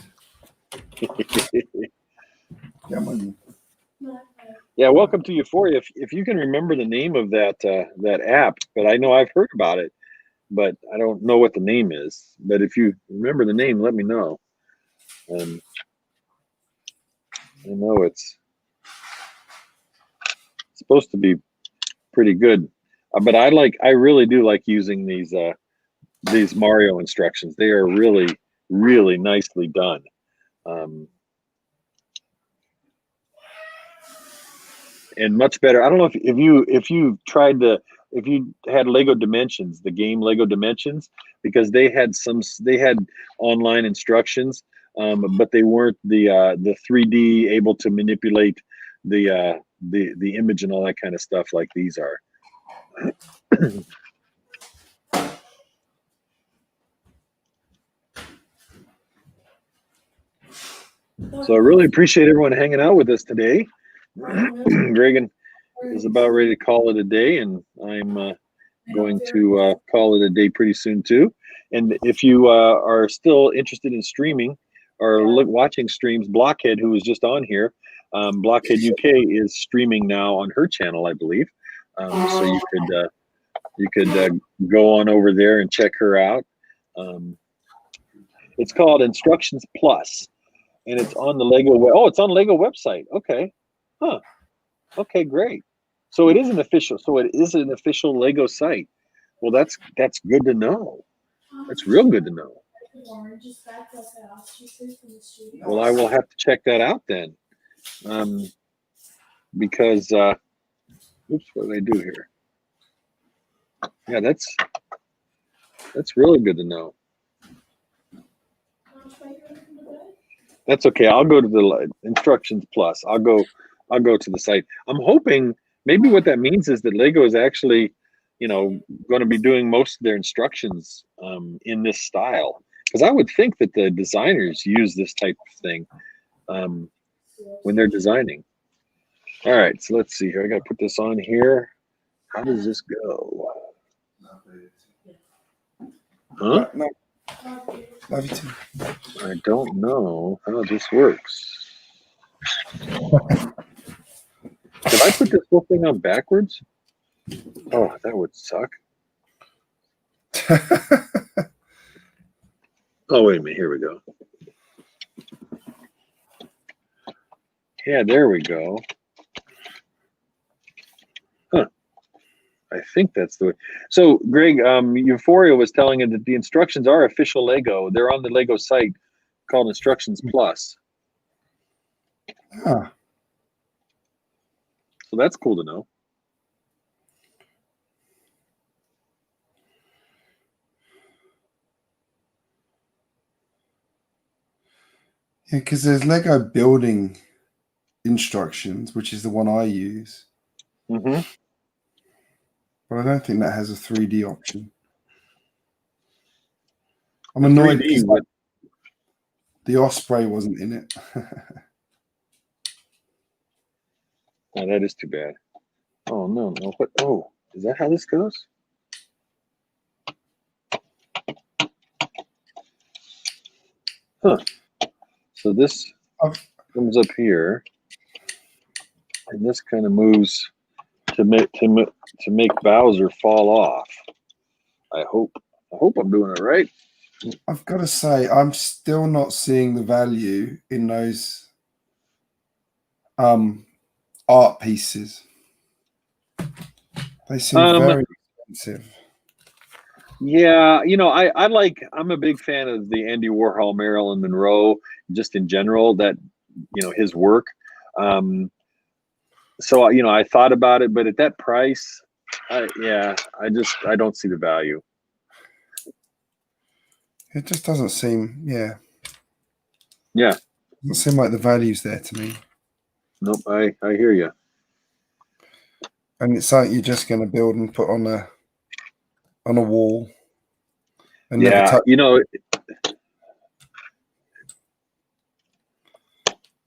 Yeah, welcome to Euphoria. If you can remember the name of that app, but I know I've heard about it, but I don't know what the name is. But if you remember the name, let me know. I know it's supposed to be pretty good, but I really do like using these Mario instructions. They are really, really nicely done. And much better. I don't know if you had Lego Dimensions, the game Lego Dimensions, because they had online instructions, but they weren't the 3D able to manipulate the image and all that kind of stuff like these are. So I really appreciate everyone hanging out with us today. Reagan is about ready to call it a day, and I'm going to call it a day pretty soon too. And if you are still interested in streaming or watching streams, Blockhead, who was just on here, Blockhead UK is streaming now on her channel, I believe. So you could go on over there and check her out. It's called Instructions Plus, and it's on the Lego. It's on Lego website. Okay. Huh. Okay, great. So it is an official. So it is an official Lego site. Well, that's good to know. That's real good to know. Well, I will have to check that out then, because oops, what did I do here? Yeah, that's really good to know. That's okay. I'll go to the instructions plus. I'll go to the site. I'm hoping maybe what that means is that Lego is actually, going to be doing most of their instructions in this style. Because I would think that the designers use this type of thing when they're designing. All right, so let's see here. I got to put this on here. How does this go? Huh? No. Love you too. I don't know how this works. Did I put this whole thing on backwards? Oh, that would suck. Oh, wait a minute. Here we go. Yeah, there we go. Huh. I think that's the way. So, Greg, Euphoria was telling him that the instructions are official Lego. They're on the Lego site called Instructions Plus. Ah. So that's cool to know. Yeah, because there's Lego building instructions, which is the one I use. Mm-hmm. But I don't think that has a 3D option. I'm annoyed because the Osprey wasn't in it. Oh, that is too bad. Oh, no. What? Oh, is that how this goes? Huh. So this comes up here, and this kind of moves to make Bowser fall off. I hope I'm doing it right. I've got to say, I'm still not seeing the value in those art pieces. They seem very expensive. Yeah, I'm a big fan of the Andy Warhol, Marilyn Monroe, just in general, that, his work. So, I thought about it, but at that price, I don't see the value. It just doesn't seem, Yeah. Doesn't seem like the value's there to me. Nope, I hear you. And it's something you're just going to build and put on a wall. And never touch.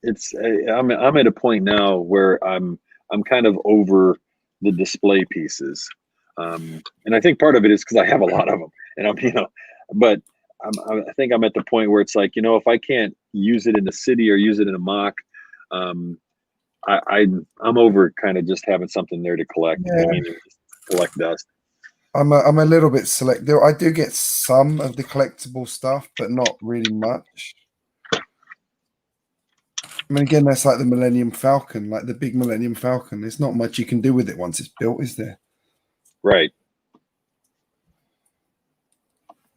I'm at a point now where I'm kind of over the display pieces, and I think part of it is because I have a lot of them, and but I think I'm at the point where it's like, if I can't use it in a city or use it in a mock, I'm over kind of just having something there to collect. Yeah. Just collect dust. I'm a little bit selective. I do get some of the collectible stuff, but not really much. I mean, again, that's like the Millennium Falcon, like the big Millennium Falcon. There's not much you can do with it once it's built, is there? Right.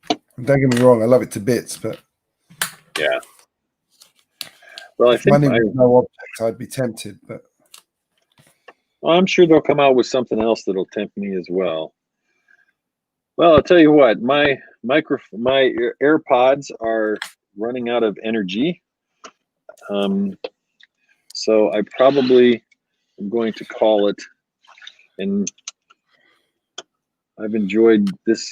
Don't get me wrong, I love it to bits, but yeah. Well, I think money with no object, I'd be tempted, but well, I'm sure they'll come out with something else that'll tempt me as well. Well, I'll tell you what, my AirPods are running out of energy. So I probably am going to call it, and I've enjoyed this.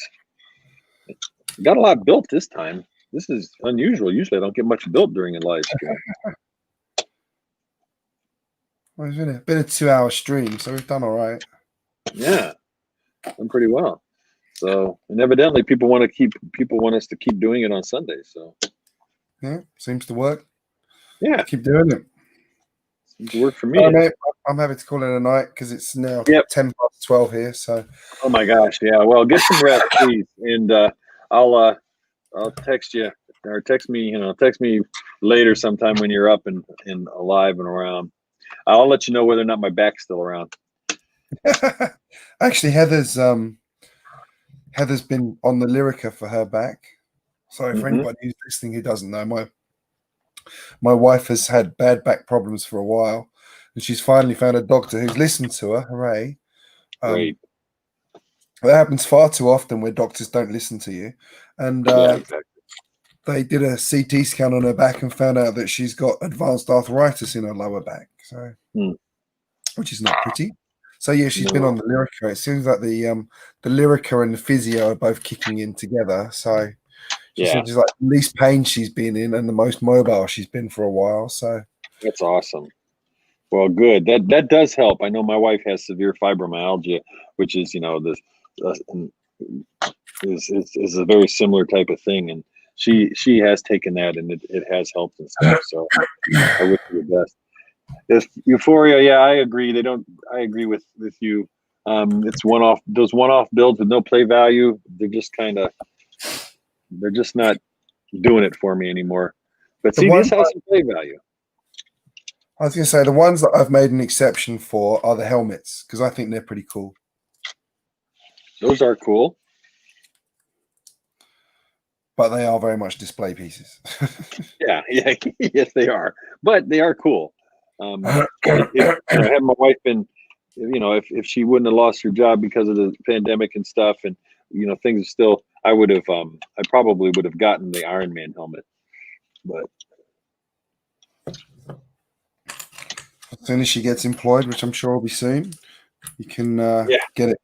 Got a lot built this time. This is unusual. Usually I don't get much built during a live stream. Well, it's been a 2-hour stream, so we've done all right. Yeah, done pretty well. So, and evidently people want us to keep doing it on Sundays. So, yeah, seems to work. Yeah, keep doing it. Seems to work for me. Mate, I'm happy to call it a night because it's now 10:12 here. So, oh my gosh, yeah. Well, get some rest, please, and I'll text you or text me. Text me later sometime when you're up and alive and around. I'll let you know whether or not my back's still around. Actually, Heather's been on the Lyrica for her back. So for anybody who's listening who doesn't know, my wife has had bad back problems for a while, and she's finally found a doctor who's listened to her. Hooray! Great. That happens far too often where doctors don't listen to you. And Exactly. they did a CT scan on her back and found out that she's got advanced arthritis in her lower back. So, which is not pretty. So yeah, she's been on the Lyrica. It seems like the Lyrica and the physio are both kicking in together. So she seems like the least pain she's been in and the most mobile she's been for a while. So that's awesome. Well, good. That does help. I know my wife has severe fibromyalgia, which is, this is a very similar type of thing, and she has taken that, and it has helped and stuff. So I wish you the best. If Euphoria, yeah, I agree. I agree with you. It's those one-off builds with no play value. They're just not doing it for me anymore. But see, this has some play value. I was going to say the ones that I've made an exception for are the helmets because I think they're pretty cool. Those are cool. But they are very much display pieces. yeah, yes, they are. But they are cool. If had my wife been, if she wouldn't have lost her job because of the pandemic and stuff, and things are still, I probably would have gotten the Iron Man helmet. But as soon as she gets employed, which I'm sure will be soon, you can get it.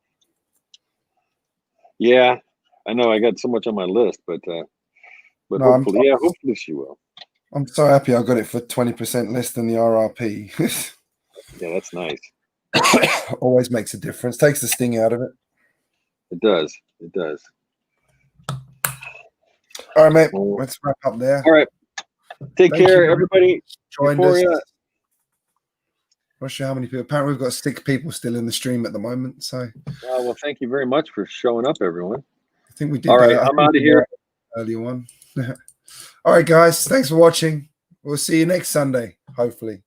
Yeah, I know I got so much on my list, but hopefully, hopefully she will. I'm so happy I got it for 20% less than the RRP. Yeah, that's nice. Always makes a difference. Takes the sting out of it. It does. It does. All right, mate. Let's wrap up there. All right. Take care, everybody. Joined us. Not sure how many people. Apparently, we've got 6 people still in the stream at the moment. So, well, thank you very much for showing up, everyone. I think we did. All right, I'm out of here. Early one. All right, guys. Thanks for watching. We'll see you next Sunday, hopefully.